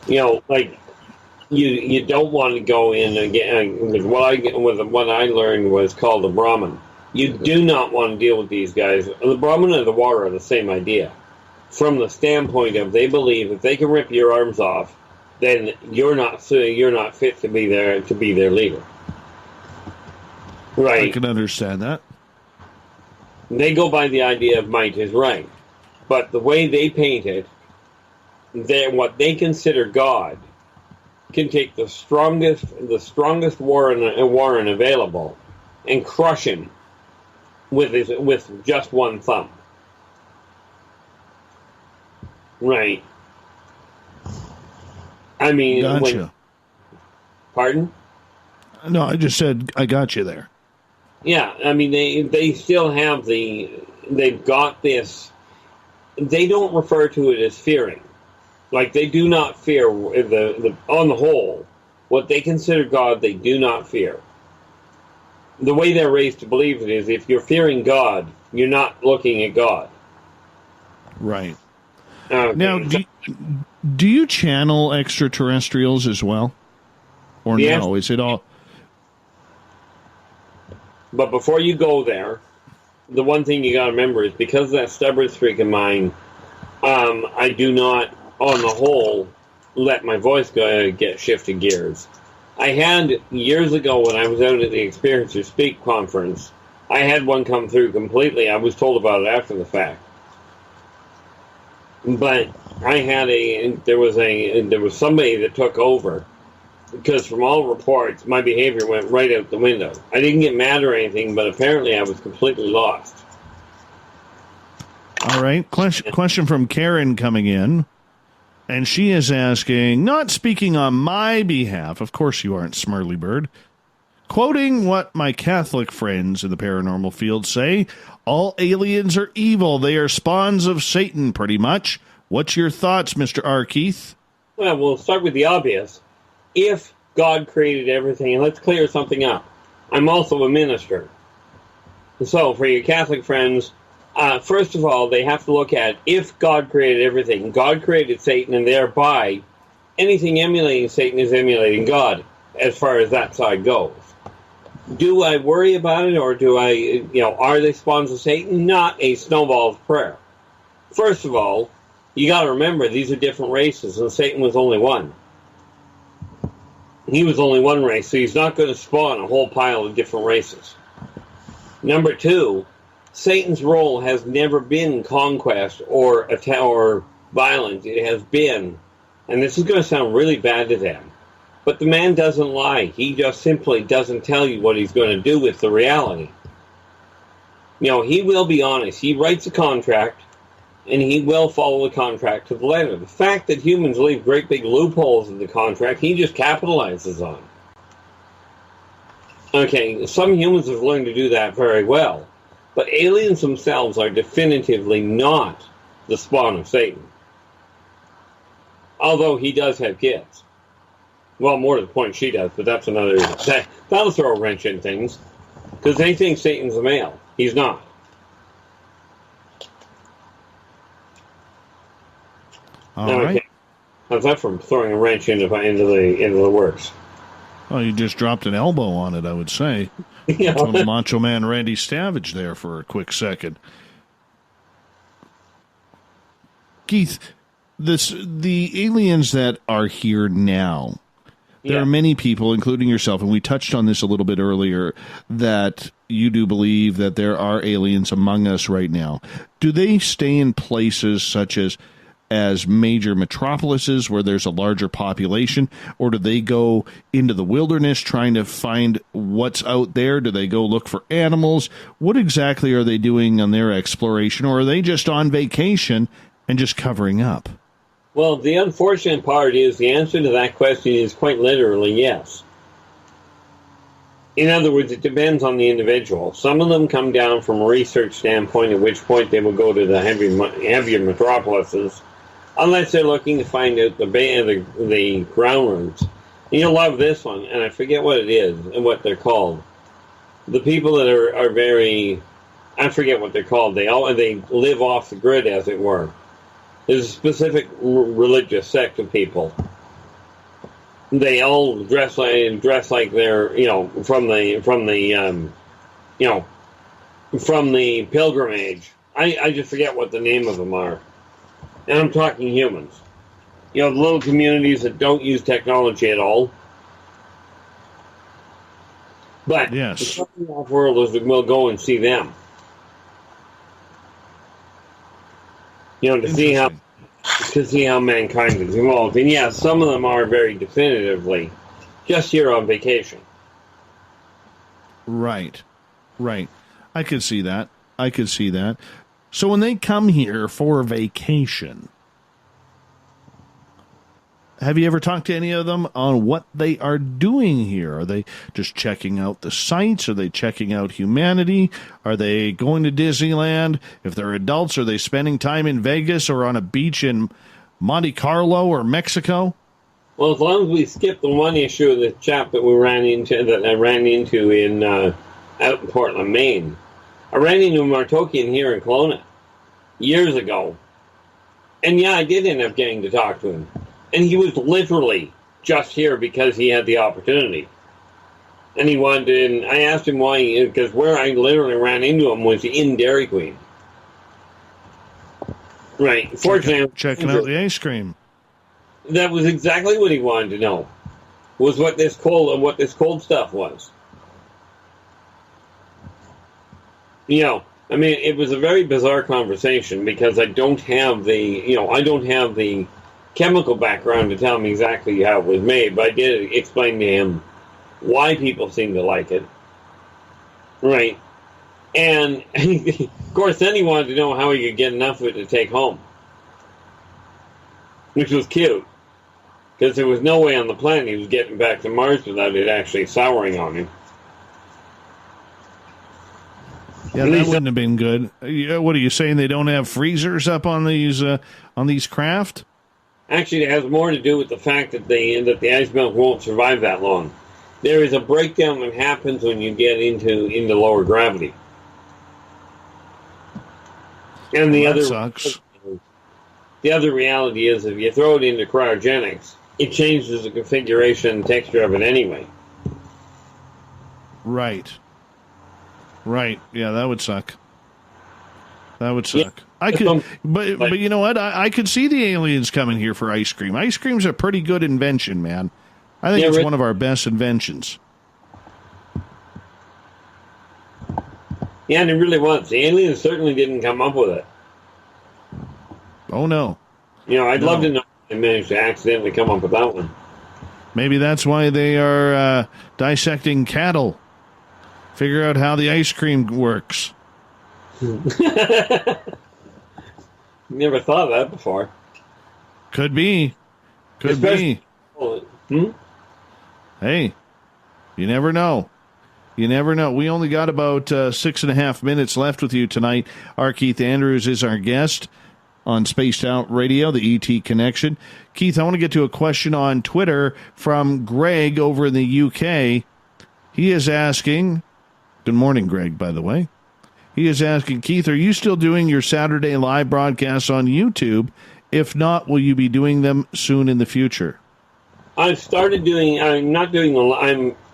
You don't want to go in again with what I learned was called the Brahmin. You do not want to deal with these guys. The Brahmin and the water are the same idea. From the standpoint of, they believe if they can rip your arms off, then you're not fit to be their leader. Right. I can understand that. They go by the idea of might is right, but the way they paint it, what they consider God can take the strongest Warren available and crush him with just one thumb. Right. I mean, gotcha. Pardon? No, I just said I got you there. Yeah, I mean, they still have they've got this. They don't refer to it as fearing. Like, they do not fear on the whole, what they consider God, they do not fear. The way they're raised to believe it is, if you're fearing God, you're not looking at God. Right. Okay. Now, do you channel extraterrestrials as well? Or yes. No? Is it all... But before you go there, the one thing you got to remember is, because of that stubborn streak of mine, I do not, on the whole, let my voice get shifted gears. I had, years ago when I was out at the Experiencer Speak conference, I had one come through completely. I was told about it after the fact. But I had there was somebody that took over, because from all reports, my behavior went right out the window. I didn't get mad or anything, but apparently I was completely lost. All right. Question from Karen coming in. And she is asking, not speaking on my behalf, of course you aren't, Smarly Bird, quoting what my Catholic friends in the paranormal field say, all aliens are evil. They are spawns of Satan, pretty much. What's your thoughts, Mr. R. Keith? Well, we'll start with the obvious. If God created everything, and let's clear something up. I'm also a minister. So, for your Catholic friends, first of all, they have to look at, if God created everything, God created Satan, and thereby anything emulating Satan is emulating God, as far as that side goes. Do I worry about it, or do I, are they spawns of Satan? Not a snowball's prayer. First of all, you got to remember, these are different races, and Satan was only one. He was only one race, so he's not going to spawn a whole pile of different races. Number two, Satan's role has never been conquest or violence. It has been, and this is going to sound really bad to them, but the man doesn't lie. He just simply doesn't tell you what he's going to do with the reality. He will be honest. He writes a contract, and he will follow the contract to the letter. The fact that humans leave great big loopholes in the contract, he just capitalizes on. Okay, some humans have learned to do that very well. But aliens themselves are definitively not the spawn of Satan. Although he does have kids. Well, more to the point, she does, but that's another... That'll throw a wrench in things. Because they think Satan's a male. He's not. All right. How's that from throwing a wrench into the works? Well, you just dropped an elbow on it, I would say. From the Macho Man Randy Savage there for a quick second. Keith, the aliens that are here now, there are many people, including yourself, and we touched on this a little bit earlier, that you do believe that there are aliens among us right now. Do they stay in places such as major metropolises where there's a larger population, or do they go into the wilderness trying to find what's out there? Do they go look for animals? What exactly are they doing on their exploration, or are they just on vacation and just covering up? Well, the unfortunate part is the answer to that question is quite literally yes. In other words, it depends on the individual. Some of them come down from a research standpoint, at which point they will go to the heavier metropolises, unless they're looking to find out the ground routes. And you'll love this one, and I forget what it is and what they're called. The people that are very, I forget what they're called. They live off the grid, as it were. There's a specific religious sect of people. They all dress like they're from the pilgrimage. I just forget what the name of them are. And I'm talking humans. The little communities that don't use technology at all. But the fucking off-worlders will go and see them. To see how mankind is evolved. And yeah, some of them are very definitively just here on vacation. Right. I could see that. So when they come here for vacation, have you ever talked to any of them on what they are doing here? Are they just checking out the sights? Are they checking out humanity? Are they going to Disneyland? If they're adults, are they spending time in Vegas or on a beach in Monte Carlo or Mexico? Well, as long as we skip the one issue of the chap that I ran into in out in Portland, Maine. I ran into a Martokian here in Kelowna years ago. And yeah, I did end up getting to talk to him. And he was literally just here because he had the opportunity. And he wanted to, and I asked him why, because where I literally ran into him was in Dairy Queen. Right. Fortunately, checking out the ice cream. That was exactly what he wanted to know. Was what this cold stuff was. It was a very bizarre conversation because I don't have the chemical background to tell him exactly how it was made, but I did explain to him why people seem to like it. Right. And, of course, then he wanted to know how he could get enough of it to take home. Which was cute. Because there was no way on the planet he was getting back to Mars without it actually souring on him. Yeah, that wouldn't have been good. What are you saying? They don't have freezers up on these craft? Actually, it has more to do with the fact that the ice melt won't survive that long. There is a breakdown that happens when you get into lower gravity. And the other sucks. The other reality is, if you throw it into cryogenics, it changes the configuration and texture of it anyway. Right. Yeah, that would suck. Yeah. I could, but you know what? I could see the aliens coming here for ice cream. Ice cream's a pretty good invention, man. I think it's one of our best inventions. Yeah, and it really was. The aliens certainly didn't come up with it. Oh, no. I'd love to know if they managed to accidentally come up with that one. Maybe that's why they are dissecting cattle. Figure out how the ice cream works. Never thought of that before. Could be. Hey, you never know. We only got about 6.5 minutes left with you tonight. R. Keith Andrews is our guest on Spaced Out Radio, the ET Connection. Keith, I want to get to a question on Twitter from Greg over in the UK. He is asking, good morning, Greg, by the way. He is asking, Keith, are you still doing your Saturday live broadcasts on YouTube? If not, will you be doing them soon in the future? I've started doing,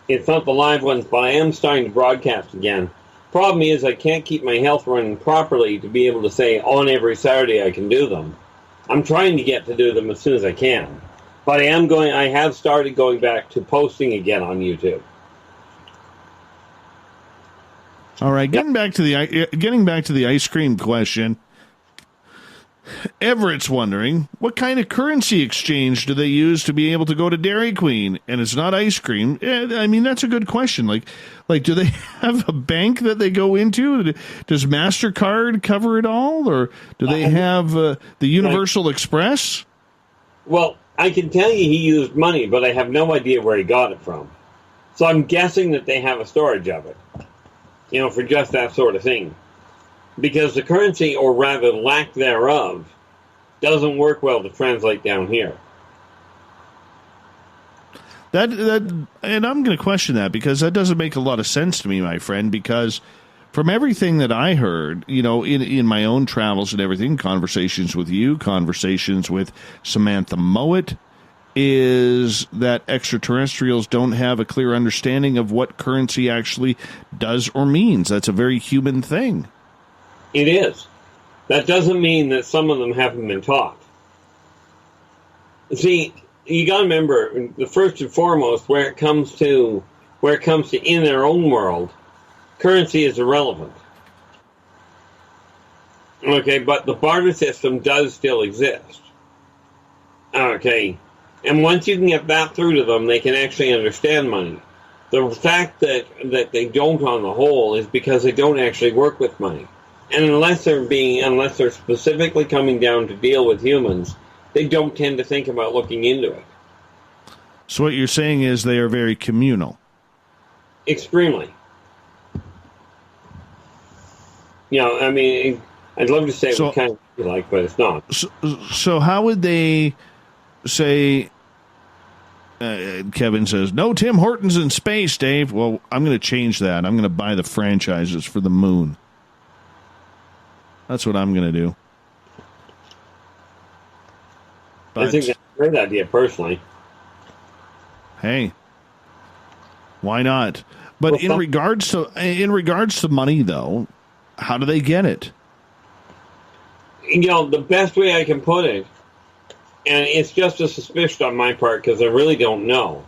it's not the live ones, but I am starting to broadcast again. Problem is, I can't keep my health running properly to be able to say on every Saturday I can do them. I'm trying to get to do them as soon as I can. But I have started going back to posting again on YouTube. All right, getting back to the ice cream question. Everett's wondering, what kind of currency exchange do they use to be able to go to Dairy Queen? And it's not ice cream. I mean, that's a good question. Like, do they have a bank that they go into? Does MasterCard cover it all? Or do they have the Universal Express? Well, I can tell you he used money, but I have no idea where he got it from. So I'm guessing that they have a storage of it, for just that sort of thing. Because the currency, or rather lack thereof, doesn't work well to translate down here. And I'm going to question that, because that doesn't make a lot of sense to me, my friend, because from everything that I heard, in my own travels and everything, conversations with you, conversations with Samantha Mowat, is that extraterrestrials don't have a clear understanding of what currency actually does or means. That's a very human thing. It is. That doesn't mean that some of them haven't been taught. See, you got to remember, the first and foremost, where it comes to in their own world, currency is irrelevant. Okay, but the barter system does still exist. Okay, and once you can get that through to them, they can actually understand money. The fact that they don't on the whole is because they don't actually work with money. And unless they're specifically coming down to deal with humans, they don't tend to think about looking into it. So what you're saying is they are very communal. Extremely. I mean, I'd love to say what kind of like, but it's not. So how would they say? Kevin says, no Tim Hortons in space, Dave. Well, I'm going to change that. I'm going to buy the franchises for the moon. That's what I'm going to do. But, I think that's a great idea, personally. Hey, why not? But in regards to money, though, how do they get it? The best way I can put it, and it's just a suspicion on my part because I really don't know,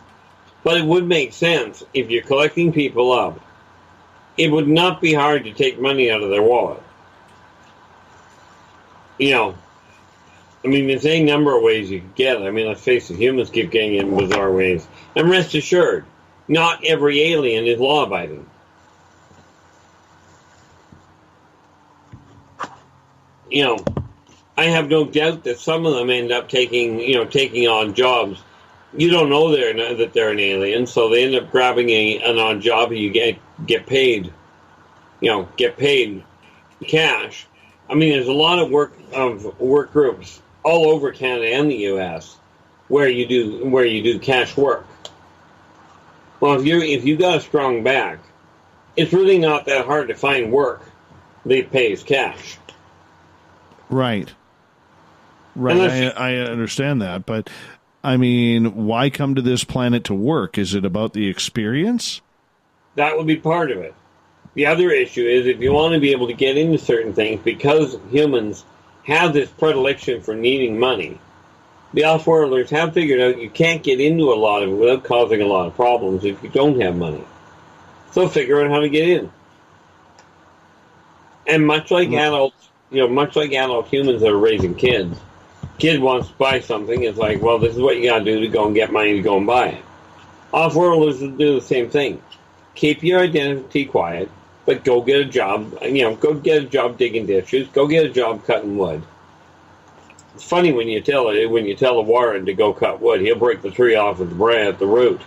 but it would make sense if you're collecting people up. It would not be hard to take money out of their wallet. I mean, there's any number of ways you can get it. I mean, let's face it, humans keep getting it in bizarre ways. And rest assured, not every alien is law-abiding. You know, I have no doubt that some of them end up taking on jobs. You don't know that they're an alien, so they end up grabbing an odd job, and you get paid. Get paid cash. I mean, there's a lot of work groups all over Canada and the U.S. where you do cash work. Well, if you got a strong back, it's really not that hard to find work that pays cash. Right. I understand that, but I mean, why come to this planet to work? Is it about the experience? That would be part of it. The other issue is if you want to be able to get into certain things, because humans have this predilection for needing money, the off-worlders have figured out you can't get into a lot of it without causing a lot of problems if you don't have money. So figure out how to get in. And much like adult humans that are raising kids, kid wants to buy something, it's like, well, this is what you got to do to go and get money to go and buy it. Off-worlders do the same thing. Keep your identity quiet, but go get a job. Go get a job digging dishes. Go get a job cutting wood. It's funny when you tell a Warren to go cut wood, he'll break the tree off at the root,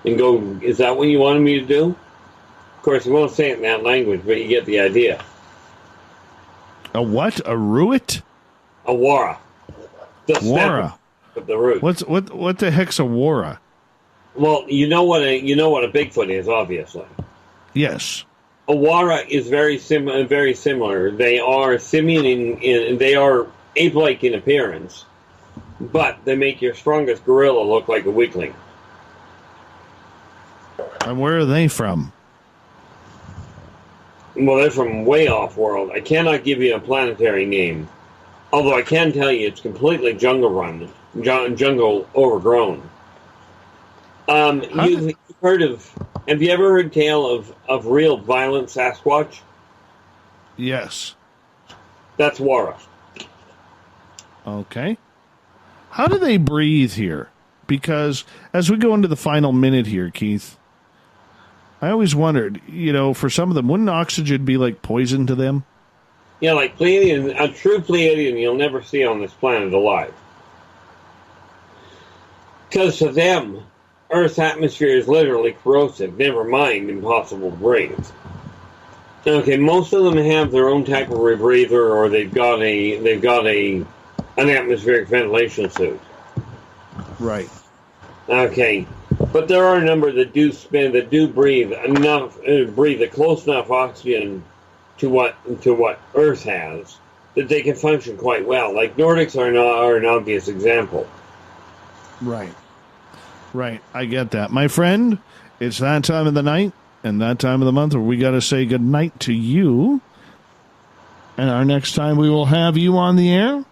and go, is that what you wanted me to do? Of course, he won't say it in that language, but you get the idea. A what? A root? A wara. Wara. With the root. What the heck's a wara? Well, you know what a Bigfoot is, obviously. Yes. A wara is very similar. They are simian they are ape-like in appearance, but they make your strongest gorilla look like a weakling. And where are they from? Well, they're from way off-world. I cannot give you a planetary name, although I can tell you it's completely jungle-run, jungle overgrown. Have you ever heard tale of real violent Sasquatch? Yes. That's Wara. Okay. How do they breathe here? Because as we go into the final minute here, Keith, I always wondered, for some of them, wouldn't oxygen be like poison to them? Yeah, like Pleiadian, a true Pleiadian you'll never see on this planet alive. Because to them, Earth's atmosphere is literally corrosive, never mind impossible to breathe. Okay, most of them have their own type of rebreather, or they've got an atmospheric ventilation suit. Right. Okay, but there are a number that do breathe a close enough oxygen to what Earth has that they can function quite well. Like Nordics are an obvious example. Right. Right, I get that. My friend, it's that time of the night and that time of the month where we got to say good night to you. And our next time we will have you on the air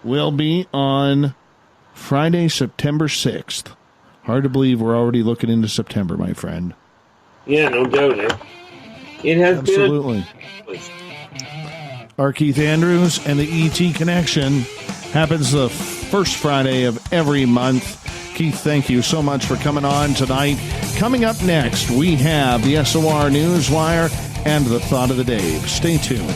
will be on Friday, September 6th. Hard to believe we're already looking into September, my friend. Yeah, no doubt. It has absolutely been. Our Keith Andrews and the ET Connection happens the first Friday of every month. Keith, thank you so much for coming on tonight. Coming up next, we have the SOR Newswire and the Thought of the Day. Stay tuned.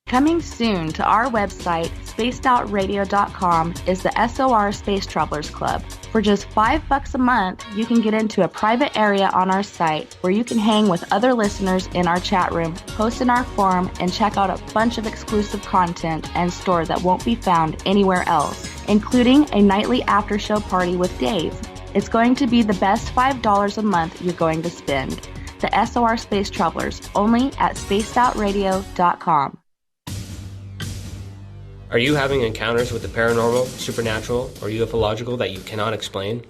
Coming soon to our website, spacedoutradio.com, is the SOR Space Travelers Club. For just $5 a month, you can get into a private area on our site where you can hang with other listeners in our chat room, post in our forum, and check out a bunch of exclusive content and store that won't be found anywhere else, including a nightly after-show party with Dave. It's going to be the best $5 a month you're going to spend. The SOR Space Travelers, only at spacedoutradio.com. Are you having encounters with the paranormal, supernatural, or ufological that you cannot explain?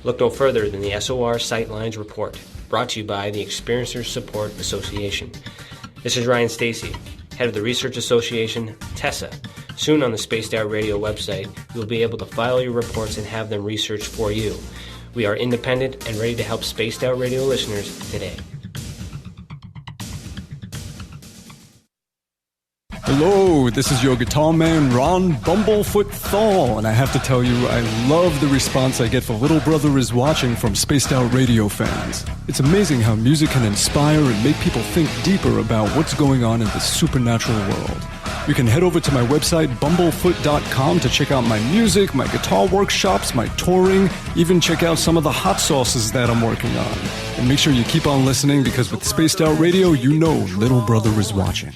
Look no further than the SOR Sightlines Report, brought to you by the Experiencers Support Association. This is Ryan Stacy, head of the Research Association, TESA. Soon on the Spaced Out Radio website, you'll be able to file your reports and have them researched for you. We are independent and ready to help Spaced Out Radio listeners today. Hello, this is your guitar man, Ron Bumblefoot Thal, and I have to tell you, I love the response I get for Little Brother is Watching from Spaced Out Radio fans. It's amazing how music can inspire and make people think deeper about what's going on in the supernatural world. You can head over to my website, bumblefoot.com, to check out my music, my guitar workshops, my touring, even check out some of the hot sauces that I'm working on. And make sure you keep on listening, because with Spaced Out Radio, you know Little Brother is watching.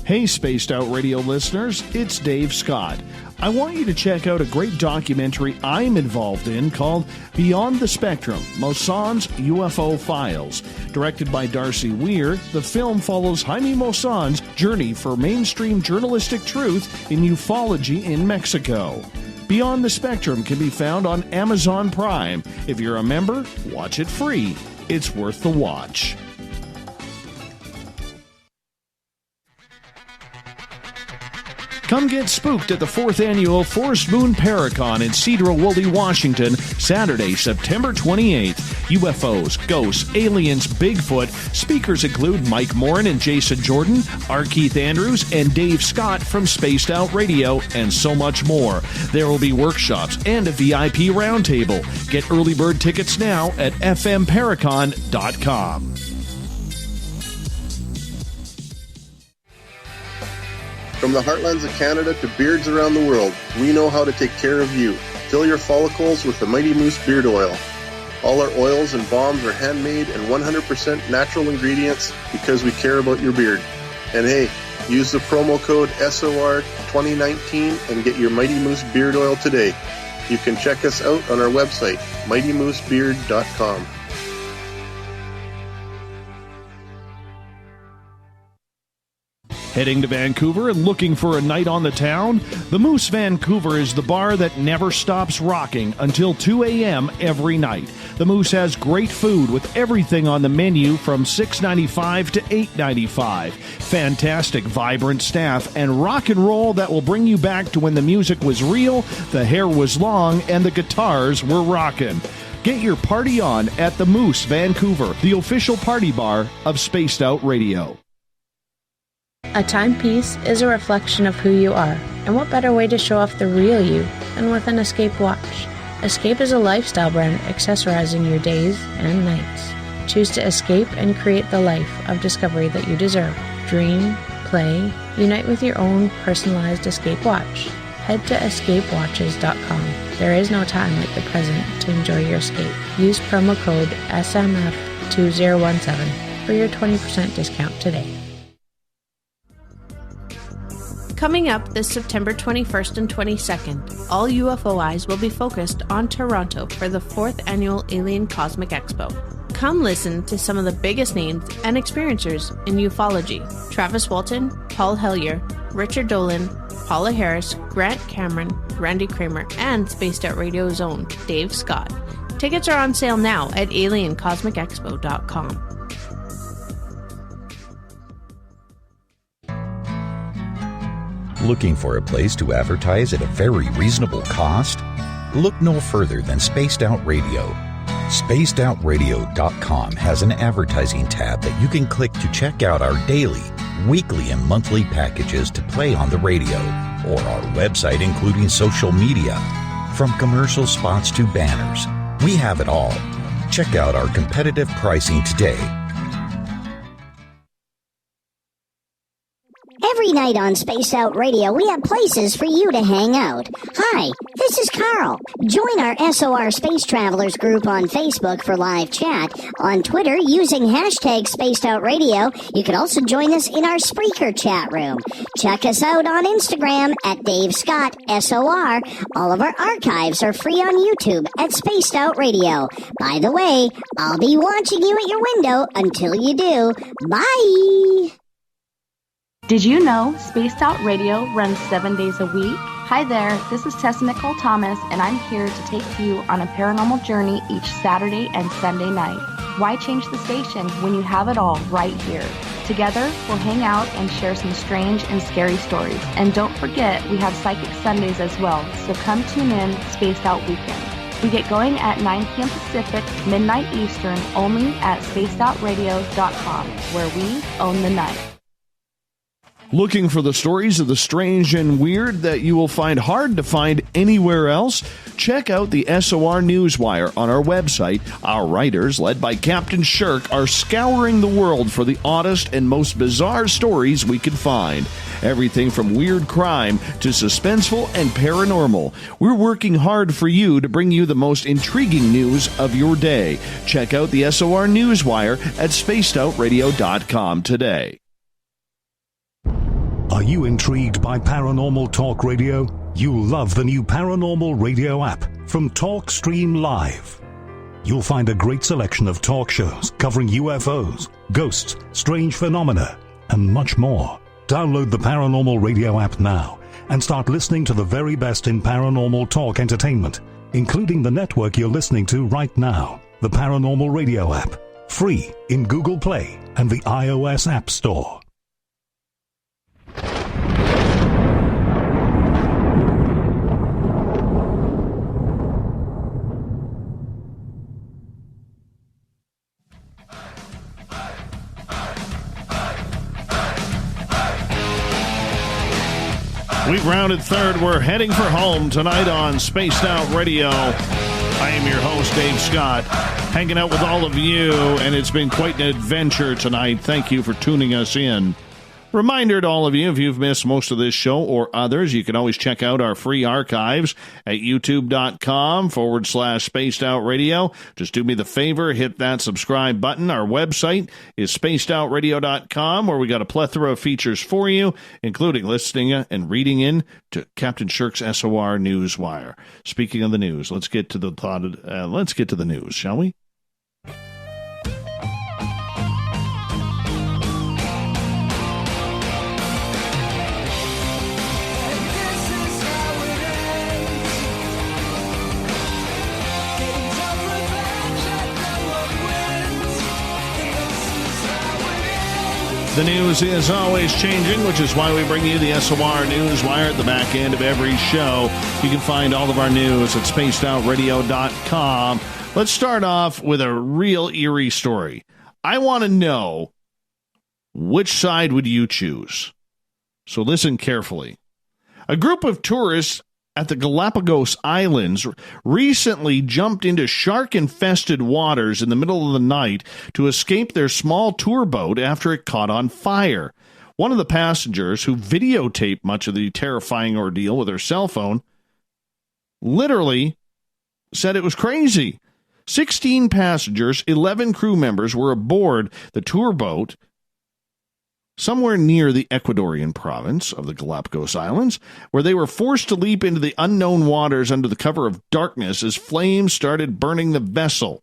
Hey, Spaced Out Radio listeners, it's Dave Scott. I want you to check out a great documentary I'm involved in called Beyond the Spectrum, Mosson's UFO Files. Directed by Darcy Weir, the film follows Jaime Mosson's journey for mainstream journalistic truth in ufology in Mexico. Beyond the Spectrum can be found on Amazon Prime. If you're a member, watch it free. It's worth the watch. Come get spooked at the 4th Annual Forest Moon Paracon in Cedar-Woolley, Washington, Saturday, September 28th. UFOs, ghosts, aliens, Bigfoot. Speakers include Mike Morin and Jason Jordan, R. Keith Andrews, and Dave Scott from Spaced Out Radio, and so much more. There will be workshops and a VIP roundtable. Get early bird tickets now at fmparacon.com. From the heartlands of Canada to beards around the world, we know how to take care of you. Fill your follicles with the Mighty Moose Beard Oil. All our oils and balms are handmade and 100% natural ingredients because we care about your beard. And hey, use the promo code SOR2019 and get your Mighty Moose Beard Oil today. You can check us out on our website, mightymoosebeard.com. Heading to Vancouver and looking for a night on the town? The Moose Vancouver is the bar that never stops rocking until 2 a.m. every night. The Moose has great food with everything on the menu from $6.95 to $8.95. Fantastic, vibrant staff and rock and roll that will bring you back to when the music was real, the hair was long, and the guitars were rocking. Get your party on at the Moose Vancouver, the official party bar of Spaced Out Radio. A timepiece is a reflection of who you are, and what better way to show off the real you than with an Escape watch. Escape is a lifestyle brand accessorizing your days and nights. Choose to escape and create the life of discovery that you deserve. Dream, play, unite with your own personalized Escape watch. Head to escapewatches.com. There is no time like the present to enjoy your escape. Use promo code SMF2017 for your 20% discount today. Coming up this September 21st and 22nd, all UFO eyes will be focused on Toronto for the 4th Annual Alien Cosmic Expo. Come listen to some of the biggest names and experiencers in ufology. Travis Walton, Paul Hellyer, Richard Dolan, Paula Harris, Grant Cameron, Randy Kramer, and Spaced Out Radio's own Dave Scott. Tickets are on sale now at aliencosmicexpo.com. Looking for a place to advertise at a very reasonable cost? Look no further than Spaced Out Radio. SpacedOutRadio.com has an advertising tab that you can click to check out our daily, weekly, and monthly packages to play on the radio, or our website including social media. From commercial spots to banners, we have it all. Check out our competitive pricing today. Every night on Spaced Out Radio, we have places for you to hang out. Hi, this is Carl. Join our SOR Space Travelers group on Facebook for live chat. On Twitter, using hashtag Spaced Out Radio. You can also join us in our Spreaker chat room. Check us out on Instagram at Dave Scott SOR. All of our archives are free on YouTube at Spaced Out Radio. By the way, I'll be watching you at your window until you do. Bye! Did you know Spaced Out Radio runs 7 days a week? Hi there, this is Tessa Nicole Thomas, and I'm here to take you on a paranormal journey each Saturday and Sunday night. Why change the station when you have it all right here? Together, we'll hang out and share some strange and scary stories. And don't forget, we have Psychic Sundays as well, so come tune in Spaced Out Weekend. We get going at 9 p.m. Pacific, midnight Eastern, only at spacedoutradio.com, where we own the night. Looking for the stories of the strange and weird that you will find hard to find anywhere else? Check out the SOR Newswire on our website. Our writers, led by Captain Shirk, are scouring the world for the oddest and most bizarre stories we can find. Everything from weird crime to suspenseful and paranormal. We're working hard for you to bring you the most intriguing news of your day. Check out the SOR Newswire at spacedoutradio.com today. Are you intrigued by Paranormal Talk Radio? You'll love the new Paranormal Radio app from TalkStream Live. You'll find a great selection of talk shows covering UFOs, ghosts, strange phenomena, and much more. Download the Paranormal Radio app now and start listening to the very best in paranormal talk entertainment, including the network you're listening to right now, the Paranormal Radio app, free in Google Play and the iOS App Store. We've rounded third. We're heading for home tonight on Spaced Out Radio. I am your host, Dave Scott, hanging out with all of you, and it's been quite an adventure tonight. Thank you for tuning us in. Reminder to all of you, if you've missed most of this show or others, you can always check out our free archives at youtube.com/Spaced Out Radio. Just do me the favor, hit that subscribe button. Our website is spacedoutradio.com, where we got a plethora of features for you, including listening and reading in to Captain Shirk's SOR Newswire. Speaking of the news, let's get to the news, shall we? The news is always changing, which is why we bring you the SOR Newswire at the back end of every show. You can find all of our news at spacedoutradio.com. Let's start off with a real eerie story. I want to know, which side would you choose? So listen carefully. A group of tourists at the Galapagos Islands recently jumped into shark-infested waters in the middle of the night to escape their small tour boat after it caught on fire. One of the passengers, who videotaped much of the terrifying ordeal with her cell phone, literally said it was crazy. 16 passengers, 11 crew members were aboard the tour boat somewhere near the Ecuadorian province of the Galapagos Islands, where they were forced to leap into the unknown waters under the cover of darkness as flames started burning the vessel.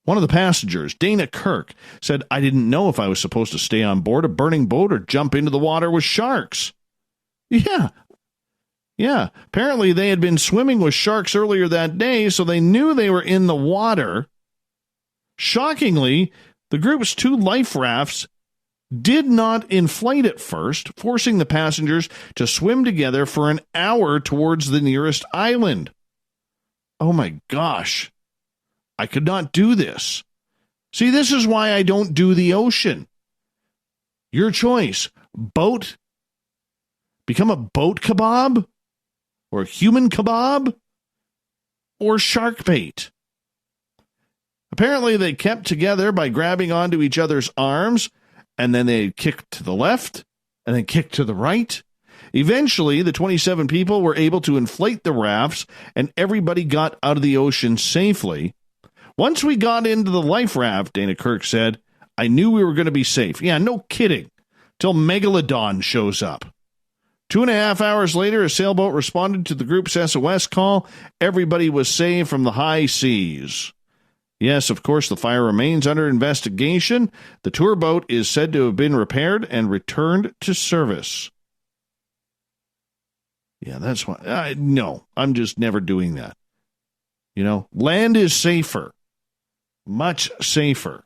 One of the passengers, Dana Kirk, said, "I didn't know if I was supposed to stay on board a burning boat or jump into the water with sharks." Yeah. Apparently they had been swimming with sharks earlier that day, so they knew they were in the water. Shockingly, the group's 2 life rafts did not inflate at first, forcing the passengers to swim together for an hour towards the nearest island. Oh my gosh. I could not do this. See, this is why I don't do the ocean. Your choice. Boat. Become a boat kebab? Or a human kebab? Or shark bait? Apparently they kept together by grabbing onto each other's arms, and then they kicked to the left, and then kicked to the right. Eventually, the 27 people were able to inflate the rafts, and everybody got out of the ocean safely. Once we got into the life raft, Dana Kirk said, I knew we were going to be safe. Yeah, no kidding. Till Megalodon shows up. 2.5 hours later, a sailboat responded to the group's SOS call. Everybody was saved from the high seas. Yes, of course, the fire remains under investigation. The tour boat is said to have been repaired and returned to service. Yeah, that's why. No, I'm just never doing that. You know, land is safer. Much safer.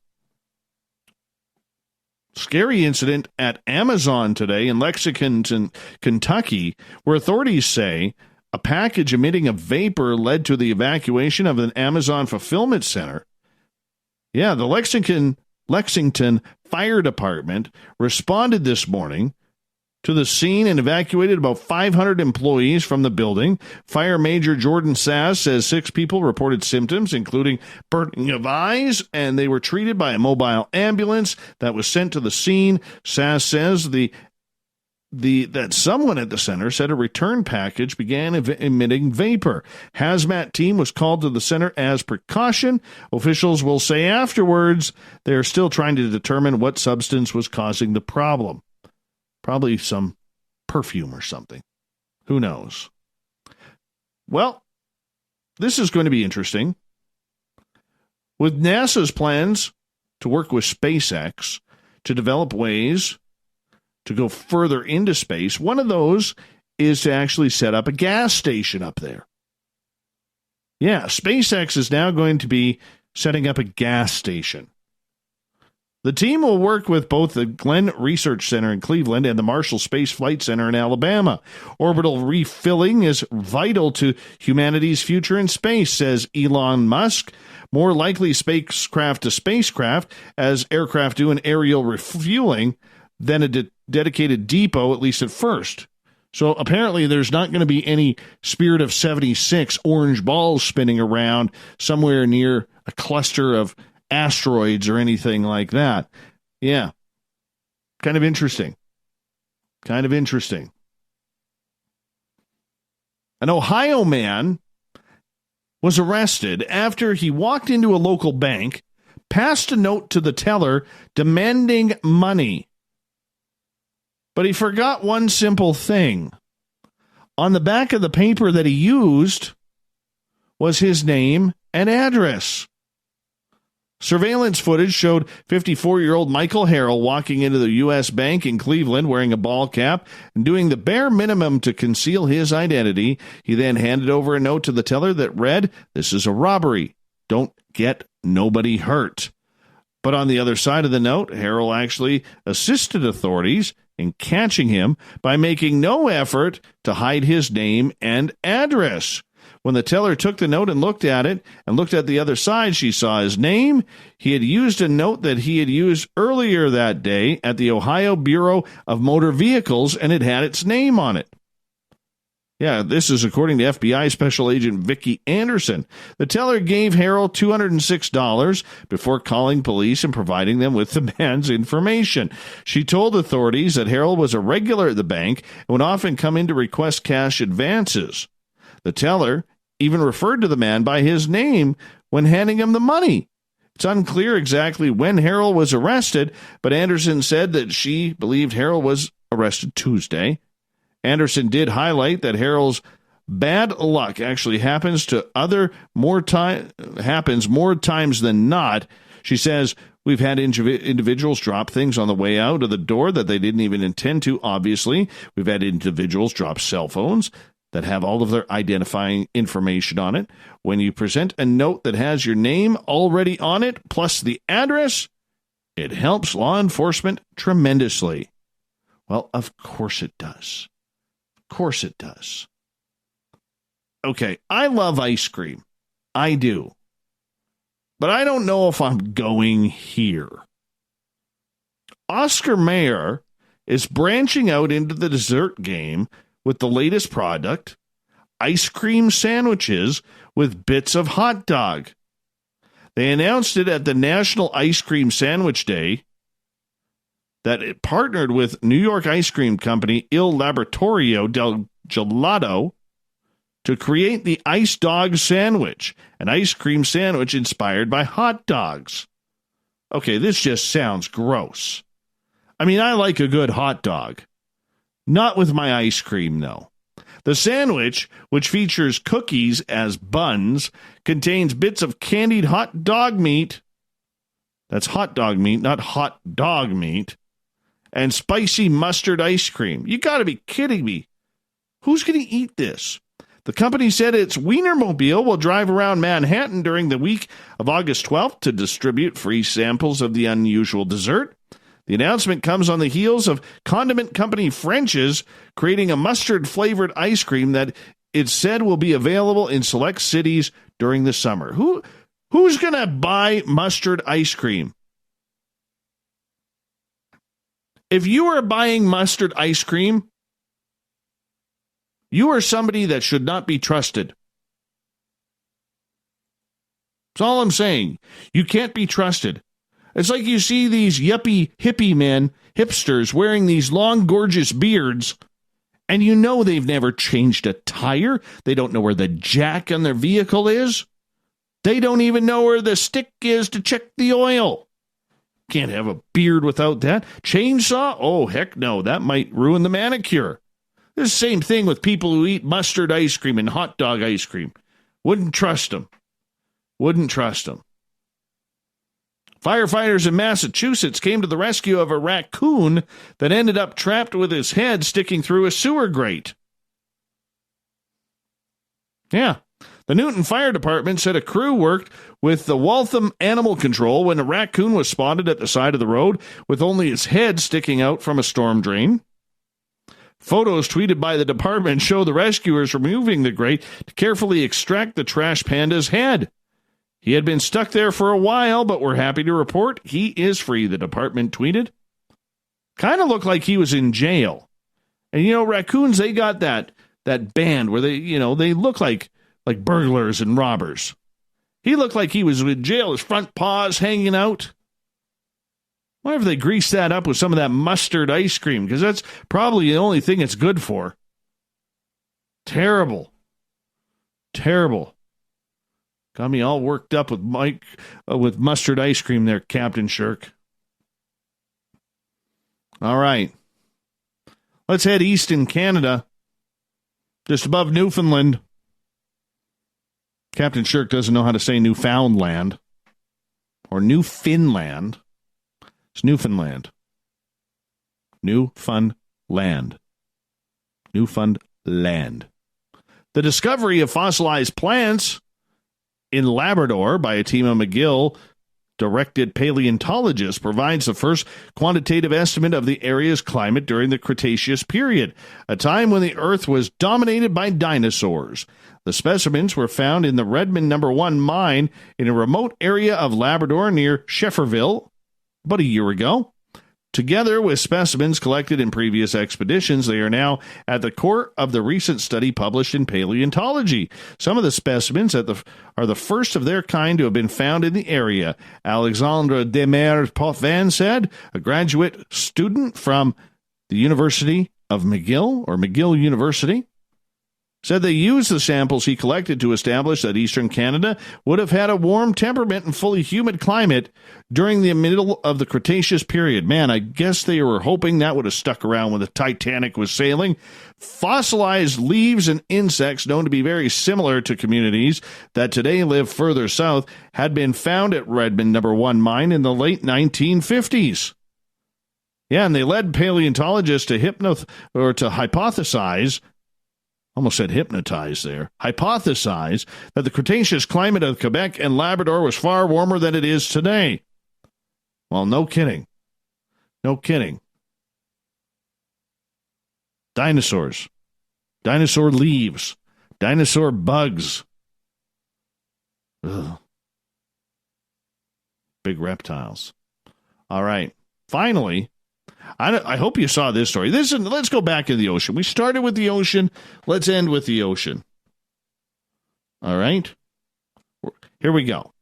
Scary incident at Amazon today in Lexington, Kentucky, where authorities say a package emitting a vapor led to the evacuation of an Amazon fulfillment center. Yeah, the Lexington Fire Department responded this morning to the scene and evacuated about 500 employees from the building. Fire Major Jordan Sass says 6 people reported symptoms, including burning of eyes, and they were treated by a mobile ambulance that was sent to the scene. Sass says that someone at the center said a return package began emitting vapor. Hazmat team was called to the center as precaution. Officials will say afterwards they are still trying to determine what substance was causing the problem. Probably some perfume or something. Who knows? Well, this is going to be interesting. With NASA's plans to work with SpaceX to develop ways to go further into space, one of those is to actually set up a gas station up there. Yeah, SpaceX is now going to be setting up a gas station. The team will work with both the Glenn Research Center in Cleveland and the Marshall Space Flight Center in Alabama. Orbital refilling is vital to humanity's future in space, says Elon Musk. More likely spacecraft to spacecraft, as aircraft do an aerial refueling, than a dedicated depot, at least at first. So apparently there's not going to be any Spirit of 76 orange balls spinning around somewhere near a cluster of asteroids or anything like that. Yeah. Kind of interesting. Kind of interesting. An Ohio man was arrested after he walked into a local bank, passed a note to the teller demanding money. But he forgot one simple thing. On the back of the paper that he used was his name and address. Surveillance footage showed 54-year-old Michael Harrell walking into the U.S. Bank in Cleveland wearing a ball cap and doing the bare minimum to conceal his identity. He then handed over a note to the teller that read, "This is a robbery. Don't get nobody hurt." But on the other side of the note, Harrell actually assisted authorities in catching him by making no effort to hide his name and address. When the teller took the note and looked at it and looked at the other side, she saw his name. He had used a note that he had used earlier that day at the Ohio Bureau of Motor Vehicles, and it had its name on it. Yeah, this is according to FBI Special Agent Vicki Anderson. The teller gave Harrell $206 before calling police and providing them with the man's information. She told authorities that Harrell was a regular at the bank and would often come in to request cash advances. The teller even referred to the man by his name when handing him the money. It's unclear exactly when Harrell was arrested, but Anderson said that she believed Harrell was arrested Tuesday. Anderson did highlight that Harrell's bad luck actually happens more times than not. She says, "We've had individuals drop things on the way out of the door that they didn't even intend to, obviously. We've had individuals drop cell phones that have all of their identifying information on it. When you present a note that has your name already on it, plus the address, it helps law enforcement tremendously." Well, of course it does. Of course it does. Okay, I love ice cream. I do. But I don't know if I'm going here. Oscar Mayer is branching out into the dessert game with the latest product, ice cream sandwiches with bits of hot dog. They announced it at the National Ice Cream Sandwich Day that it partnered with New York ice cream company Il Laboratorio del Gelato to create the Ice Dog Sandwich, an ice cream sandwich inspired by hot dogs. Okay, this just sounds gross. I mean, I like a good hot dog. Not with my ice cream, though. The sandwich, which features cookies as buns, contains bits of candied hot dog meat. That's hot dog meat, not hot dog meat. And spicy mustard ice cream. You got to be kidding me. Who's going to eat this? The company said its Wienermobile will drive around Manhattan during the week of August 12th to distribute free samples of the unusual dessert. The announcement comes on the heels of condiment company French's creating a mustard-flavored ice cream that it's said will be available in select cities during the summer. Who's going to buy mustard ice cream? If you are buying mustard ice cream, you are somebody that should not be trusted. That's all I'm saying. You can't be trusted. It's like you see these yuppie hippie men, hipsters, wearing these long, gorgeous beards, and you know they've never changed a tire. They don't know where the jack on their vehicle is. They don't even know where the stick is to check the oil. Can't have a beard without that. Chainsaw? Oh, heck no. That might ruin the manicure. It's the same thing with people who eat mustard ice cream and hot dog ice cream. Wouldn't trust them. Wouldn't trust them. Firefighters in Massachusetts came to the rescue of a raccoon that ended up trapped with his head sticking through a sewer grate. Yeah. The Newton Fire Department said a crew worked with the Waltham Animal Control when a raccoon was spotted at the side of the road with only its head sticking out from a storm drain. Photos tweeted by the department show the rescuers removing the grate to carefully extract the trash panda's head. He had been stuck there for a while, but we're happy to report he is free, the department tweeted. Kind of looked like he was in jail. And, raccoons, they got that band where they look like burglars and robbers. He looked like he was in jail, his front paws hanging out. Wonder if they greased that up with some of that mustard ice cream, because that's probably the only thing it's good for. Terrible. Terrible. Got me all worked up with with mustard ice cream there, Captain Shirk. All right. Let's head east in Canada, just above Newfoundland. Captain Shirk doesn't know how to say Newfoundland or Newfoundland. It's Newfoundland. Newfoundland. Newfoundland. The discovery of fossilized plants in Labrador by a team of McGill-directed paleontologists provides the first quantitative estimate of the area's climate during the Cretaceous period, a time when the Earth was dominated by dinosaurs. The specimens were found in the Redmond No. 1 mine in a remote area of Labrador near Shefferville about a year ago. Together with specimens collected in previous expeditions, they are now at the core of the recent study published in Paleontology. Some of the specimens are the first of their kind to have been found in the area, Alexandre Demers-Potvin said, a graduate student from the University of McGill, or McGill University, said they used the samples he collected to establish that eastern Canada would have had a warm temperament and fully humid climate during the middle of the Cretaceous period. Man, I guess they were hoping that would have stuck around when the Titanic was sailing. Fossilized leaves and insects known to be very similar to communities that today live further south had been found at Redmond No. 1 mine in the late 1950s. Yeah, and they led paleontologists to hypothesize that the Cretaceous climate of Quebec and Labrador was far warmer than it is today. Well, no kidding. No kidding. Dinosaurs. Dinosaur leaves. Dinosaur bugs. Ugh. Big reptiles. All right. Finally, I hope you saw this story. Let's go back in the ocean. We started with the ocean. Let's end with the ocean. All right? Here we go.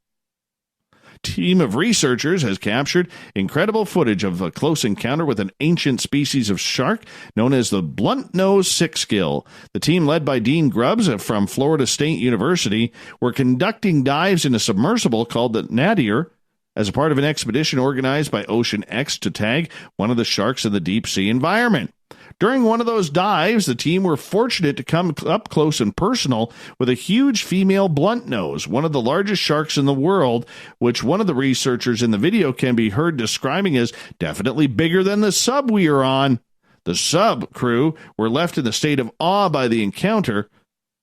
Team of researchers has captured incredible footage of a close encounter with an ancient species of shark known as the blunt-nosed sixgill. The team, led by Dean Grubbs from Florida State University, were conducting dives in a submersible called the Nadir as a part of an expedition organized by Ocean X to tag one of the sharks in the deep sea environment. During one of those dives, the team were fortunate to come up close and personal with a huge female blunt nose, one of the largest sharks in the world, which one of the researchers in the video can be heard describing as definitely bigger than the sub we are on. The sub crew were left in the state of awe by the encounter.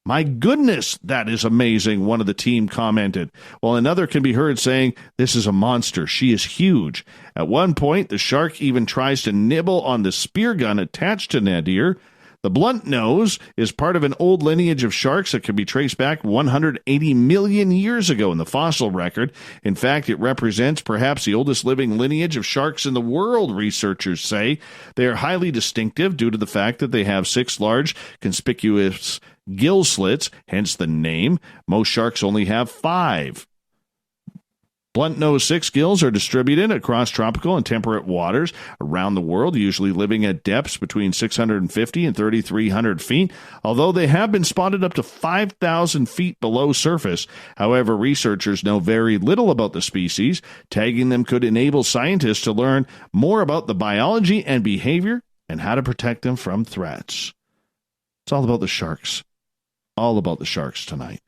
"My goodness, that is amazing," one of the team commented, while another can be heard saying, "This is a monster. She is huge." At one point, the shark even tries to nibble on the spear gun attached to Nadir. The blunt nose is part of an old lineage of sharks that can be traced back 180 million years ago in the fossil record. In fact, it represents perhaps the oldest living lineage of sharks in the world, researchers say. They are highly distinctive due to the fact that they have 6 large, conspicuous gill slits, hence the name. Most sharks only have 5. Blunt-nosed 6 gills are distributed across tropical and temperate waters around the world, usually living at depths between 650 and 3,300 feet, although they have been spotted up to 5,000 feet below surface. However, researchers know very little about the species. Tagging them could enable scientists to learn more about the biology and behavior and how to protect them from threats. It's all about the sharks. All about the sharks tonight.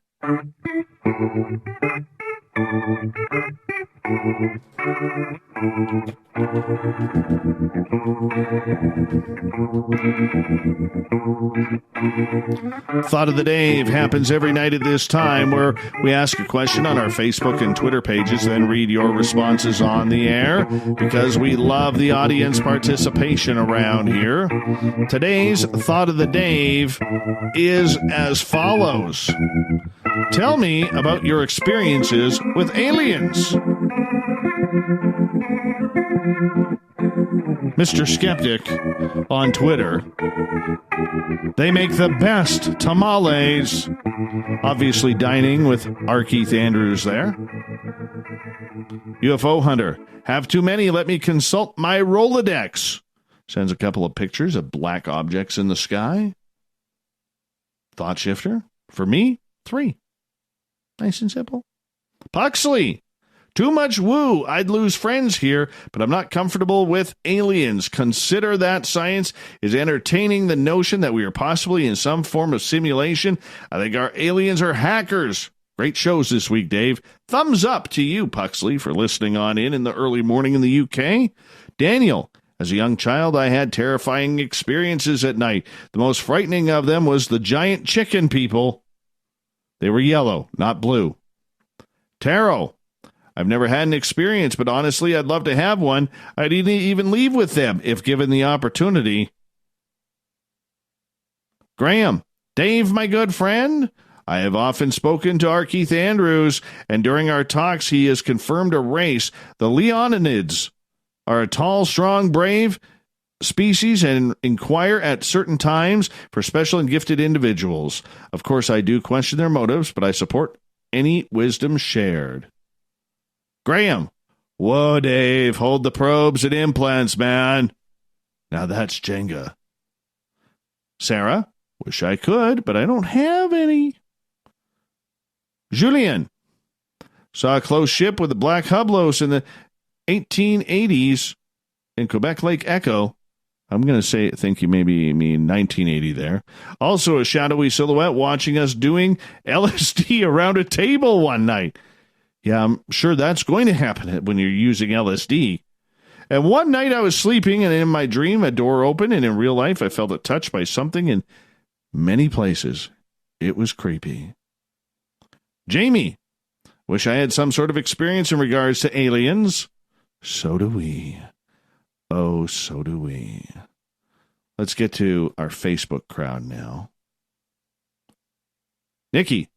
Thought of the Day happens every night at this time, where we ask a question on our Facebook and Twitter pages, then read your responses on the air, because we love the audience participation around here. Today's Thought of the Day is as follows. Tell me about your experiences with aliens. Mr. Skeptic on Twitter. They make the best tamales. Obviously dining with R. Keith Andrews there. UFO Hunter. Have too many. Let me consult my Rolodex. Sends a couple of pictures of black objects in the sky. Thought Shifter. For me, 3. Nice and simple. Puxley. Too much woo. I'd lose friends here, but I'm not comfortable with aliens. Consider that science is entertaining the notion that we are possibly in some form of simulation. I think our aliens are hackers. Great shows this week, Dave. Thumbs up to you, Puxley, for listening on in the early morning in the UK. Daniel. As a young child, I had terrifying experiences at night. The most frightening of them was the giant chicken people. They were yellow, not blue. Taro. I've never had an experience, but honestly, I'd love to have one. I'd even leave with them if given the opportunity. Graham. Dave, my good friend. I have often spoken to R. Keith Andrews, and during our talks, he has confirmed a race. The Leonids are a tall, strong, brave species and inquire at certain times for special and gifted individuals. Of course, I do question their motives, but I support any wisdom shared. Graham. Whoa, Dave. Hold the probes and implants, man. Now that's Jenga. Sarah. Wish I could, but I don't have any. Julian. Saw a close ship with a black hublos in the 1880s in Quebec Lake Echo. I'm going to think you maybe mean 1980 there. Also a shadowy silhouette watching us doing LSD around a table one night. Yeah, I'm sure that's going to happen when you're using LSD. And one night I was sleeping, and in my dream, a door opened, and in real life, I felt a touch by something in many places. It was creepy. Jamie. Wish I had some sort of experience in regards to aliens. So do we. Oh, so do we. Let's get to our Facebook crowd now. Nikki.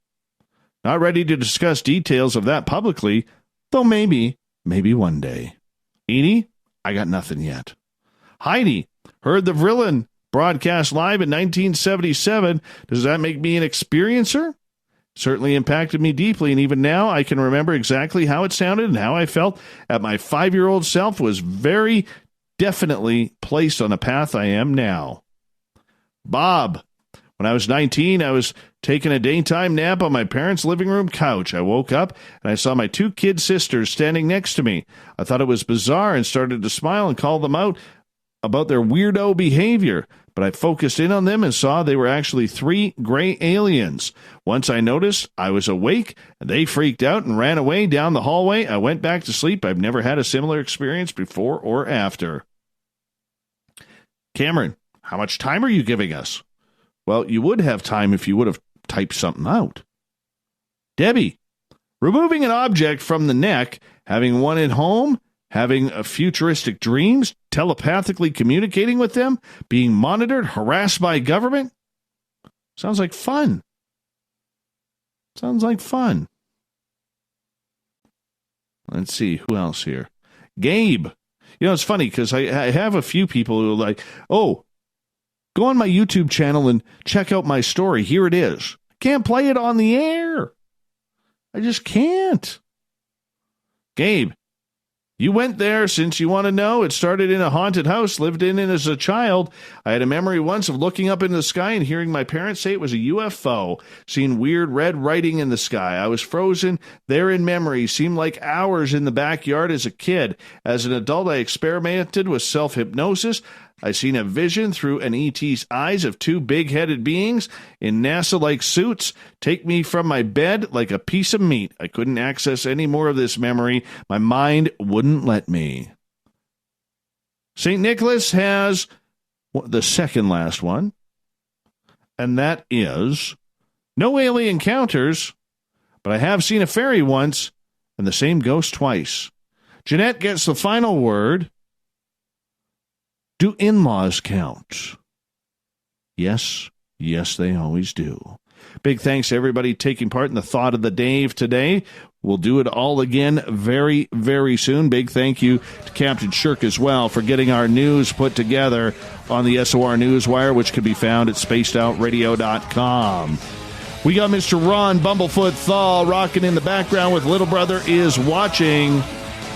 Not ready to discuss details of that publicly, though maybe one day. Edie, I got nothing yet. Heidi, heard the Vrillin broadcast live in 1977. Does that make me an experiencer? Certainly impacted me deeply, and even now I can remember exactly how it sounded and how I felt at my 5-year-old self was very definitely placed on a path I am now. Bob, when I was 19, I was taking a daytime nap on my parents' living room couch. I woke up and I saw my 2 kid sisters standing next to me. I thought it was bizarre and started to smile and call them out about their weirdo behavior. But I focused in on them and saw they were actually 3 gray aliens. Once I noticed I was awake, and they freaked out and ran away down the hallway. I went back to sleep. I've never had a similar experience before or after. Cameron, how much time are you giving us? Well, you would have time if you would have typed something out. Debbie, removing an object from the neck, having one at home, having a futuristic dreams, telepathically communicating with them, being monitored, harassed by government. Sounds like fun. Sounds like fun. Let's see, who else here? Gabe. You know, it's funny because I have a few people who are like, oh, go on my YouTube channel and check out my story. Here it is. Can't play it on the air. I just can't. Gabe, you went there since you want to know. It started in a haunted house, lived in it as a child. I had a memory once of looking up into the sky and hearing my parents say it was a UFO, seeing weird red writing in the sky. I was frozen there in memory. Seemed like hours in the backyard as a kid. As an adult, I experimented with self-hypnosis. I seen a vision through an ET's eyes of two big-headed beings in NASA-like suits take me from my bed like a piece of meat. I couldn't access any more of this memory. My mind wouldn't let me. St. Nicholas has the second last one, and that is no alien encounters, but I have seen a fairy once and the same ghost twice. Jeanette gets the final word. Do in-laws count? Yes, they always do. Big thanks to everybody taking part in the Thought of the Dave today. We'll do it all again very, very soon. Big thank you to Captain Shirk as well for getting our news put together on the SOR Newswire, which can be found at spacedoutradio.com. We got Mr. Ron Bumblefoot THAL rocking in the background with Little Brother is Watching.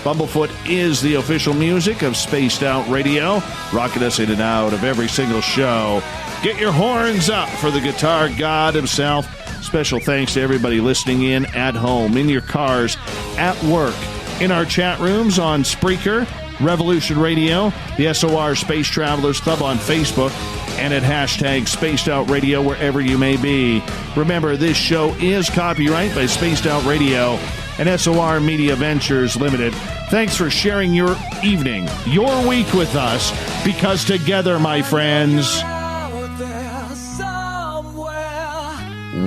Bumblefoot is the official music of Spaced Out Radio, rocking us in and out of every single show. Get your horns up for the guitar god himself. Special thanks to everybody listening in at home, in your cars, at work, in our chat rooms on Spreaker, Revolution Radio, the SOR Space Travelers Club on Facebook, and at hashtag Spaced Out Radio wherever you may be. Remember, this show is copyright by Spaced Out Radio and SOR Media Ventures Limited. Thanks for sharing your evening, your week with us, because together, my friends,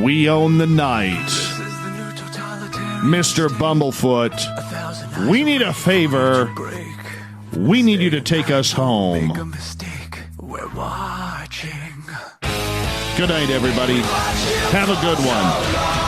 we own the night. Mr. Bumblefoot, we need a favor. We need you to take us home. Good night, everybody. Have a good one.